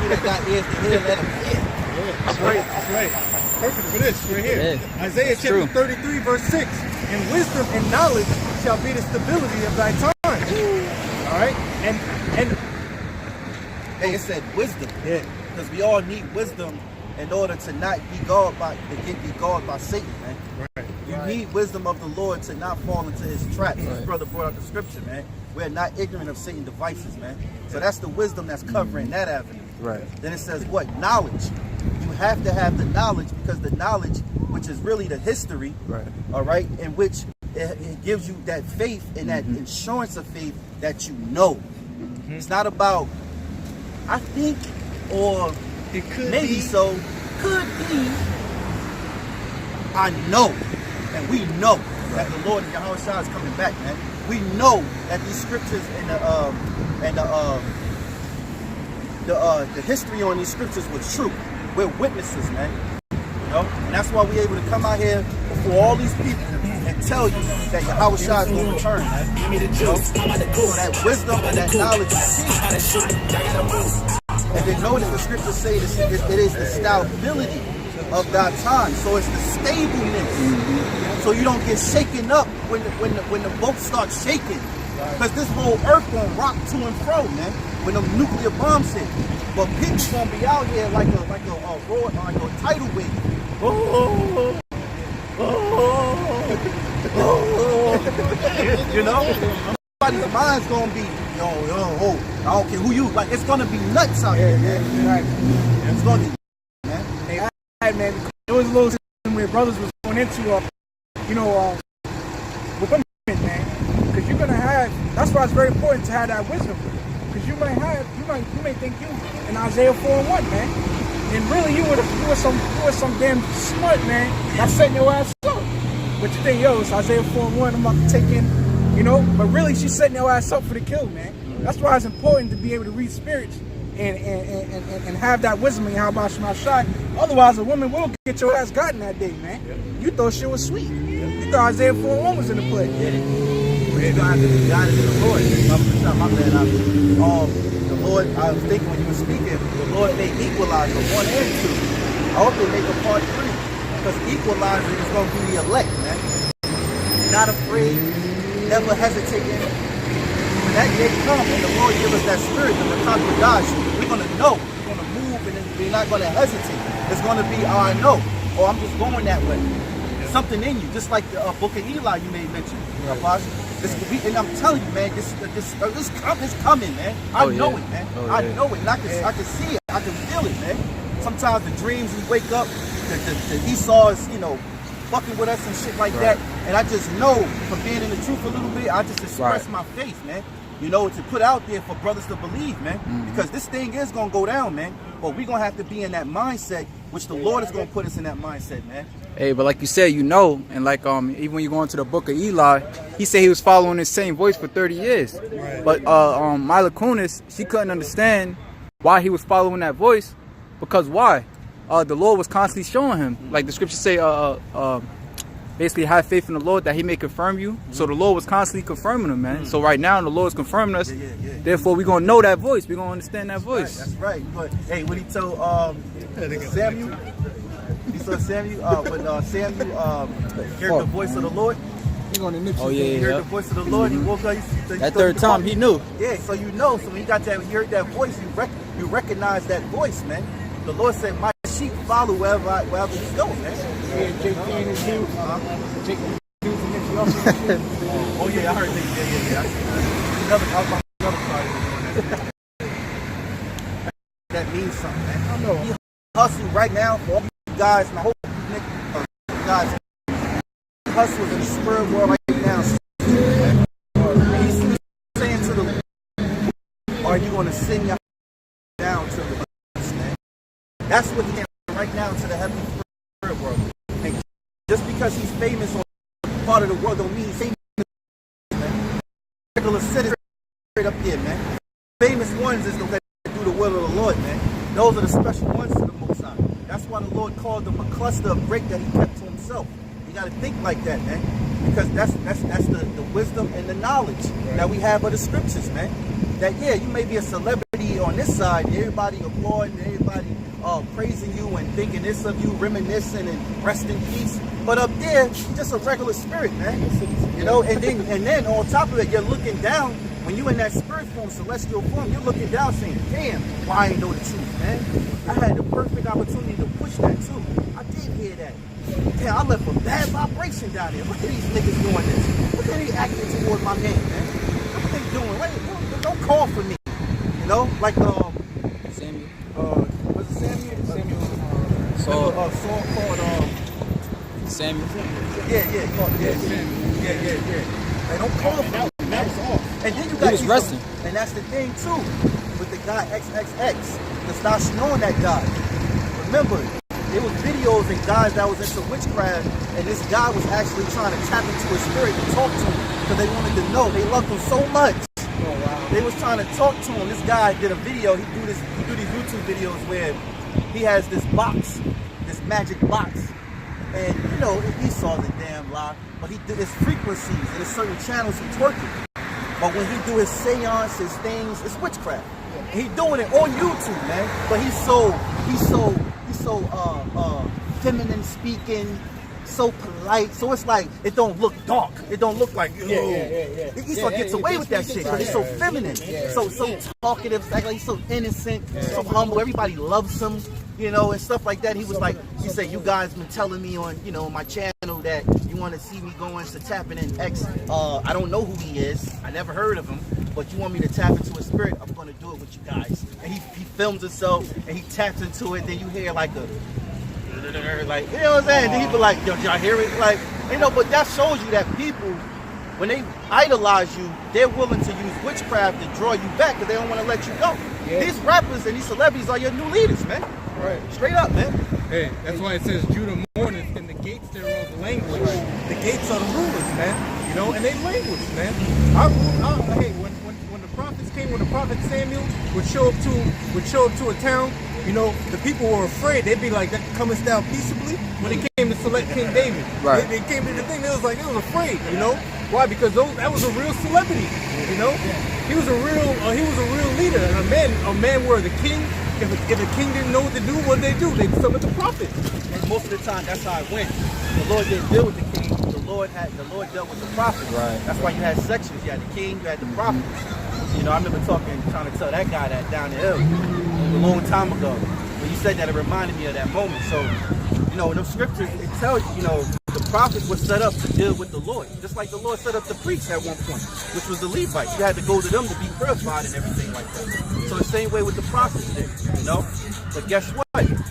that got ears to hear, let them hear. That's right. That's right. Perfect for this right here. Yeah, Isaiah chapter true. 33, verse 6. And wisdom and knowledge shall be the stability of thy times. All right? And Hey, it said wisdom. yeah. Because we all need wisdom in order to not be guarded by Satan, man. Right. You need wisdom of the Lord to not fall into his traps. This brother brought out the scripture, man. We're not ignorant of Satan's devices, man. So that's the wisdom that's covering that avenue. Right. Then it says what? Knowledge. You have to have the knowledge, because the knowledge, which is really the history, Right. all right, in which it gives you that faith and that insurance of faith that you know. It's not about, I think, or It could maybe be. so, could be. I know, and we know that the Lord and Yahweh Shai is coming back, man. We know that these scriptures and the history on these scriptures was true. We're witnesses, man. You know, and that's why we're able to come out here before all these people and tell you that Yahweh Shai is going to return, man. You know? So that wisdom and that knowledge is key. And then notice the scriptures say this, it is the stability of thy time. So it's the stableness. So you don't get shaken up when the boat starts shaking. Because this whole earth gonna rock to and fro, man. When the nuclear bombs hit. But people gonna be out here like a tidal wave. You know? Everybody's mind's gonna be, I don't care who you, like, it's gonna be nuts out here, man. Right. It's gonna be, man. Hey, all right, man. It was a little situation where brothers was going into, with women, man. Because you're gonna have. That's why it's very important to have that wisdom. Because you may think you in Isaiah 4:1, man. And really, you were some damn smart, man. That's setting your ass up. But you think, yo, it's Isaiah 4:1. I'm about to take in, you know. But really, she's setting your ass up for the kill, man. That's why it's important to be able to read spirits and have that wisdom in Yahweh Shema Shai. Otherwise, a woman will get your ass gotten that day, man. You thought shit was sweet. You thought Isaiah 4:1 was in the play. But you gotta be guided to the Lord. My bad. The Lord, I was thinking when you were speaking, the Lord may equalize the 1 and 2. I hope they make a part 3. Because equalizing is going to be the elect, man. Not afraid, never hesitating. When that day comes and the Lord give us that spirit, the Makadra Dash, we're going to know. We're going to move and then we're not going to hesitate. It's going to be, I know. Or I'm just going that way. Something in you, just like the book of Eli you made mention, Apostle. And I'm telling you, man, this coming, man. I know it, man. I know it. And I can see it. I can feel it, man. Sometimes the dreams we wake up, the Esau is, fucking with us and shit like that. And I just know, from being in the truth a little bit, I just express my faith, man. To put out there for brothers to believe, man. Because this thing is going to go down, man. But we're going to have to be in that mindset, which the Lord is going to put us in that mindset, man. Hey, but like you said, and like even when you go into the book of Eli, he said he was following the same voice for 30 years. Right. But Mila Kunis, she couldn't understand why he was following that voice, because why? The Lord was constantly showing him, like the scriptures say, basically have faith in the Lord that he may confirm you. So the Lord was constantly confirming him, man. So right now the Lord is confirming us. Therefore we're gonna know that voice. We're gonna understand that voice. That's right. Hey, what he told Samuel? He So Samuel, heard the voice of the Lord. He gonna nip Oh you. yeah, He heard yeah. the voice of the Lord. He woke up. That third time, he knew. Yeah, so you know. So when you got that, you heard that voice. You recognize that voice, man. The Lord said, "My sheep follow wherever you go, man." Yeah, JP and his dudes. JP and his dudes. Oh yeah, I heard that. Yeah. Another side. That means something, man. I know. He hustle right now for all you guys, and I hope guys hustle in the spirit world right now. He's saying to the Lord, are you going to send your down to the man? That's what he's saying right now to the heavenly spirit world. And just because he's famous on part of the world don't mean he's famous, man. Regular citizen right up there, man. Famous ones is the way to do the will of the Lord, man. Those are the special ones to the Most High. That's why the Lord called them a cluster of great that he kept to himself. You got to think like that, man. Because that's the wisdom and the knowledge that we have of the scriptures, man. That, yeah, you may be a celebrity on this side, and everybody applauding, everybody praising you and thinking this of you, reminiscing and rest in peace. But up there, just a regular spirit, man. You know, and then on top of it, you're looking down. When you're in that spirit form, celestial form, you're looking down saying, damn, why I ain't know the truth, man? I had the perfect opportunity to push that too. I did hear that. Damn, I left a bad vibration down there. Look at these niggas doing this. Look at they acting toward my name, man. What are they doing? Wait, don't call for me. You know, like Samuel. was it Samuel? Saul. Saul called Samuel. Yeah. They don't call for me. That was off. And then you He got was resting. And that's the thing too, with the guy XXX. Let's not knowing that guy. Remember, there was videos and guys that was into witchcraft, and this guy was actually trying to tap into his spirit and talk to him because they wanted to know. They loved him so much. Oh wow. They was trying to talk to him. This guy did a video. He do these YouTube videos where he has this box, this magic box, and you know he saw the damn lie, but he did his frequencies and there's certain channels he twerking. But when he do his seance, his things, it's witchcraft. And he doing it on YouTube, man. But he's so feminine speaking, so polite. So it's like it don't look dark. It don't look like He so gets away with that shit because he's so feminine, so talkative, like he's so innocent, so humble. Everybody loves him, you know, and stuff like that. He was like, he said, you guys been telling me on, you know, my channel that you want to see me going to tapping in X. I don't know who he is. I never heard of him, but you want me to tap into his spirit. I'm going to do it with you guys. And he films himself and he taps into it. Then you hear like a, like, you know what I'm saying? Then he be like, yo, did y'all hear it? Like, you know, but that shows you that people, when they idolize you, they're willing to use witchcraft to draw you back because they don't want to let you go. Yeah. These rappers and these celebrities are your new leaders, man. Right. Straight up, man. Hey, that's why it says Judah mourneth and the gates thereof language. The gates are the rulers, man. You know, and they language, man. Hey, when the prophets came, when the prophet Samuel would show up to a town, you know, the people were afraid. They'd be like, comest thou peaceably? When it came to select King David. Right. They came to the thing, it was afraid, you know? Why? Because that was a real celebrity, you know? He was a real leader. And a man were the king. If a king didn't know what to do, what did they do? They summon the prophet. And most of the time, that's how it went. The Lord didn't deal with the king. The Lord dealt with the prophet. Right. That's why you had sections. You had the king, you had the prophet. You know, I remember trying to tell that guy that down the hill a long time ago. When you said that, it reminded me of that moment. So, you know, in the scriptures, it tells you, you know, the prophet was set up to deal with the Lord. Just like the Lord set up the priests at one point, which was the Levites. You had to go to them to be purified and everything like that. So the same way with the prophets did, you know? But guess what?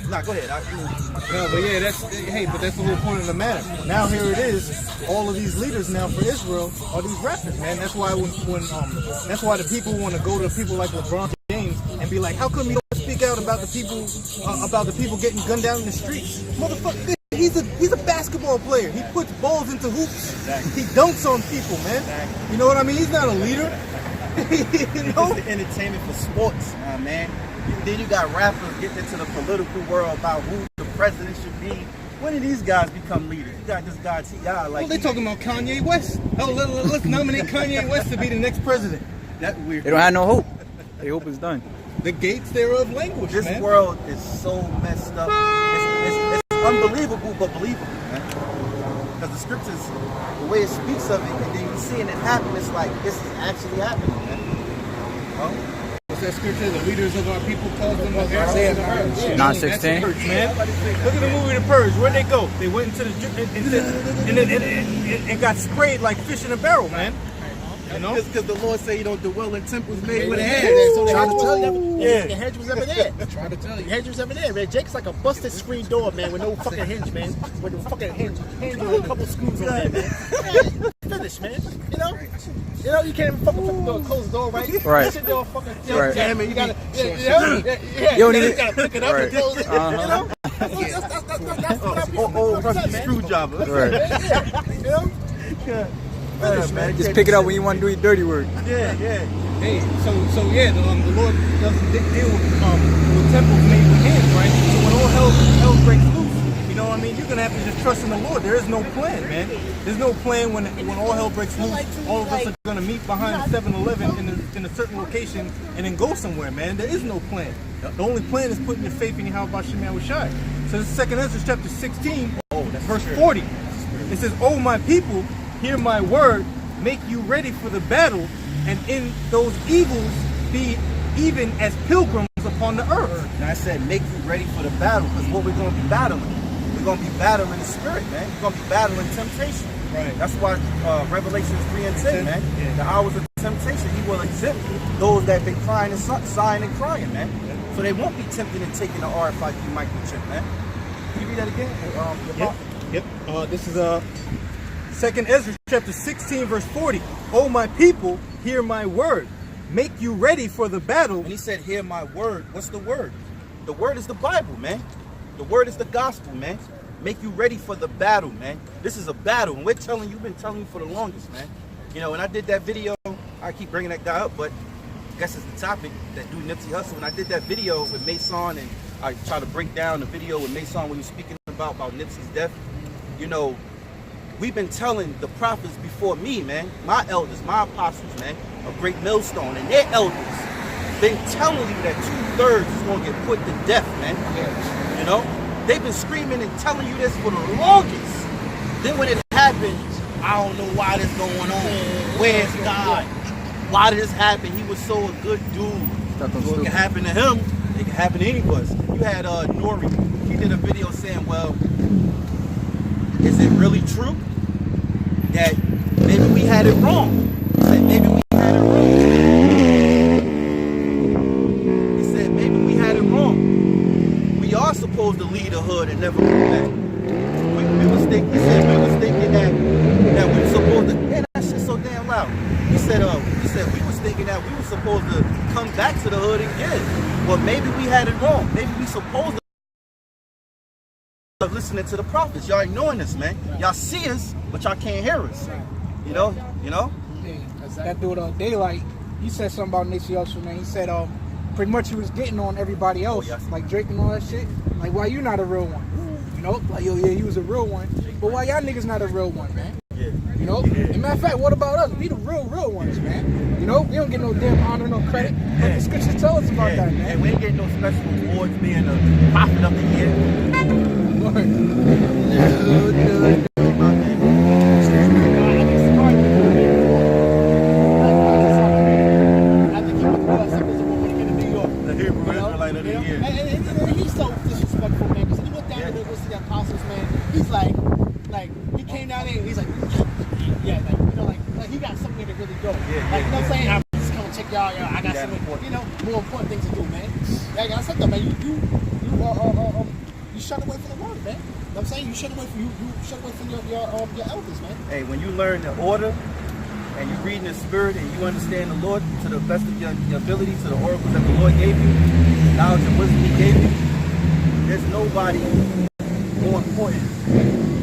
Nah, go ahead. No, but yeah, that's the whole point of the matter. Now here it is, all of these leaders now for Israel are these rappers, man. That's why that's why the people want to go to people like LeBron James and be like, how come you don't speak out about the people getting gunned down in the streets? Motherfucker, he's a basketball player. He puts balls into hoops. Exactly. He dunks on people, man. Exactly. You know what I mean? He's not a leader. You know? It's the entertainment for sports, man. Then you got rappers getting into the political world about who the president should be. When did these guys become leaders? You got this guy T.I. like. Well, they talking about Kanye West. Oh, let's nominate Kanye West to be the next president. That weird. They don't have no hope. Their hope is done. The gates thereof language. This man. world is so messed up. It's unbelievable but believable, man. Because the scriptures, the way it speaks of it, and then you seeing it happen, it's like this is actually happening, man. What's that scripture? The leaders of our people caused them to Isaiah err. 9:16. Man, look at the movie The Purge. Where'd they go? They went into and got sprayed like fish in a barrel, man. You know? Because the Lord say you don't dwell in temples made with hands. So the hedge was ever there. Try to tell The you. hedge was ever there, man. Jake's like a busted screen door, man, with no fucking hinge, man. With the fucking hinge with a couple screws on there, man. Finish, man. You know, you can't even fucking close the door, right? Right. That shit door fucking Right. jam it. You gotta, You don't need you it. gotta pick it up and close it. Uh-huh. You know, that's what I'm Rusty screwdriver. Right. You know. Yeah, man. Just pick it up when you want to do your dirty work. Yeah. Hey, so yeah, the Lord doesn't deal with temples made with hands, right? So when all hell breaks loose, you know what I mean? You're gonna have to just trust in the Lord. There is no plan, man. There's no plan when all hell breaks loose. All of us are gonna meet behind 7-Eleven in a certain location and then go somewhere, man. There is no plan. The only plan is putting your faith in Yahweh Shemel Shai. So this is 2 Ezra chapter 16, verse 40. It says, "Oh my people, hear my word, make you ready for the battle, and in those evils be even as pilgrims upon the earth." And I said, make you ready for the battle, because what we're going to be battling, we're going to be battling the spirit, man. We're going to be battling temptation. Right. That's why Revelations 3 and 10, man, the hours of temptation, he will exempt those that been crying and sighing and crying, man. So they won't be tempted and taking the R like you microchip, man. Can you read that again? Yep. This is 2 Ezra chapter 16, verse 40. "Oh my people, hear my word. Make you ready for the battle." And he said, hear my word. What's the word? The word is the Bible, man. The word is the gospel, man. Make you ready for the battle, man. This is a battle, and we've been telling you for the longest, man. You know, when I did that video, I keep bringing that guy up, but I guess it's the topic, that dude Nipsey Hussle. When I did that video with Mason, and I try to break down the video with Mason when he was speaking about Nipsey's death, you know, we've been telling the prophets before me, man, my elders, my apostles, man, of Great Millstone, and their elders, been telling you that 2/3 is going to get put to death, man. You know? They've been screaming and telling you this for the longest. Then when it happened, I don't know why this going on. Where's God? Why did this happen? He was so a good dude. So it can happen to him. It can happen to any of us. You had Nori. He did a video saying, well, is it really true that maybe we had it wrong? He said, maybe we had it wrong. He said, maybe we had it wrong. We are supposed to leave the hood and never come back. We was thinking, he said, we was thinking that we were supposed to, man, that shit's so damn loud. He said, we was thinking that we were supposed to come back to the hood again. Well, maybe we had it wrong. Maybe we supposed to listening to the prophets. Y'all ignoring us, man. Y'all see us, but y'all can't hear us. You know? That dude Daylight, he said something about Nipsey Hussle, man. He said pretty much he was getting on everybody else, like Drake and all that shit. Like, why you not a real one? You know? Like, yo, yeah, he was a real one. But why y'all niggas not a real one, man? Yeah. You know? And matter of fact, what about us? We the real ones, man. You know? We don't get no damn honor, no credit. But the scriptures tell us about that, man. And we ain't getting no special awards being a prophet of the year. He's so disrespectful, man. Because he went down there to see the apostles, man. He's like he came down there and he's like, yeah, like, you know, like he got somewhere to really go. Like, you know what I'm saying? I'm just gonna check y'all. I got some, you know, more important things to do, man. Like I said, though, man, you shut away from the word, man. You know what I'm saying? You shut away from your elders, man. Hey, when you learn the order and you read in the spirit and you understand the Lord to the best of your ability, to the oracles that the Lord gave you, knowledge and wisdom he gave you, there's nobody more important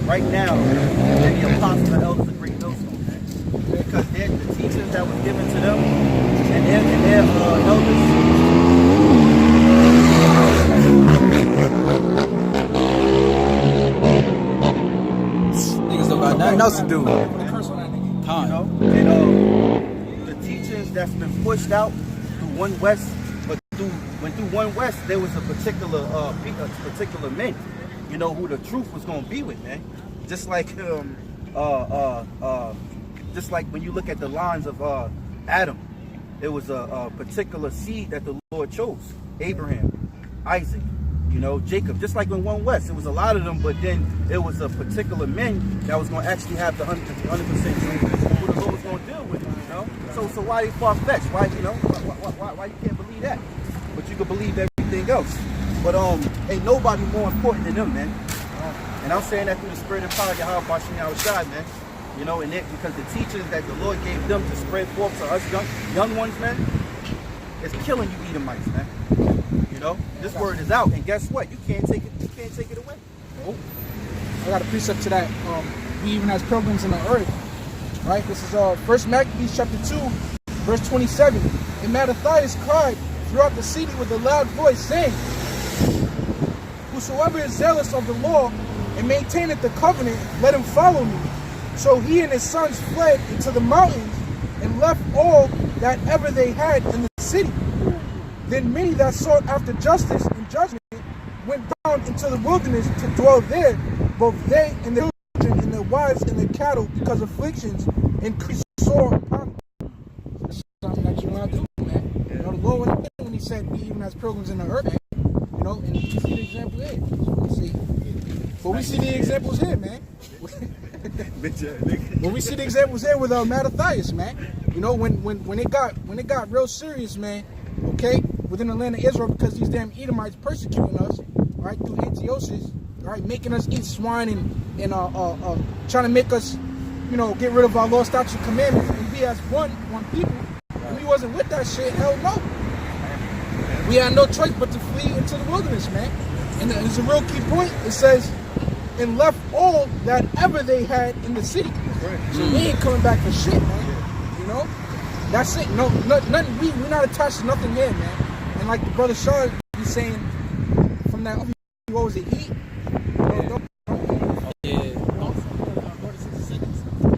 right now than the apostles and elders of Great Millstone, man. Because they're the teachings that was given to them and their elders. Niggas don't got nothing else to do. You know, and the teachings that's been pushed out through One West, but through One West, there was a particular men. you know, who the truth was gonna be with, man. Just like just like when you look at the lines of Adam, it was a particular seed that the Lord chose. Abraham, Isaac, you know, Jacob. Just like in One West, it was a lot of them, but then it was a particular man that was going to actually have the 100% who the Lord was going to deal with, you know. So why they far-fetched? Why, you know, why you can't believe that? But you can believe everything else. But ain't nobody more important than them, man. And I'm saying that through the spirit and power of Yahweh Bashim Yahushai, man. You know, and it because the teachings that the Lord gave them to spread forth to us young ones, man, it's killing you Edomites, man. You know, this word is out, and guess what? You can't take it. You can't take it away. Oh, I got a precept to that. We even as pilgrims in the earth, right? This is First Maccabees chapter 2, verse 27. And Mattathias cried throughout the city with a loud voice, saying, "Whosoever is zealous of the law and maintaineth the covenant, let him follow me." So he and his sons fled into the mountains and left all that ever they had in the city. Then many that sought after justice and judgment went down into the wilderness to dwell there, both they and their children and their wives and their cattle, because afflictions increased sore upon them. That's something that you don't have to do, man. You know, the Lord went in when he said, "We even as pilgrims in the earth," man. You know, and you see the example here. But we see the examples here, man. Well, we see the examples here with Mattathias, man. You know, when it got real serious, man. Okay, within the land of Israel, because these damn Edomites persecuting us, right, through Antiochus, right, making us eat swine and trying to make us, you know, get rid of our law, statutes, and commandments, and be as one people. And we wasn't with that shit. Hell no. We had no choice but to flee into the wilderness, man. And it's a real key point. It says, "And left all that ever they had in the city." So we ain't coming back for shit, man. You know, that's it. No, nothing. We're not attached to nothing here, man. And like the brother Shaw be saying, from that, what was it? Heat.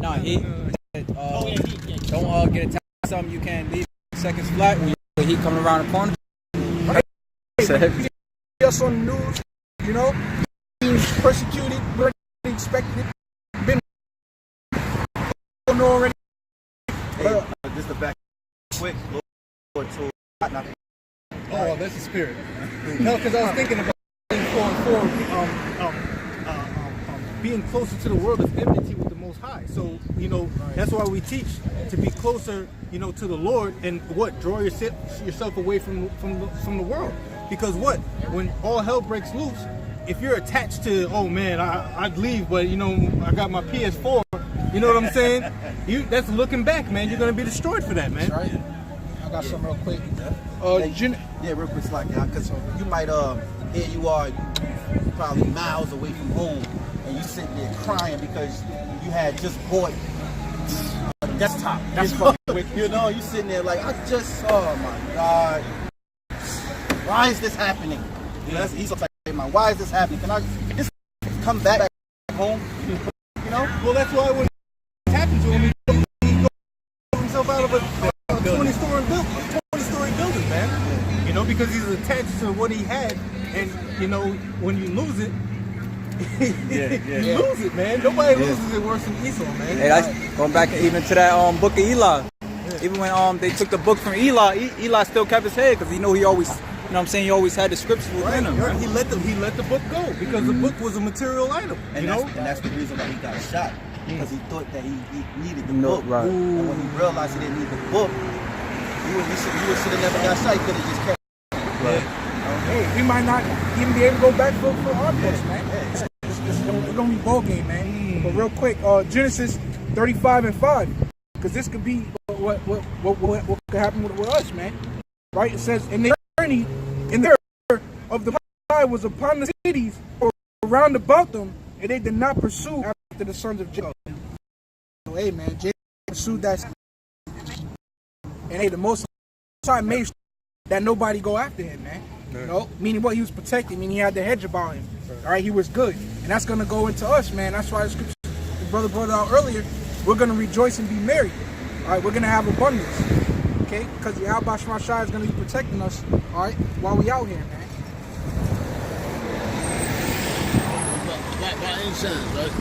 No, he don't get attached to something you can't leave seconds flat when he coming around the corner. Right. Us on the news, you know, being persecuted, we're expecting it. Been already. Hey, just to back quick, Lord told not. Oh, that's the spirit. No, because I was thinking about going forward, being closer to the world is enmity with the Most High. So, you know, that's why we teach to be closer, you know, to the Lord and what, draw yourself away from the world. Because what, when all hell breaks loose, if you're attached to, oh man, I'd leave, but you know, I got my PS4. You know what I'm saying? That's looking back, man. You're gonna be destroyed for that, man. That's right. I got something real quick. Real quick, like that, because you might here you are, you probably miles away from home, and you sitting there crying because you had just bought a desktop. That's fucking you know, you sitting there like, oh my God, why is this happening? You know, he's like, hey man, why is this happening? Can I just come back home? You know? Well, that's why when it happened to him, he got himself out of a 20-story building, man. You know, because he's attached to what he had, and you know, when you lose it, you lose it, man. Nobody loses it worse than Esau, man. Hey, that's going back even to that book of Eli. Even when they took the book from Eli, Eli still kept his head because he always, you know what I'm saying, he always had the scriptures within him. Right. He let the book go because the book was a material item. And that's the reason why he got shot. Because he thought that he needed the book. Right. And when he realized he didn't need the book, he would should have never got shot. He could have just kept Right. Hey, we might not even be able to go back for our books, man. It's gonna be ball game, man. But real quick, Genesis 35:5, because this could be what could happen with us, man. Right? It says, "And they journeyed, and the terror of the fire was upon the cities or round about them, and they did not pursue after the sons of Jacob." So, hey, man, Jacob pursued that, and hey, the Most High made sure that nobody go after him, man. You know, meaning what, he was protected, meaning he had the hedge about him. All right, he was good, and that's gonna go into us, man. That's why the scripture, the brother brought it out earlier. We're gonna rejoice and be merry. All right, we're gonna have abundance. Okay, because Yahweh Shema Shai is gonna be protecting us. All right, while we out here, man. by any chance, right?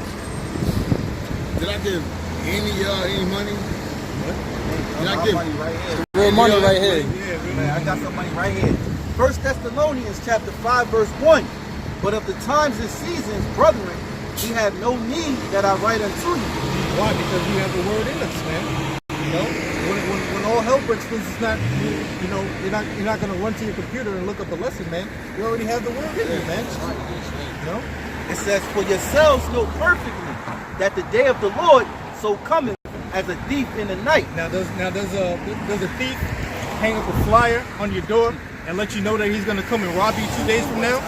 Did I give any money? Did I give money right here? Real money right here. Yeah, really. I got some money right here. 1 Thessalonians chapter 5, verse 1. But of the times and seasons, brethren, we have no need that I write unto you. Why? Because we have the word in us, man. You know, when all hell breaks loose, it's not, you know, you're not gonna run to your computer and look up a lesson, man. You already have the word in you, man. You know. It says, for yourselves know perfectly that the day of the Lord so cometh as a thief in the night. Now does a thief hang up a flyer on your door and let you know that he's gonna come and rob you 2 days from now?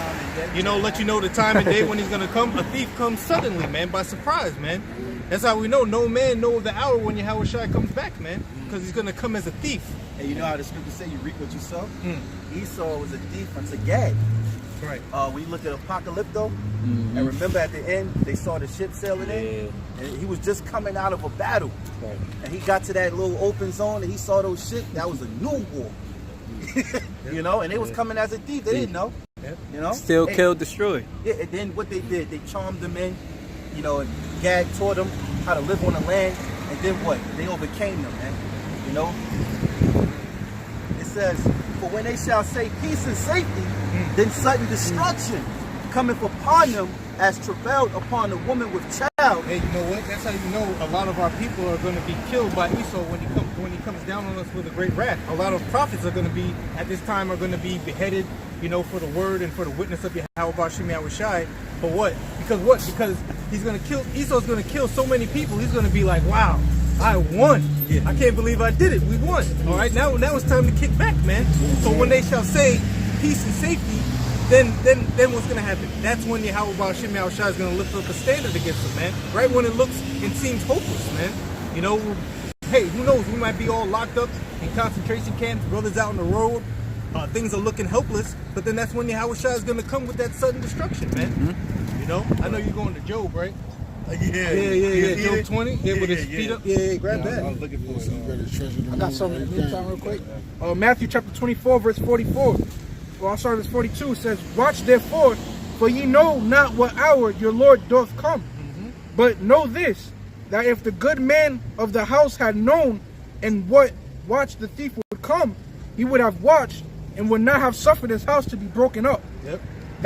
You know, let you know the time and day when he's gonna come. A thief comes suddenly, man, by surprise, man. That's how we know. No man knows the hour when Yahweh Shai comes back, man, because he's gonna come as a thief. And you know how the scripture say you reap what you sow? Esau was a thief unto Gad. Right. When you look at Apocalypto, and remember at the end, they saw the ship sailing in, and he was just coming out of a battle. Right. And he got to that little open zone, and he saw those ships. That was a new war. You know, and they was coming as a thief. They didn't know. You know? Still killed, destroyed. Yeah, and then what they did, they charmed them in, you know, and Gad taught them how to live on the land, and then what? They overcame them, man. You know? It says, for when they shall say peace and safety, then sudden destruction cometh upon them as travailed upon a woman with child. Hey, you know what? That's how you know a lot of our people are going to be killed by Esau when he comes down on us with a great wrath. A lot of prophets are going to be, at this time, are going to be beheaded, you know, for the word and for the witness of Yahweh Bashim Yahushai. But what? Because what? Because he's going to kill, Esau's going to kill so many people, he's going to be like, wow, I won. I can't believe I did it. We won. All right, now it's time to kick back, man. So when they shall say peace and safety, then what's gonna happen? That's when Yahweh Bashim Yahushai is gonna lift up a standard against them, man. Right when it looks and seems hopeless, man. You know, hey, who knows? We might be all locked up in concentration camps, brothers out on the road. Things are looking helpless, but then that's when Yahweh Shai is gonna come with that sudden destruction, man. You know, I know you're going to Job, right? Yeah. Job 20. Yeah, with his feet up. Yeah, grab that. I was looking for it. I got something in the meantime real quick. Matthew chapter 24, verse 44. Well, I'll start verse 42. It says, watch therefore, for ye know not what hour your Lord doth come. But know this, that if the good man of the house had known in what watch the thief would come, he would have watched and would not have suffered his house to be broken up. Yep.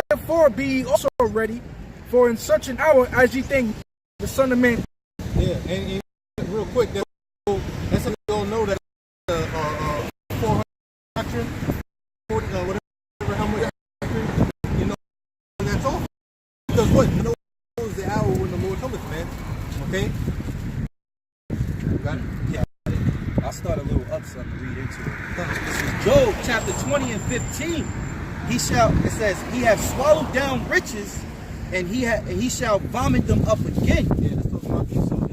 Therefore be ye also ready, for in such an hour as ye think the Son of Man. Yeah, and real quick, that's how we all know that 400 doctrine, 40, whatever, how much doctrine, you know, that's all. Because what? You know the hour when the Lord cometh, man. Okay? Got it? Yeah. I'll start a little up so I can read into it. This is Job chapter 20 and 15. It says, he hath swallowed down riches, and he shall vomit them up again. Yeah, that's talking about Esau.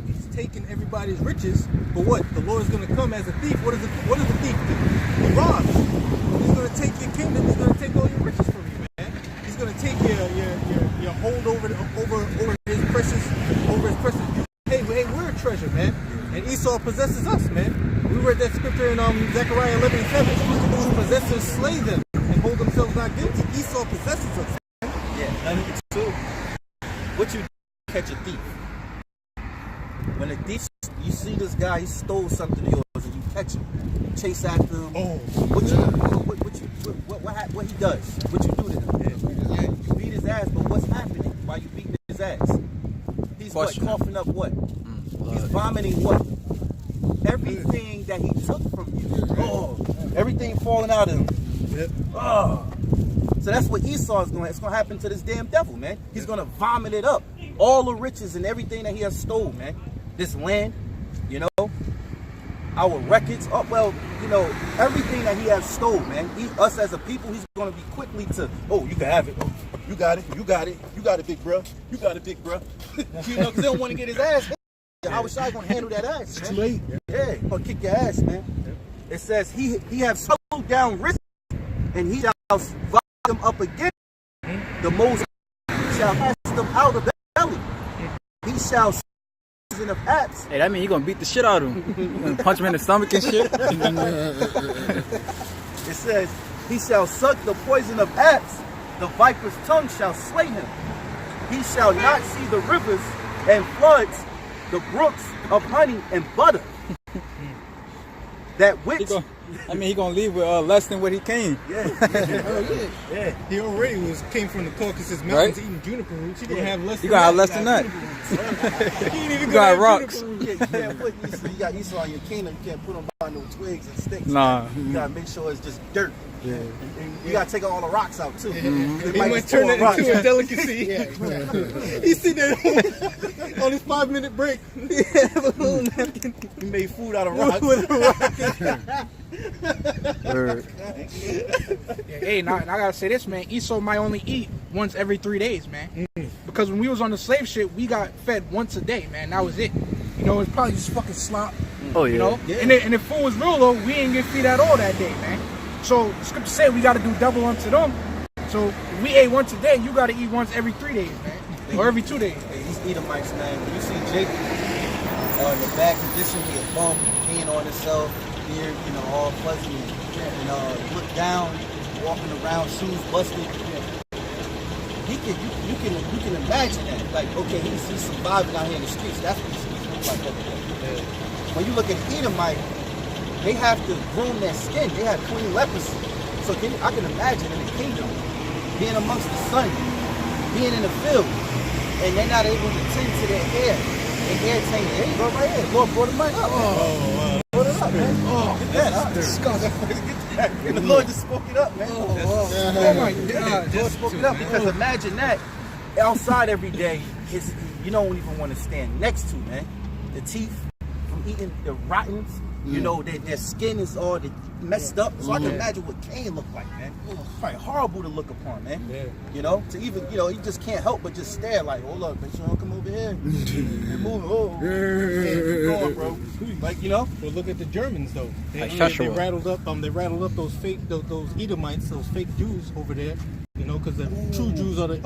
He's taking everybody's riches, but what? The Lord is going to come as a thief. What does the thief do? He robs. He's going to take your kingdom. He's going to take all your riches from you, man. He's going to take your hold over his precious. Hey, we're a treasure, man. And Esau possesses us, man. We read that scripture in Zechariah 11:7. Who possessors slay them and hold themselves not guilty. Esau possesses us. Yeah, number 2. What you do to catch a thief? When a thief, you see this guy, he stole something of yours, and you catch him, chase after him. Oh, what he does? What you do to him? Yeah, you beat his ass, but what's happening while you beating his ass? He's what, coughing up what? He's vomiting what? Everything that he took from you. Oh, everything falling out of him. Yep. Oh. So that's what Esau is going. It's going to happen to this damn devil, man. He's going to vomit it up. All the riches and everything that he has stole, man. This land, you know, our records. Oh, well, you know, everything that he has stole, man. Us as a people, he's going to be quickly to, oh, you can have it. Oh, you got it. You got it. You got it, big bro. You got it, big bro. You know, because they don't want to get his ass hit. I was shy going to handle that ass, man. Too late. Yeah, he's going to kick your ass, man. It says he have swallowed down riches, and he shall vomit them up again. The Most shall cast them out of the belly. He shall season of apps. Hey, that mean he gonna beat the shit out of him. Gonna punch him in the stomach and shit. It says, he shall suck the poison of apps. The viper's tongue shall slay him. he shall not see the rivers and floods, the brooks of honey and butter. That which... he gonna leave with less than what he came. Yeah. He already came from the Caucasus Mountains eating juniper roots. He gonna have less. You gonna have less than that. He ain't even You got have rocks. juniper roots. You can't put Esau, you got Esau in your kingdom, you can't put them by no twigs and sticks. Nah. You gotta make sure it's just dirt. Yeah. And you gotta take all the rocks out too. He might turn that into a delicacy. He see that on his 5-minute break. He have a little napkin. He made food out of rocks. Hey, now I gotta say this, man. Esau might only eat once every 3 days, man. Because when we was on the slave ship, we got fed once a day, man. That was it. You know, it's probably just fucking slop. Oh yeah. You know, and if food was real though, we ain't get feed at all that day, man. So the scripture said we got to do double unto them. So if we ate once a day, you got to eat once every 3 days, man, or every 2 days. Hey, these Edomites, man. When you see Jake in the bad condition, he a bum, peeing on himself, beard, you know, all fuzzy, and look down, walking around, shoes busted. You can imagine that. Like, okay, he's surviving out here in the streets. That's what he's like every day. When you look at Edomite, they have to groom their skin. They have clean leprosy. So I can imagine in the kingdom, being amongst the sun, being in the field, and they're not able to tend to their hair. Their hair tainted. There you go, right here. Lord brought it right up. Brought it up, man. Get that. That's disgusting. Get that. And the Lord just spoke it up, man. Oh my God. The Lord spoke it up because imagine that outside every day, you don't even want to stand next to, man. The teeth from eating the rottens. You know, their skin is all messed up. So I can imagine what Cain looked like, man. Probably horrible to look upon, man. Yeah. You know, to even, you know, you just can't help but just stare like, hold up, make sure I don't come over here. And move, keep going, bro. Like, you know. Well, look at the Germans though. They rattled up those fake those Edomites, those fake Jews over there. You know, because the true Jews are the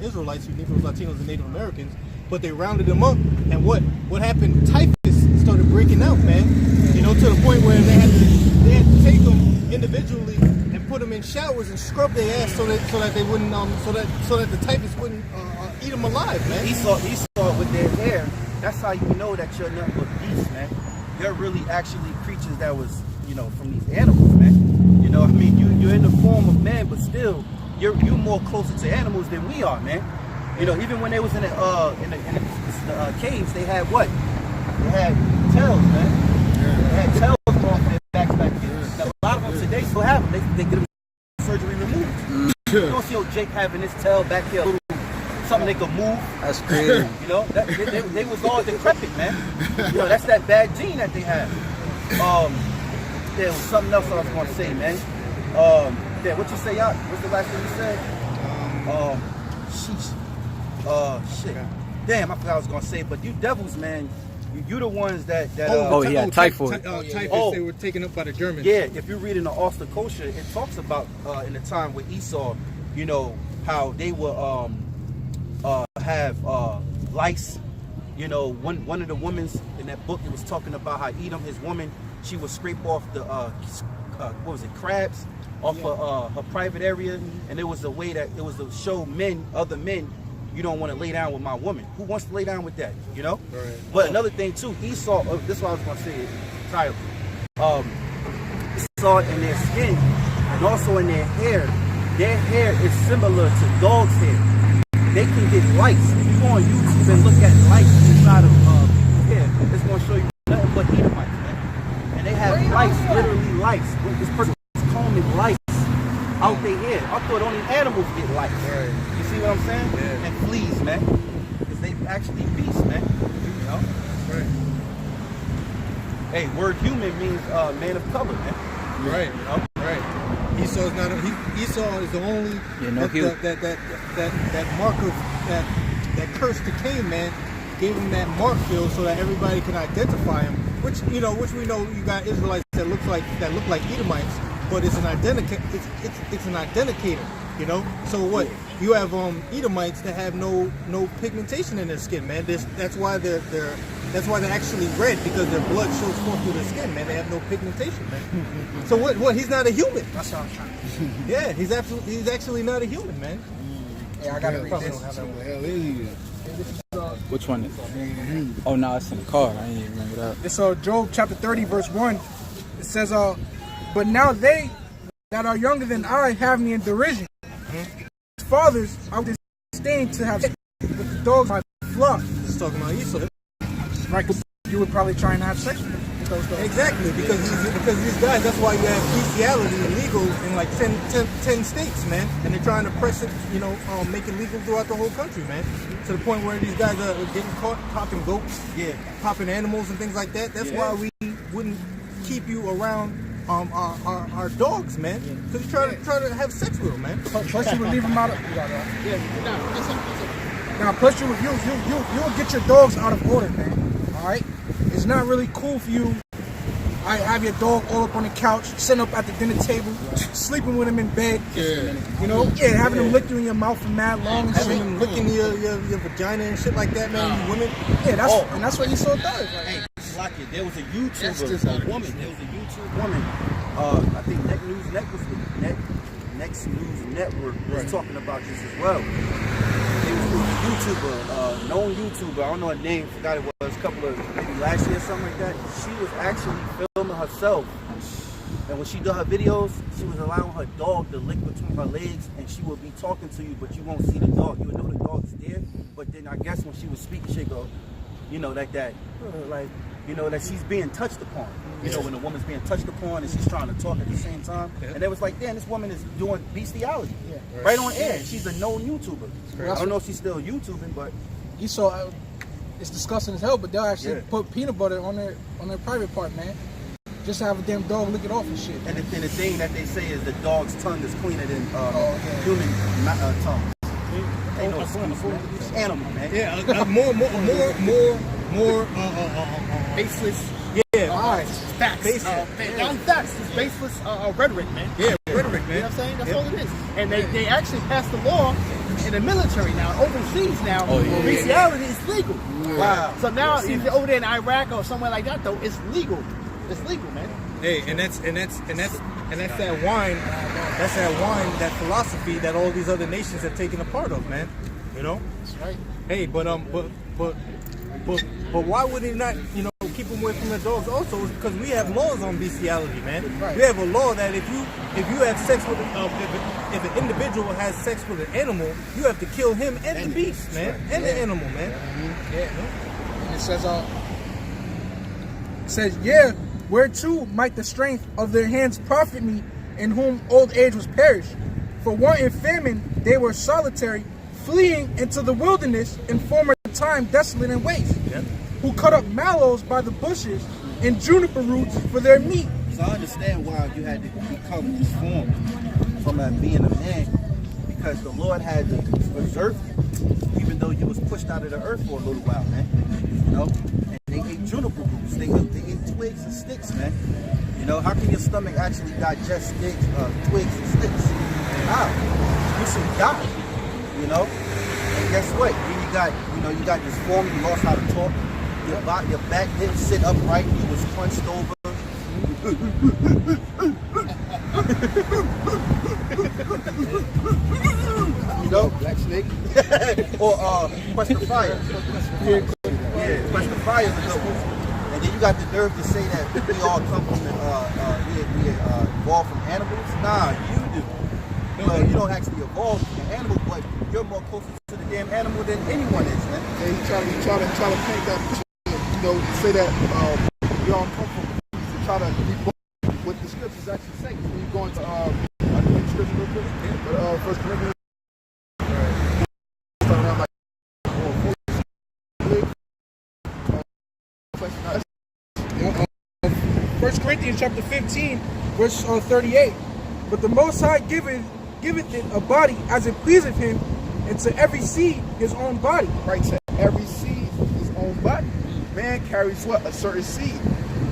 Israelites, who Negroes, Latinos, and Native Americans. But they rounded them up, and what happened? Typhus started breaking out, man. You know, to the point where they had to take them individually and put them in showers and scrub their ass so that they wouldn't so that the typhus wouldn't eat them alive, man. Esau with their hair. That's how you know that you're nothing but beasts, man. They're really actually creatures that was, you know, from these animals, man. You know, I mean, you're in the form of man, but still, you're more closer to animals than we are, man. You know, even when they was in the caves, they had what? They had tails, man. They had tails off their backs back then. Now, a lot of them today still have them. They get them surgery removed. You don't see old Jake having his tail back here, something they could move. That's crazy. You know, they was all decrepit, man. You know, that's that bad gene that they have. There was something else I was going to say, man. What you say, y'all? What's the last thing you said? Sheesh. Shit. Damn, I forgot what I was gonna say. But you devils, man, you the ones that. Typhoid. Typhus, they were taken up by the Germans. Yeah, if you read in the Ulster Kosher, it talks about in the time with Esau, you know, how they will have lice. You know, one of the women's in that book, it was talking about how Edom, his woman, she would scrape off the crabs off her private area, and it was a way that it was to show other men, you don't want to lay down with my woman. Who wants to lay down with that? You know. Right. But another thing too, Esau. This is what I was going to say. Tyler. Esau in their skin and also in their hair. Their hair is similar to dog's hair. They can get lice. If you go on YouTube and look at lice inside of hair, it's going to show you nothing but Edomites, man. And they have lice, literally lice. This person is combing lice out their hair. I thought only animals get lice. Right. You see what I'm saying? Yeah. And fleas, man. Because they actually beasts, man. You know? Right. Hey, word human means man of color, man. Right. You know? Right. Esau is the only that mark of that curse to Cain, man, gave him that mark field so that everybody can identify him. Which we know you got Israelites that look like Edomites, but it's an it's an identicator, you know. So what you have Edomites that have no pigmentation in their skin, man. That's why they're actually red, because their blood shows forth through their skin, man. They have no pigmentation, man. So what? He's not a human. That's what I'm trying to say. Yeah, he's actually not a human, man. Yeah, I gotta read Probably this. don't have that What one. the hell is he? Which one is it? Oh, no, it's in the car. I didn't even remember that. It's Job chapter 30, verse 1. It says, but now they that are younger than I have me in derision. Fathers, I would disdain to have sex with the dogs my flock. It's talking about Esau. Right, 'cause you would probably try and have sex with those dogs. Exactly, because these guys, that's why you have bestiality illegal in like 10 states, man. And they're trying to press it, make it legal throughout the whole country, man. To the point where these guys are getting caught popping goats, popping animals and things like that. That's why we wouldn't keep you around our dogs, man. Because you try to have sex with them, man. Plus you would leave them out of... Now, plus you'll get your dogs out of order, man. All right? It's not really cool for you. I have your dog all up on the couch, sitting up at the dinner table, sleeping with him in bed. Having him lick you in your mouth for mad long and Having shit. them licking your vagina and shit like that, man. You women. Yeah, that's what Esau does. Like, Hey, Slocky, there was a YouTuber, a woman. There was a YouTube woman. I think Next News Network was talking about this as well. There was a YouTuber, known YouTuber. I don't know her name. Forgot it was a couple of maybe last year or something like that. She was actually filming herself, and when she did her videos, she was allowing her dog to lick between her legs, and she would be talking to you, but you won't see the dog. You would know the dog is there, but then I guess when she was speaking, she'd go, that she's being touched upon. When a woman's being touched upon and she's trying to talk at the same time. And it was like, damn, this woman is doing bestiality. Right on air. She's a known YouTuber. I don't know if she's still YouTubing, but Esau, it's disgusting as hell, but they'll actually put peanut butter on their private part, man. Just to have a damn dog lick it off and shit. and the thing that they say is the dog's tongue is cleaner than human tongue. Ain't no excuse, man. It's animal, man. Yeah, more Baseless. Facts. Not facts. It's baseless rhetoric, man. Yeah, rhetoric, man. You know what I'm saying? That's all it is. And they actually passed the law in the military now, overseas now. Bestiality is legal. Wow. So now, if you're over there in Iraq or somewhere like that, though, it's legal. It's legal, man. Hey, and that's that wine. That's that wine, that philosophy that all these other nations have taken a part of, man. That's right. Hey, but why would it not, keep them away from the dogs? Also, is because we have laws on bestiality, man. Right. We have a law that if you have sex with if an individual has sex with an animal, you have to kill him and the beast, man, and the animal, man. And it says, whereto might the strength of their hands profit me, in whom old age was perished. For want and famine they were solitary, fleeing into the wilderness in former time desolate and waste. Who cut up mallows by the bushes and juniper roots for their meat. So I understand why you had to become transformed from being a man, because the Lord had to preserve you, even though you was pushed out of the earth for a little while, man. And they ate juniper roots, they ate twigs and sticks, man. How can your stomach actually digest sticks, twigs and sticks? How? You should die, And guess what? You got disformed, you lost how to talk. Your back didn't sit upright, you was crunched over. Black snake. Or Quest the Fire. Quest the Fire is a good one. And then you got the nerve to say that we all come from we evolved from animals. Nah, you do. Well, you don't actually evolve from an animal, but you're more closer to the damn animal than anyone is, man. Yeah, he try to paint that picture, say that you're uncomfortable. Try to debunk what the scriptures actually say. When you go into I can read the scripture real quick. But 1 Corinthians, starting out like 1 Corinthians chapter 15, verse 38. But the Most High giveth it a body as it pleaseth him, and to every seed his own body. right, to every seed his own body. Man carries what? A certain seed.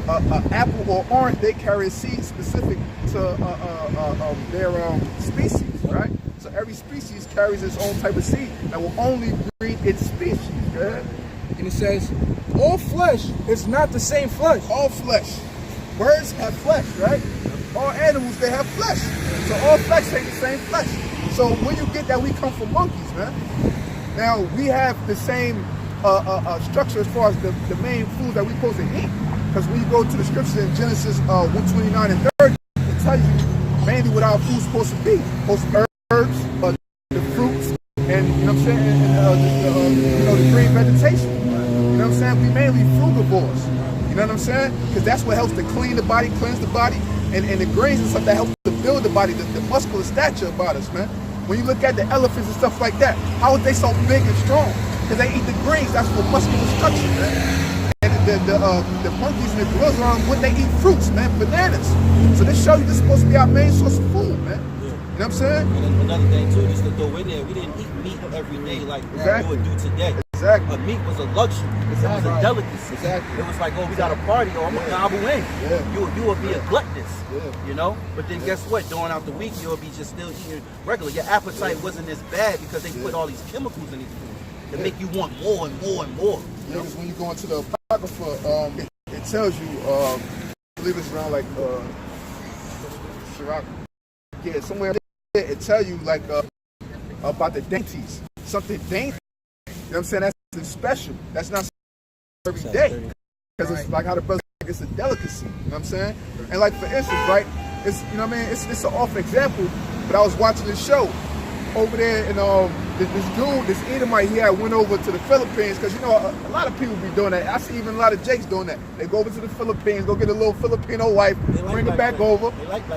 Apple or orange, they carry a seed specific to their species, right? So every species carries its own type of seed that will only breed its species. Right? And it says, all flesh is not the same flesh. All flesh. Birds have flesh, right? All animals, they have flesh. So all flesh ain't the same flesh. So where you get that we come from monkeys, man? Now we have the same structure as far as the main foods that we're supposed to eat. Because when you go to the scriptures in Genesis 129 and 30, it tells you mainly what our food's supposed to be. Supposed to be herbs, the fruits, and you know what I'm saying, and the green vegetation. You know what I'm saying? We mainly frugivores. You know what I'm saying? Because that's what helps to clean the body, cleanse the body, and the grains and stuff that helps to build the body, the muscular stature about us, man. When you look at the elephants and stuff like that, how are they so big and strong? Because they eat the greens. That's for muscular structure, man. And the monkeys and the gorillas are on what they eat, fruits, man, bananas. So this shows you this is supposed to be our main source of food, man. You know what I'm saying? And then another thing too, just to throw in there, we didn't eat meat every day like we would do today. Exactly. But meat was a luxury. It was a delicacy. Exactly. It was like, oh, we got a party, oh, I'm gonna gobble in. Yeah. You would be a gluttonous. You know? But then guess what? During out the week, you'll be just still eating regular. Your appetite wasn't as bad because they put all these chemicals in these foods to make you want more and more and more. You know? When you go into the Apocrypha, it tells you, I believe it's around like Sirach. Yeah, somewhere there, it tells you like about the dainties. Something dainty. You know what I'm saying? That's special. That's not every day. Because it's like how the brother, it's a delicacy. You know what I'm saying? And like for instance, right? It's, you know what I mean? It's an off example, but I was watching this show over there, and this dude, this Edomite, he had went over to the Philippines, because you know a lot of people be doing that. I see even a lot of Jakes doing that. They go over to the Philippines, go get a little Filipino wife, bring her back over.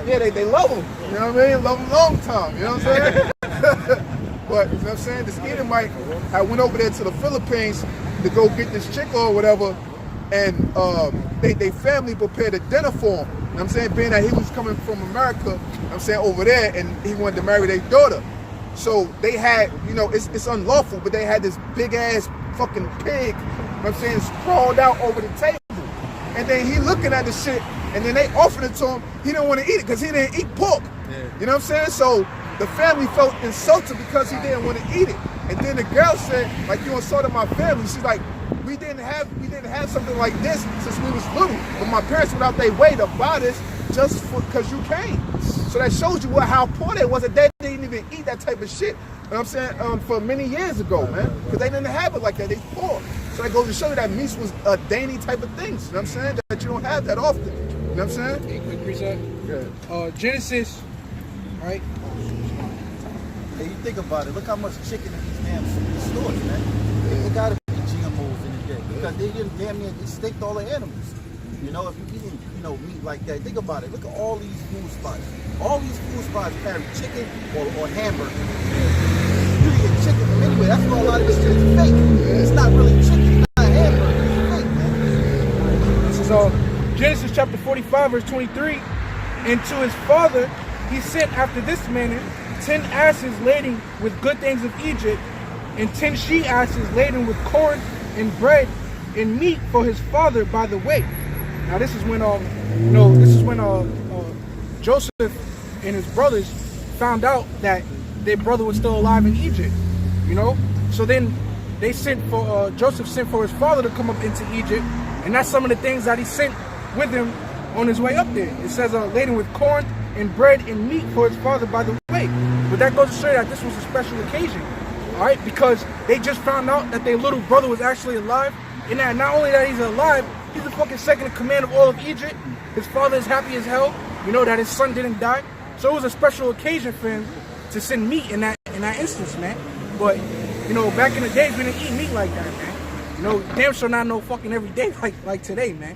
They love them. You know what I mean? Love them long time. You know what I'm saying? But you know what I'm saying? This Edomite, I went over there to the Philippines to go get this chick or whatever, and they family prepared a dinner for him. You know what I'm saying? Being that he was coming from America, you know what I'm saying, over there, and he wanted to marry their daughter. So they had, you know, it's unlawful, but they had this big ass fucking pig, you know what I'm saying, sprawled out over the table. And then he looking at the shit, and then they offered it to him. He didn't want to eat it because he didn't eat pork. You know what I'm saying? So the family felt insulted because he didn't want to eat it. And then the girl said, like, you insulted my family. She's like, we didn't have something like this since we was little. But my parents went out their way to buy this just because you came. So that shows you how poor they was, that they didn't even eat that type of shit. You know what I'm saying? For many years ago, man. Because they didn't have it like that. They poor. So that goes to show you that meat was a dainty type of thing. You know what I'm saying? That you don't have that often. You know what I'm saying? Hey, quick reset. Yeah. Genesis, right? Hey, you think about it. Look how much chicken in these damn stores, man. They gotta be GMOs in the day because they didn't damn near staked all the animals. You know, if you eating, you know, meat like that, think about it. Look at all these food spots. All these food spots carry chicken or hamburger. You get chicken from anywhere. That's why a lot of this shit is fake. It's not really chicken. It's not hamburger. It's fake, man. This is Genesis chapter 45, verse 23. And to his father he sent after this manner 10 asses laden with good things of Egypt, and 10 she asses laden with corn and bread and meat for his father by the way. Now this is when Joseph and his brothers found out that their brother was still alive in Egypt. You know, so then they sent for Joseph sent for his father to come up into Egypt, and that's some of the things that he sent with him on his way up there. It says laden with corn and bread and meat for his father by the way. But that goes to show you that this was a special occasion, all right? Because they just found out that their little brother was actually alive, and that not only that he's alive, he's the fucking second in command of all of Egypt. His father is happy as hell, you know, that his son didn't die. So it was a special occasion for him to send meat in that instance, man. But you know, back in the days, we didn't eat meat like that, man. You know, damn sure not no fucking every day like today, man.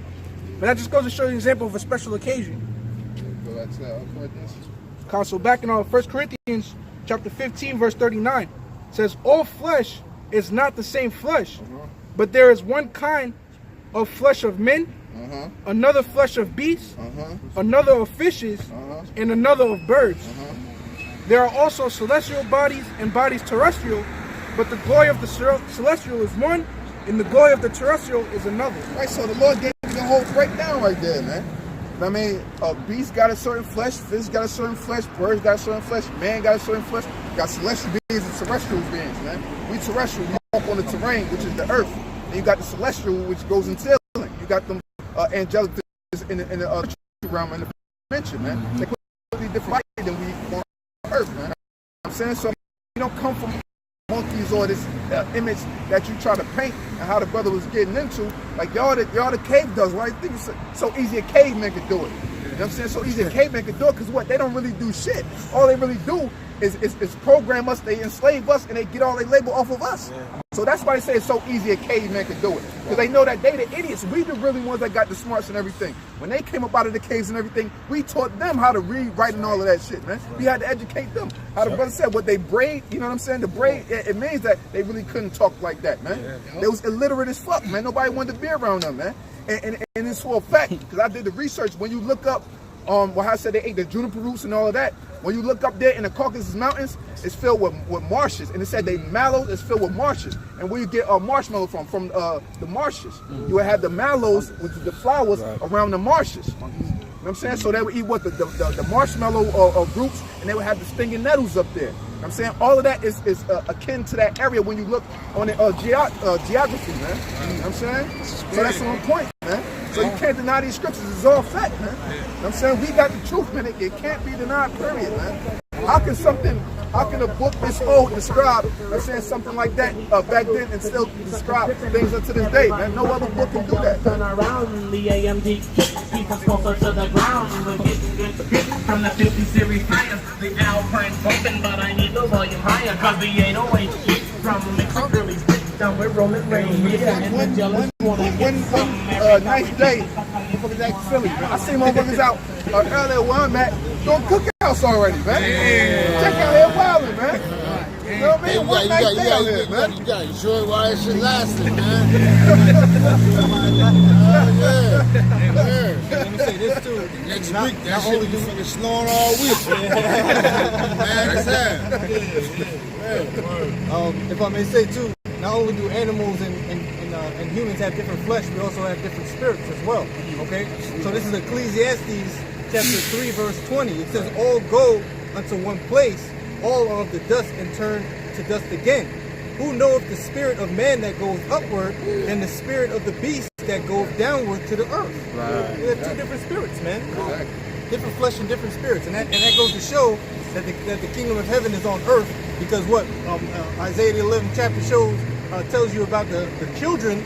But that just goes to show you an example of a special occasion. So back in 1 Corinthians chapter 15, verse 39, says, all flesh is not the same flesh, but there is one kind of flesh of men, another flesh of beasts, another of fishes, and another of birds. There are also celestial bodies and bodies terrestrial, but the glory of the celestial is one, and the glory of the terrestrial is another. Right, so the Lord gave you the whole breakdown right there, man. I mean, a beast got a certain flesh, fish got a certain flesh, birds got a certain flesh, man got a certain flesh. You got celestial beings and terrestrial beings, man. We terrestrial, we walk on the terrain, which is the earth. And you got the celestial, which goes into healing. You got them angelic in the realm and the dimension, man. They completely different light than we on earth, man. saying? So you don't come from monkeys or this image that you try to paint and how the brother was getting into. Like y'all the cave does. Why you think it's so easy a caveman could do it? You know what I'm saying? So easy a caveman could do it because what? They don't really do shit. All they really do is program us, they enslave us, and they get all their label off of us. Yeah. So that's why they say it's so easy a caveman could do it. Because they know that they the idiots. We the really ones that got the smarts and everything. When they came up out of the caves and everything, we taught them how to read, write, and all of that shit, man. We had to educate them. How the brother said, what they braid, you know what I'm saying? The braid, it means that they really couldn't talk like that, man. Yeah. They was illiterate as fuck, man. Nobody wanted to be around them, man. And it's for a fact, because I did the research. When you look up, how I said they ate the juniper roots and all of that, when you look up there in the Caucasus Mountains, it's filled with marshes. And it said they mallows is filled with marshes. And where you get marshmallow from the marshes. You would have the mallows, which is the flowers, around the marshes. You know what I'm saying? So they would eat what the marshmallow roots, and they would have the stinging nettles up there. You know what I'm saying? All of that is akin to that area when you look on the geography, man. You know what I'm saying? So that's on point, man. So you can't deny these scriptures. It's all fact, man. You know what I'm saying? We got the truth, man. It can't be denied, period, man. How can a book this old describe, you know what I'm saying, something like that back then and still describe things unto this day, man? No other book can do that. Turn around, the AMD keep us closer to the ground. We're getting from the 50 series fire. The Alpine's bumping, but I need the volume higher. Cause the 808 from the early down with rolling rain. One nice day, motherfuckers act silly, man. I see motherfuckers out earlier where I'm at doing cookouts already, man. Yeah. Check out here wilding, man. You know what I mean? One nice day out here, man. You got to enjoy while that shit lasting, man. Let me say this too. Next week, that shit be fucking snowing all week. Man, it's if I may say too, not only do animals and humans have different flesh, we also have different spirits as well. Okay? So this is Ecclesiastes chapter 3, verse 20. It says, all go unto one place, all are of the dust and turn to dust again. Who knoweth the spirit of man that goes upward and the spirit of the beast that goes downward to the earth? Right. They're two different spirits, man. Exactly. Different flesh and different spirits. And that goes to show that the kingdom of heaven is on earth, because what Isaiah the 11th chapter shows tells you about the children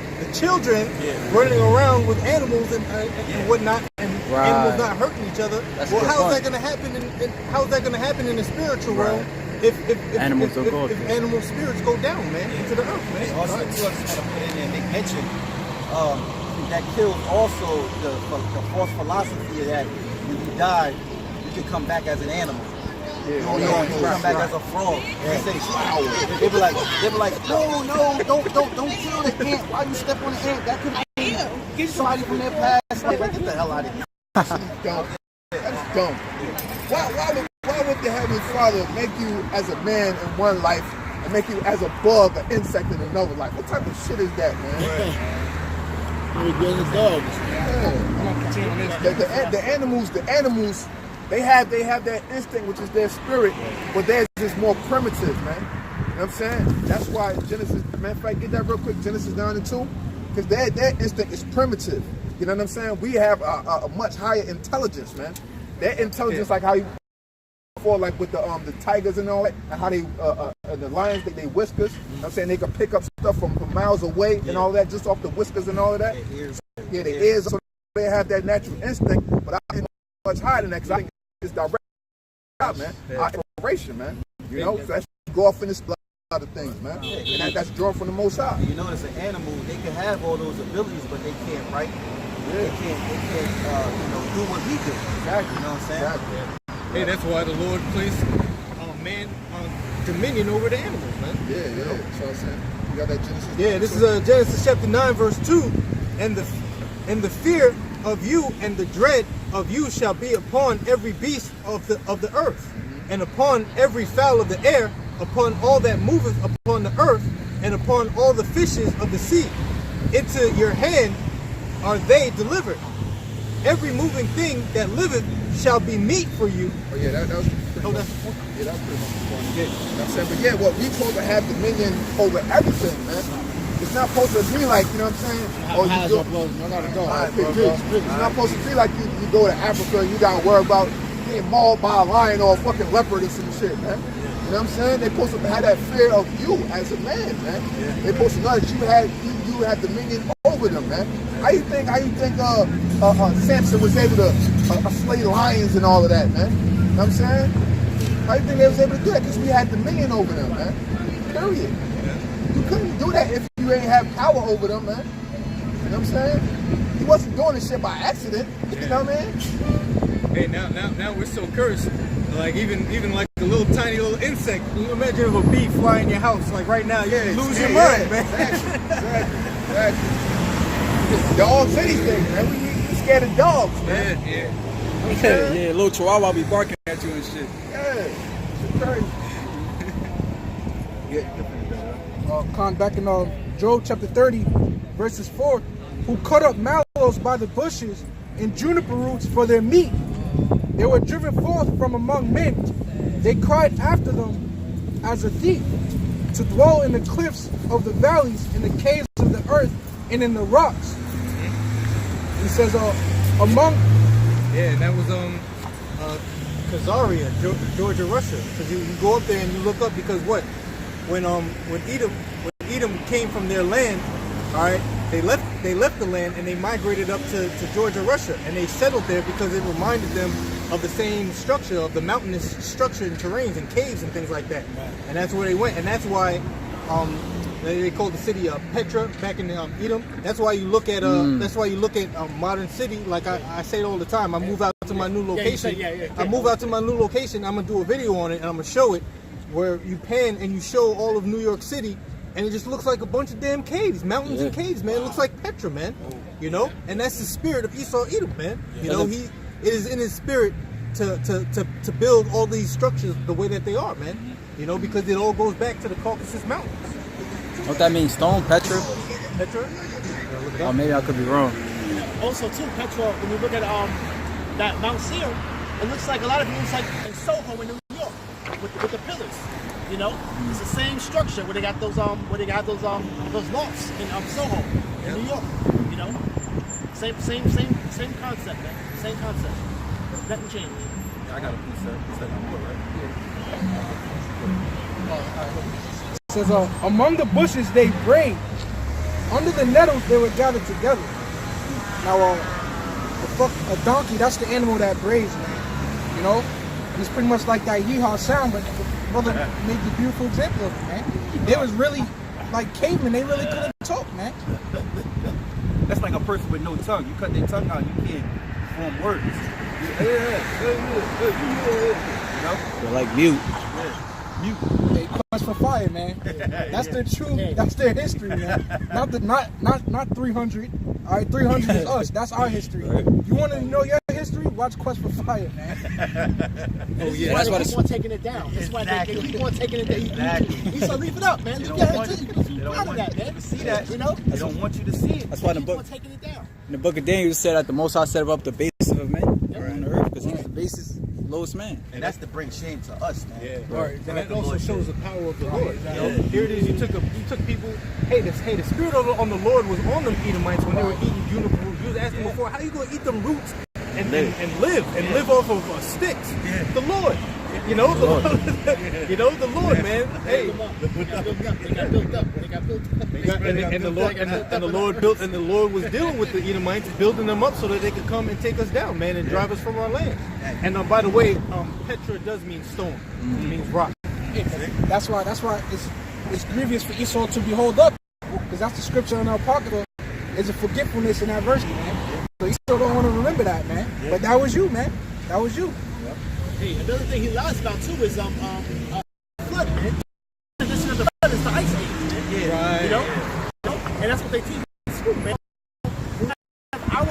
running around with animals and whatnot, and animals not hurting each other. Well, how's that going to happen? How's that going to happen in the spiritual realm if animal spirits go down, man, into the earth, man? Also, too, I just want to put in there. They mentioned that kills also the false philosophy that when you die, you can come back as an animal. You come back as a frog. They say flower. They be like, no, don't kill the ant. Why you step on the ant? That could be somebody from their past. Like, get the hell out of here. That's dumb. That's dumb. Why would the Heavenly Father make you as a man in one life and make you as a bug, an insect in another life? What type of shit is that, man? You're the dogs. Yeah. The animals. They have that instinct, which is their spirit, but theirs is more primitive, man. You know what I'm saying? That's why Genesis, matter of fact, get that real quick, Genesis 9:2, because their instinct is primitive. You know what I'm saying? We have a much higher intelligence, man. Their intelligence, like how you before, like with the tigers and all that, and how they the lions, they whiskers. You know what I'm saying? They can pick up stuff from miles away and all that, just off the whiskers and all of that. Yeah, the ears. So they have that natural instinct, but I think much higher than that, because I think it's direct, man. Our inspiration, man. You know, so that's go off in this lot of things, man. And that's drawn from the Most High. You notice an animal, they can have all those abilities, but they can't write. They can't do what he did. Exactly. You know what I'm saying? Exactly. Hey, that's why the Lord placed man dominion over the animals, man. Yeah. That's what I'm saying. You got that Genesis. Yeah, this is Genesis chapter 9, verse 2. And the fear of you and the dread of you shall be upon every beast of the earth, and upon every fowl of the air, upon all that moveth upon the earth, and upon all the fishes of the sea. Into your hand are they delivered. Every moving thing that liveth shall be meat for you. Oh yeah, that was pretty much. Yeah, that was pretty much the point. Yeah. You know what I'm saying? But yeah, what we supposed to have dominion over everything, man. It's not supposed to be like, you know what I'm saying? It's not supposed to be like you go to Africa and you gotta worry about being mauled by a lion or a fucking leopard or some shit, man. You know know what I'm saying? They supposed to have that fear of you as a man, man. Yeah. They supposed to know that you had dominion over them, man. How you think Samson was able to slay lions and all of that, man? You know what I'm saying? How you think they was able to do that? Because we had dominion over them, man. Period. You couldn't do that if you ain't have power over them, man. You know what I'm saying? He wasn't doing this shit by accident. You know what I mean? Hey, now we're so cursed. Like even like a little tiny little insect. Can you imagine if a bee fly in your house? Like right now, you lose your mind, man. Exactly. Just dogs, anything, man. We scared of dogs, man. Yeah, little chihuahua be barking at you and shit. Yeah, it's crazy. Back in Job chapter 30, verses 4, who cut up mallows by the bushes and juniper roots for their meat. They were driven forth from among men. They cried after them as a thief, to dwell in the cliffs of the valleys, in the caves of the earth, and in the rocks. He says, among... Yeah, and that was Khazaria, Georgia, Russia. Because you go up there and you look up, because what? When Edom came from their land, all right, they left the land and they migrated up to Georgia, Russia, and they settled there because it reminded them of the same structure, of the mountainous structure and terrains and caves and things like that. And that's where they went, and that's why they called the city Petra back in Edom. That's why you look at modern city. Like I say it all the time. I move out to my new location. I move out to my new location. I'm gonna do a video on it and I'm gonna show it, where you pan and you show all of New York City. And it just looks like a bunch of damn caves, mountains and caves, man. It looks like Petra, man. You know, and that's the spirit of Esau Edom, man. You know, it is in his spirit to build all these structures the way that they are, man. You know, because it all goes back to the Caucasus Mountains. What that means, stone, Petra? Petra? Oh, maybe I could be wrong. Also, too, Petra, when you look at that Mount Seir, it looks like a lot of it looks like in Soho in New York with the pillars. You know, it's the same structure where they got those lofts in Soho in New York. You know, same concept, man. Same concept. Nothing changed. Yeah, I got a piece of right? It says, among the bushes they brayed, under the nettles they were gathered together. Now, a donkey, that's the animal that brays, man. You know, it's pretty much like that yeehaw sound, but brother made a beautiful example of it, man. They was really like cavemen. They really couldn't talk, man. That's like a person with no tongue. You cut their tongue out, you can't form words. You know? They're like mute. Mute. They quest for fire, man. That's their truth. That's their history, man. Not 300. All right, 300 is us. That's our history. You want to know your history? Watch Quest for Fire, man. Oh yeah, that's why they keep on taking it down. That's why they keep on taking it down. He's so leave it up, man. You gotta be proud of that, man. See that? You know? They don't want you to see it. That's why in the book of Daniel said that the Most High set up the basis of men on the earth, because he's the basis, lowest man. And that's to bring shame to us, man. Yeah. Right. And that also shows the power of the Lord. You know? Here it is. You took people. Hey, the spirit on the Lord was on them Edomites when they were eating juniper roots. You was asking before, how you gonna eat them roots and live off of sticks? The Lord. You know, the Lord. You know, the Lord, man. Hey, They got built up. and the Lord was dealing with the Edomites, building them up so that they could come and take us down, man, and drive us from our land. And by the way, Petra does mean stone. It means rock. That's why it's grievous for Esau to behold up, because that's the scripture in our Apocrypha. Is a forgetfulness in that verse, man. So Esau don't want to remember that, man. But that was you, man. That was you. Hey, another thing he lies about too is flood, man. The definition of the flood is the ice age, man. Yeah, right. You know, and that's what they teach in school, man. Our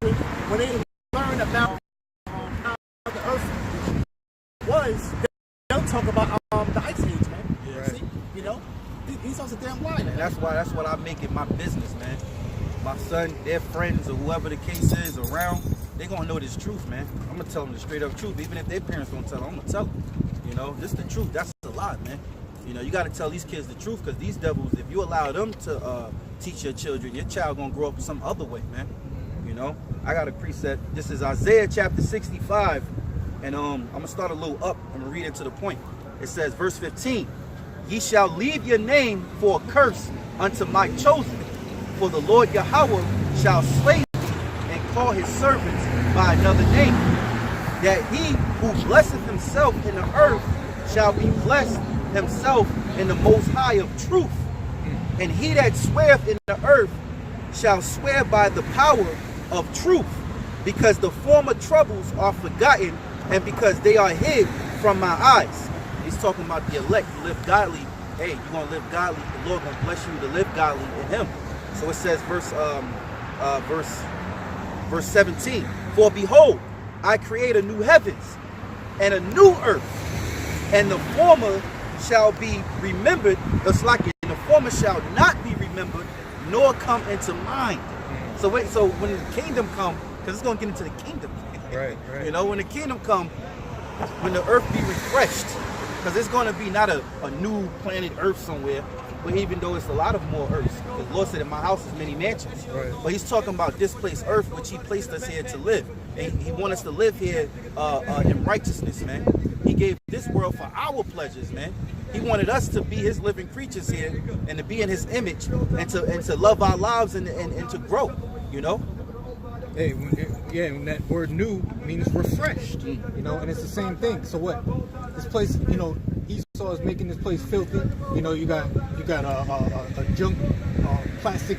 children, when they learn about how the earth was, they don't talk about the ice age, man. Right. See, you know, these are damn blind. And that's what I make it my business, man. My son, their friends, or whoever the case is around, they gonna know this truth, man. I'm gonna tell them the straight up truth. Even if their parents don't tell them, I'm gonna tell them. You know, this is the truth. That's a lot, man. You know, you gotta tell these kids the truth, because these devils, if you allow them to teach your children, your child gonna grow up some other way, man. You know, I got a precept. This is Isaiah chapter 65, and I'm gonna start a little up. I'm gonna read it to the point. It says, verse 15, ye shall leave your name for a curse unto my chosen, for the Lord Yahweh shall slay thee and call his servants by another name, that he who blesseth himself in the earth shall be blessed himself in the most high of truth. And he that sweareth in the earth shall swear by the power of truth, because the former troubles are forgotten, and because they are hid from my eyes. He's talking about the elect who live godly. Hey, you're gonna live godly. The Lord gonna bless you to live godly in Him. So it says, verse 17. For behold, I create a new heavens and a new earth, and the former shall be remembered. It's like the former shall not be remembered, nor come into mind. So wait, so when the kingdom come, because it's gonna get into the kingdom. Right. You know, when the kingdom come, when the earth be refreshed, because it's going to be not a new planet Earth somewhere, but even though it's a lot of more Earths, the Lord said in my house is many mansions. Right. But he's talking about this place Earth, which he placed us here to live. And he wants us to live here in righteousness, man. He gave this world for our pleasures, man. He wanted us to be his living creatures here and to be in his image and to love our lives and to grow, you know? Hey, and that word new means refreshed, you know, and it's the same thing. So what? This place, you know, Esau is making this place filthy. You know, you got a junk, plastic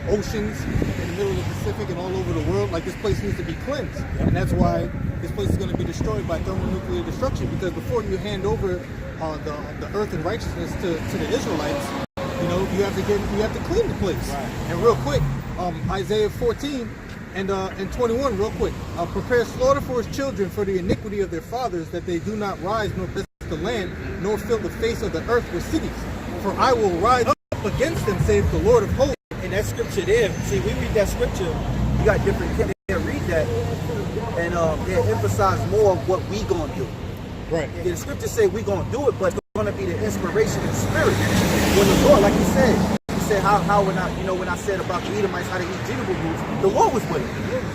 oceans in the middle of the Pacific and all over the world. Like, this place needs to be cleansed, and that's why this place is going to be destroyed by thermonuclear destruction. Because before you hand over the earth and righteousness to the Israelites, you know, you have to clean the place. Right. And real quick, Isaiah 14. And 21, real quick. Prepare slaughter for his children for the iniquity of their fathers, that they do not rise nor bless the land, nor fill the face of the earth with cities. For I will rise up against them, saith the Lord of hosts. In that scripture there, see, we read that scripture, you got different kids that read that, and they emphasize more of what we gonna do. Right. The scriptures say we gonna do it, but it's gonna be the inspiration and spirit. When the Lord, like he said how when I said about the Edomites, how they eat vegetables, the Lord was with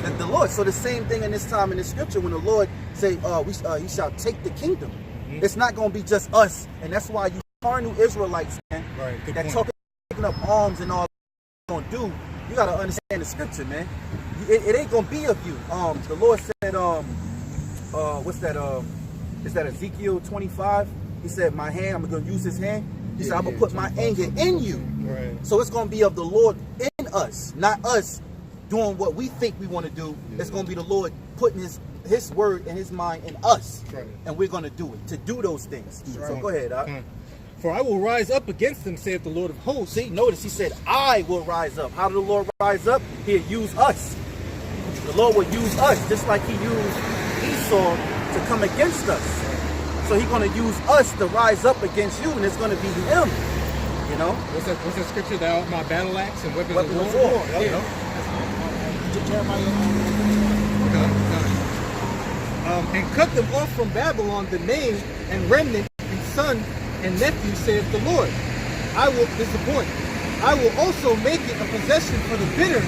them. The Lord. So the same thing in this time in the scripture, when the Lord say, you shall take the kingdom. Mm-hmm. It's not going to be just us, and that's why you carnal Israelites, man, right, that taking up arms and all going to do. You got to understand the scripture, man. It ain't going to be of you. The Lord said, what's that? Is that Ezekiel 25? He said, my hand, I'm going to use his hand. He said, I'm going to put my anger in you. Right. So it's going to be of the Lord in us, not us doing what we think we want to do. Yeah. It's going to be the Lord putting his word and his mind in us. Right. And we're going to do it, to do those things. Right. So go ahead. For I will rise up against them, saith the Lord of hosts. See, notice he said, I will rise up. How did the Lord rise up? He'll use us. The Lord will use us, just like he used Esau to come against us. So he's going to use us to rise up against you, and it's going to be him. You know? What's that scripture? Thou art my battle axe and weapons of war? Yeah. You know? And cut them off from Babylon, the name and remnant and son and nephew, saith the Lord. This is the point. I will also make it a possession for the bitter,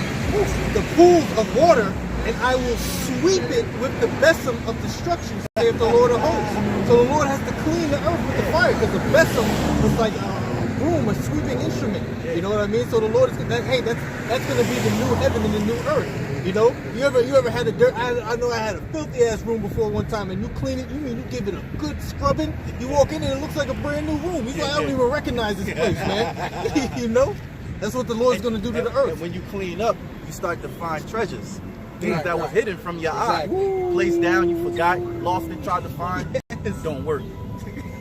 the pools of water, and I will sweep it with the besom of destruction, saith the Lord of hosts. So the Lord has to clean the earth with the fire, because the besom was like a broom, a sweeping instrument. You know what I mean? So the Lord is that's going to be the new heaven and the new earth. You know, you ever had a dirt? I know I had a filthy ass room before one time, and you clean it. You mean you give it a good scrubbing? You walk in and it looks like a brand new room. He's like, I don't even recognize this place, man. You know, that's what the Lord's going to do to the earth. And when you clean up, you start to find treasures, things that was hidden from your eye. Placed down, you forgot, lost it, tried to find, don't work.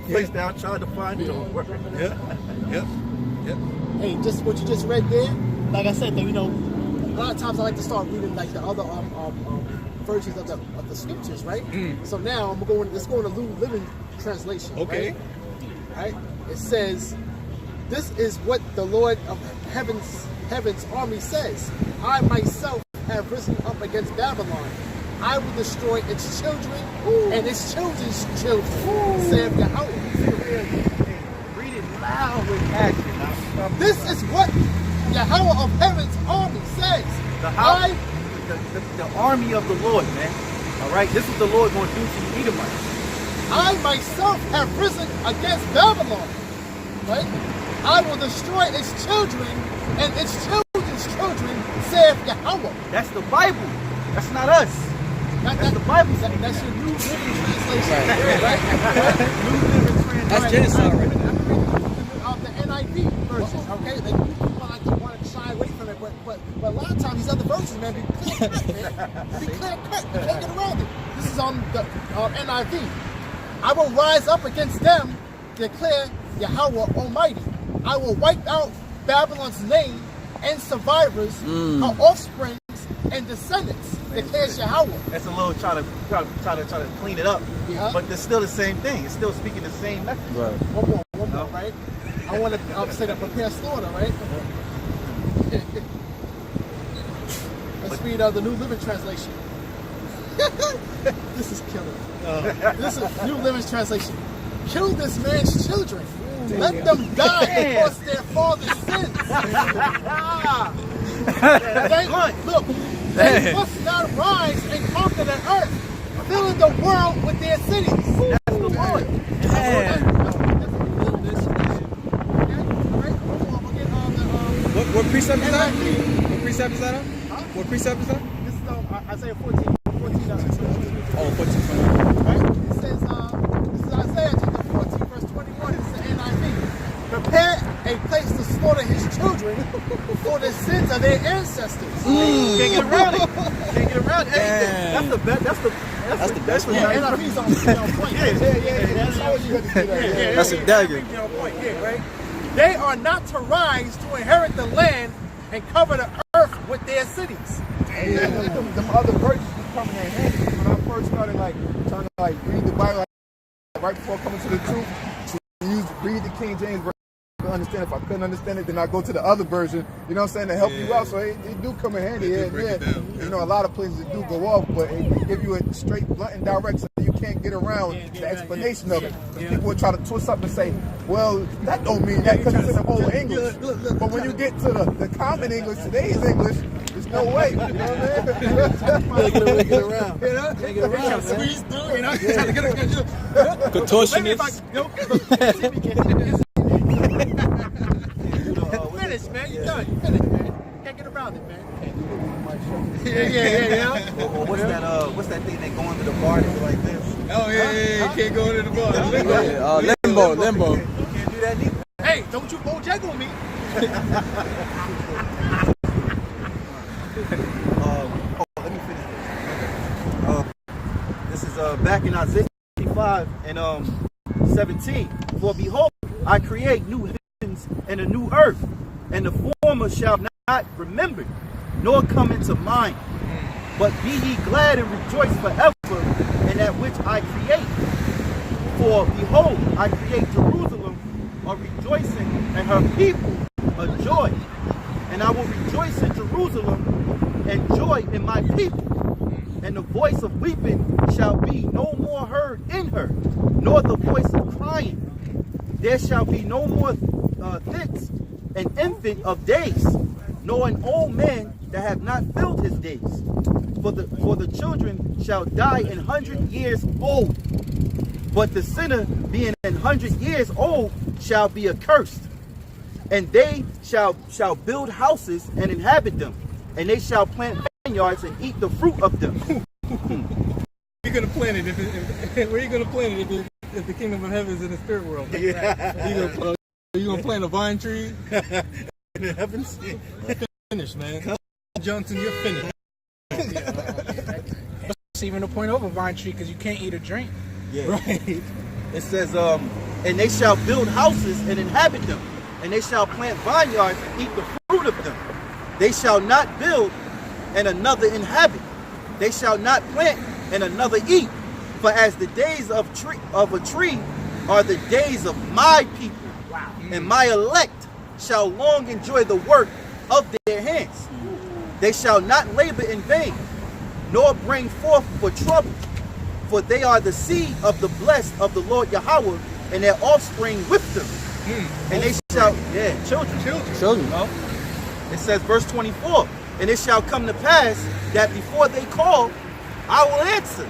Placed down, tried to find, don't work. Yep. Hey, just what you just read there. Like I said, though, you know. A lot of times I like to start reading like the other versions of the scriptures, right? So now let's go into New Living Translation. Okay. Right? It says, "This is what the Lord of heaven's army says: I myself have risen up against Babylon. I will destroy its children and its children's children," saith Yahweh. Read it loud with passion. This is what Yahweh of heaven's army says. The army of the Lord, man. All right, this is the Lord going to do to the Edomites. I myself have risen against Babylon, right? I will destroy its children and its children's children, saith Yahweh. That's the Bible. That's not us. That's the Bible. That's your New Living Translation. Right. New Living Translation. That's genocide right there. The NIV version, okay? Like, people want to shy away from it, but a lot of times these other versions, man, be clear cut, man. Be clear cut. You can't get around it. This is on the NIV. I will rise up against them, declare Yahweh Almighty. I will wipe out Babylon's name and survivors, her offsprings and descendants, declares Yahweh. That's a little try to clean it up. Yeah. But it's still the same thing. It's still speaking the same message. Right. One more, right? I want to say that prepare slaughter, right? Let's read the New Living Translation. This is killer. This is New Living Translation. Kill this man's children. Let them die because their father's sins. Look, they must not rise and conquer the earth, filling the world with their cities. That's the Lord. What precept is that? What precept is that on? What precept is that? This is Isaiah 14. Oh, 14. Right? It says, this is Isaiah chapter 14, verse 21. This is the NIV. Prepare a place to slaughter his children for the sins of their ancestors. Can't get around it. Can't get around it. That's the best. That's the best. Yeah, NIV's on point. Yeah. That's a dagger. On point. Yeah, right? They are not to rise to inherit the land and cover the earth with their cities. Them other verses was coming in handy when I first started trying to read the Bible right before coming to the truth. Read the King James version to understand. If I couldn't understand it, then I go to the other version. You know what I'm saying, to help you out. So it do come in handy. You know, a lot of places it do go off, but it give you a straight, blunt, and direct, so you can't get around the explanation of it. People would try to twist up and say, "Well, that don't mean that because it's in the old English." But when you get to the common English, today's English, there's no way. You know what I mean? Get around. Can't get around. Squeeze through, you know? Trying to get Contortionist. Finish, man. You done. You finished, man. Can't get around it, man. Yeah. What's that thing that go into the bar that go like this? Oh, yeah. Can't go into the bar. Limbo. Can't do that neither. Hey, don't you Bojack on me. Let me finish this. This is back in Isaiah 55 and 17. For behold, I create new heavens and a new earth, and the former shall not remember, nor come into mind. But be ye glad and rejoice forever in that which I create. For behold, I create Jerusalem a rejoicing, and her people a joy. And I will rejoice in Jerusalem and joy in my people. And the voice of weeping shall be no more heard in her, nor the voice of crying. There shall be no more thits, an infant of days, nor an old man that have not filled his days. For the children shall die 100 years old, but the sinner being 100 years old shall be accursed. And they shall build houses and inhabit them, and they shall plant vineyards and eat the fruit of them. You're gonna plant it where you gonna plant it if the kingdom of heaven is in the spirit world? Yeah. You gonna plant a vine tree in the heavens? Finished, man. Johnson, you're finished. That's even the point of a vine tree, because you can't eat or drink. Yeah. Right. It says, and they shall build houses and inhabit them, and they shall plant vineyards and eat the fruit of them. They shall not build and another inhabit. They shall not plant and another eat. For as the days of a tree are the days of my people, and my elect shall long enjoy the work of their hands. They shall not labor in vain, nor bring forth for trouble. For they are the seed of the blessed of the Lord Yahweh, and their offspring with them. And they shall, children. It says, verse 24, and it shall come to pass that before they call, I will answer.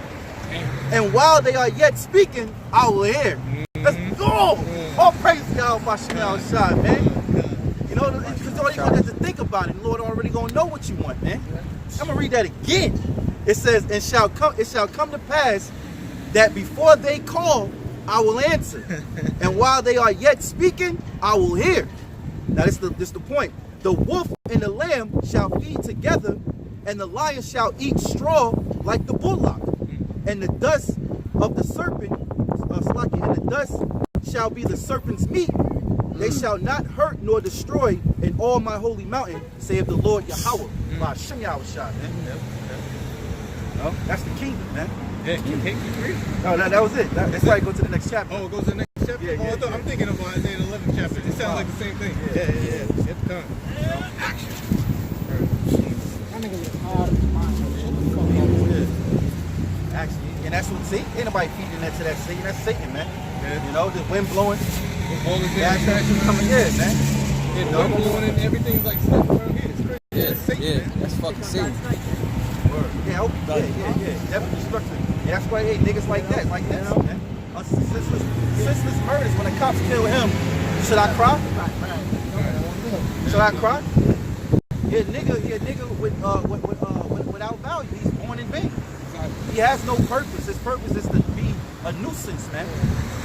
And while they are yet speaking, I will hear. Let's go. All praise to y'all, my shot, man. You know, because all you got to think about it. The Lord already gonna know what you want, man. I'm gonna read that again. It says, it shall come to pass that before they call, I will answer. And while they are yet speaking, I will hear. Now this the point. The wolf and the lamb shall feed together, and the lion shall eat straw like the bullock. And the dust of the serpent, and the dust shall be the serpent's meat. They shall not hurt nor destroy in all my holy mountain, saith the Lord Yahweh. Wow, Shem Yahweh shot, man. No, that's the kingdom, man. Yeah, keep reading. No, that was it. That's why I go to the next chapter. Oh, it goes to the next chapter? Yeah, yeah, I'm thinking of Isaiah 11 chapter. It sounds like the same thing. Yeah. It's done. Action. That nigga was hard as mine. Actually, and that's what, see, ain't nobody feeding that to that Satan. That's Satan, man. Yeah. You know, the wind blowing. All the The action coming in, man. Yeah, the wind blowing and everything's like stuff around here. It's crazy. Yeah, It's Satan, yeah, man. that's fucking Satan. Yeah, definitely destruction. And that's why, hey, niggas like that, like this, man. Senseless murders. When the cops kill him, should I cry? Should I cry? He a nigga without value. He's born in vain. He has no purpose. His purpose is to be a nuisance, man.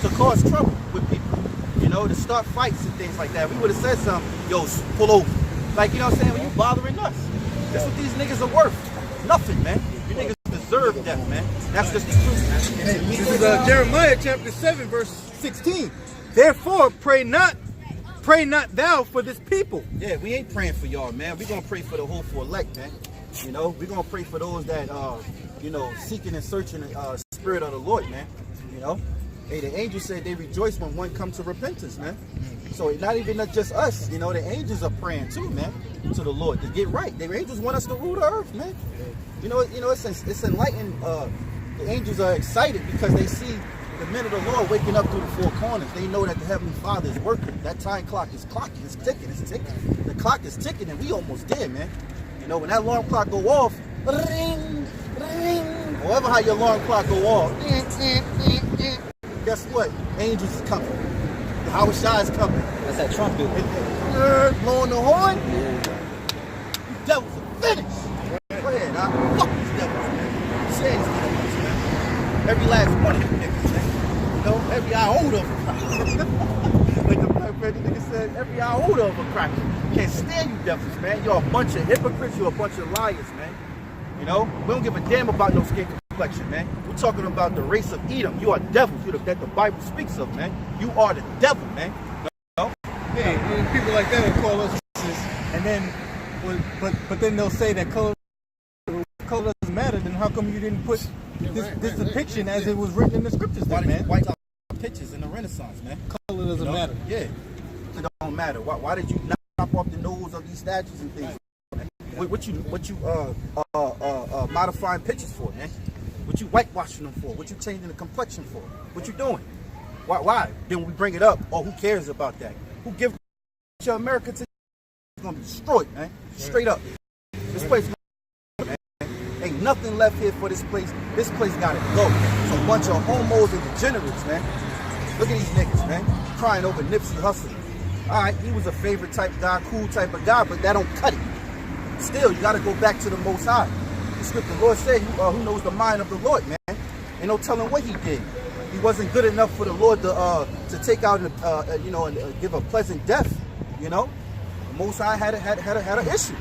To cause trouble with people. You know, to start fights and things like that. We would have said something, yo, pull over. Like, you know what I'm saying? When you bothering us. That's what these niggas are worth. Nothing, man. You niggas deserve death, man. That's just the truth, man. This is Jeremiah chapter 7, verse 16. Therefore, pray not thou for this people. Yeah, we ain't praying for y'all, man. We're going to pray for the hopeful elect, man. You know, we're going to pray for those that, you know, seeking and searching the spirit of the Lord, man. You know, hey, the angels said they rejoice when one comes to repentance, man. So not even just us, you know, the angels are praying too, man, to the Lord to get right. The angels want us to rule the earth, man. You know, it's enlightened. The angels are excited because they see the men of the Lord waking up through the four corners. They know that the Heavenly Father is working. That time clock is clocking. It's ticking. The clock is ticking, and we almost there, man. You know, when that alarm clock go off, ring, ring, however how your alarm clock go off, guess what? Angels is coming. The Howard Shah is coming. That's that trumpet. Blowing the horn. You devils are finished. Go ahead, fuck these devils, man. Say these devils, man. Every last one of them niggas, man. You know, every iota of a cracker. Like the Black Panther nigga said, every iota of a cracker. Can't stand you devils, man. You're a bunch of hypocrites. You're a bunch of liars, man. You know, we don't give a damn about no skin complexion, man. We're talking about the race of Edom. You are devils. You're that the Bible speaks of, man. You are the devil, man. No? Yeah, and people like that will call us racist, and then, but then they'll say that color doesn't matter. Then how come you didn't put this depiction as it was written in the scriptures, then, man? White pictures in the Renaissance, man. Color doesn't matter. Yeah, it don't matter. Why did you knock off the nose of these statues and things? What you modifying pictures for, man? What you whitewashing them for? What you changing the complexion for? What you doing? Why? Then when we bring it up, who cares about that? Who gives your America to? It's gonna be destroyed, man. Straight up. This place, man. Ain't nothing left here for this place. This place gotta go. It's a bunch of homos and degenerates, man. Look at these niggas, man. Crying over Nipsey Hussle. Alright, he was a favorite type guy, cool type of guy, but that don't cut it. Still, you gotta go back to the Most High. The script, the Lord said, who knows the mind of the Lord, man? Ain't no telling what he did. He wasn't good enough for the Lord to take out, you know, and give a pleasant death. You know, the Most High had an issue,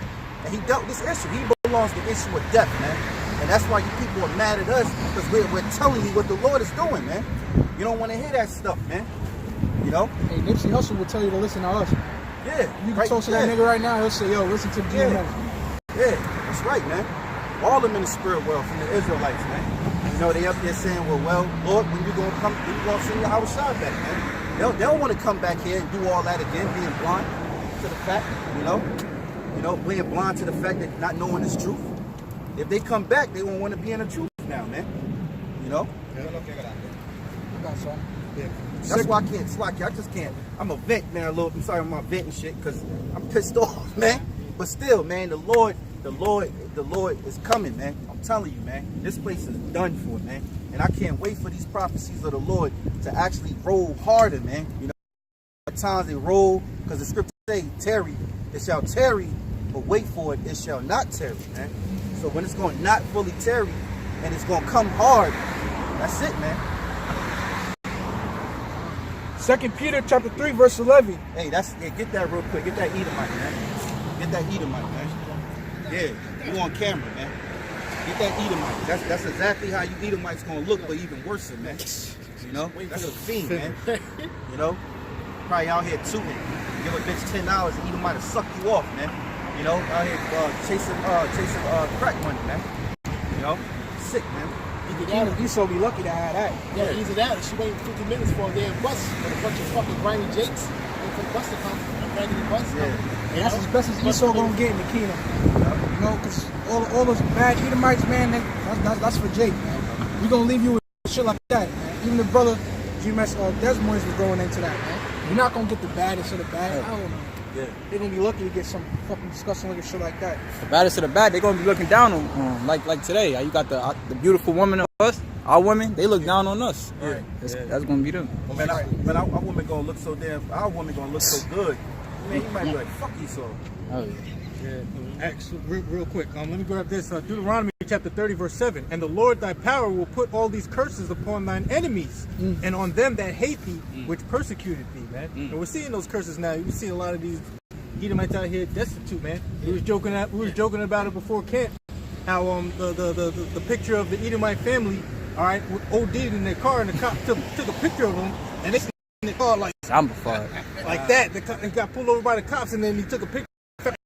and he dealt with this issue. He belongs to the issue of death, man. And that's why you people are mad at us because we're telling you what the Lord is doing, man. You don't want to hear that stuff, man. You know. Hey, Nipsey Hussle will tell you to listen to us. Yeah. You can talk to that nigga right now. He'll say, "Yo, listen to Gmsnj." Yeah, that's right, man. All of them in the spirit world from the Israelites, man. You know, they up there saying, well, Lord, when you gonna come, when you gonna send your Howard Shah back, man? They don't want to come back here and do all that again, being blind to the fact, you know, being blind to the fact that not knowing this truth. If they come back, they won't want to be in the truth now, man. You know? I got some. Yeah. That's why I can't slack you. I just can't. I'm a vent, man. I'm sorry, I'm not venting shit because I'm pissed off, man. But still, man, the Lord is coming, man. I'm telling you, man. This place is done for, man. And I can't wait for these prophecies of the Lord to actually roll harder, man. You know, at times they roll because the scripture say, tarry, it shall tarry, but wait for it, it shall not tarry, man. So when it's going to not fully tarry and it's going to come hard, that's it, man. 2 Peter chapter 3, verse 11. Hey, get that real quick. Get that Edomite, man. Get that Edomite, man. Yeah, you on camera, man. Get that Edomite. That's exactly how you Edomite's gonna look, but even worse, man. You know, that's a fiend, man. You know, probably out here tooting. Give a bitch $10 and Edomite will suck you off, man. You know, out here chasing crack money, man. You know, sick, man. Esau be lucky to have that. Yeah, either that or she waiting 50 minutes for a damn bus with a bunch of fucking grimy jakes waiting for the bus to come. Grimy bus coming. And that's as best as Esau gonna get in the kingdom. You know, because all those bad Edomites, man, that's for Jake, man. We gonna leave you with shit like that, man. Even the brother Gmsnj Desmond was going into that, man. You're not gonna get the baddest of the bad. I don't know. Yeah. They're gonna be lucky to get some fucking disgusting looking shit like that. The baddest of the bad, they're gonna be looking down on like today. You got the beautiful women of us, our women. They look down on us. Yeah. That's gonna be them. Man, our woman gonna look so damn. Our woman gonna look so good. Man, you might be like, fuck Esau. Oh yeah. Actually, real quick, let me grab this. Deuteronomy chapter 30, verse 7. And the Lord thy power will put all these curses upon thine enemies and on them that hate thee, which persecuted thee, man. And we're seeing those curses now. You see a lot of these Edomites out here destitute, man. We was joking about it before camp. How the picture of the Edomite family, all right, OD'd in their car, and the cop took a picture of them, and they in the car like that. They got pulled over by the cops, and then he took a picture.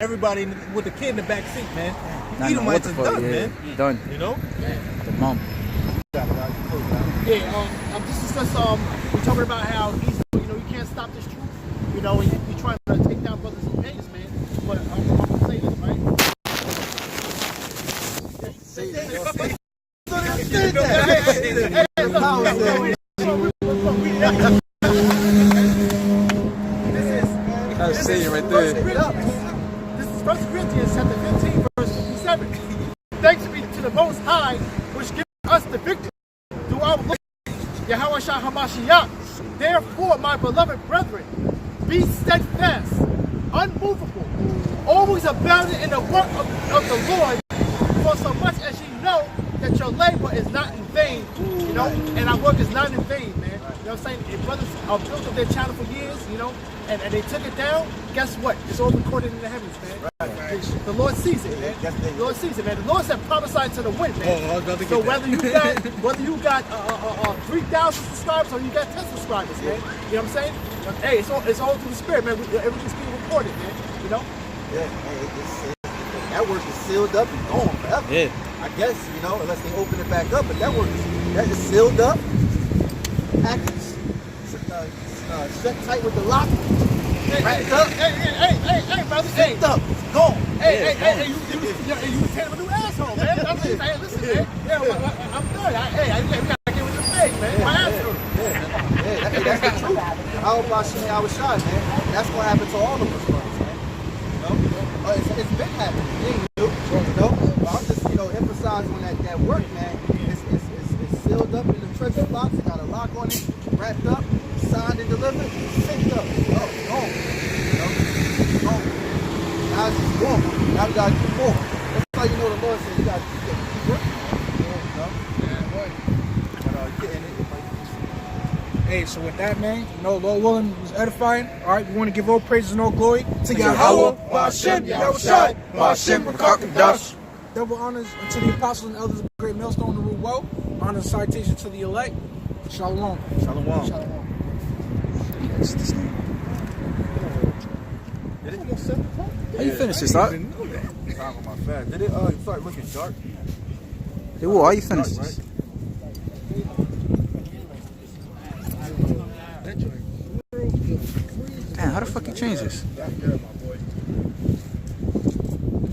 Everybody with the kid in the back seat, man. Edomites are done, man. Done. You know? The mom. Yeah, just discuss, we're talking about how he's, you know, you can't stop this truth. You know, and you're trying to take down brothers and pagans, man. But I'm gonna say this, right? That's saying right there. This is 1 Corinthians chapter 15, verse 57. Thanks be to the Most High, which gives us the victory through our Lord Yahweh Shah HaMashiach. Therefore, my beloved brethren, be steadfast, unmovable, always abounding in the work of the Lord, for so much as ye know that your labor is not in vain, you know, and our work is not in vain, man. You know what I'm saying? If brothers are built up their channel for years, you know, and they took it down, guess what? It's all recorded in the heavens, man. Right. The Lord sees it, man. The Lord sees it, man. The Lord said prophesy to the wind, man. So whether you got 3,000 subscribers or you got 10 subscribers, man. You know what I'm saying? Hey, it's all through the spirit, man. Everything's being recorded, man. You know? Yeah, that work is sealed up and gone forever. Yeah. I guess, you know, unless they open it back up, but that is sealed up. Packaged, shut tight with the lock. Wrapped up. Hey, brother. Zipped up. It's gone. Hey, you became a new asshole, man. I'm just saying, listen, man. Yeah, I'm good. We gotta get with this thing, man. My asshole. That's the truth. How about Shimei Awashai, man? That's what happened to all of us, brothers, man. You know? It's been happening. It ain't new. You know? But I'm just, you know, emphasizing on that work, man. It's sealed up in the treasure box. It got a lock on it, wrapped up, signed and delivered, synced up. Oh, gone. You know? Gone. Now it's just gone. Now we gotta keep going. That's how you know the Lord said you gotta keep working. You know? Yeah, boy. But Hey, so with that, man, you know, Lord willing, was edifying. All right, we want to give all praises and all glory to Yahweh, Ba'ashem, Yahushai, Ba'ashem, Rakakadash. Double honors unto the apostles and elders of the great millstone to rule well. Honor and citation to the elect. Shalom. Shalom. Shalom. How you finish this, huh? Did it start looking dark? Hey, how you finish this? Man, how the fuck you change this?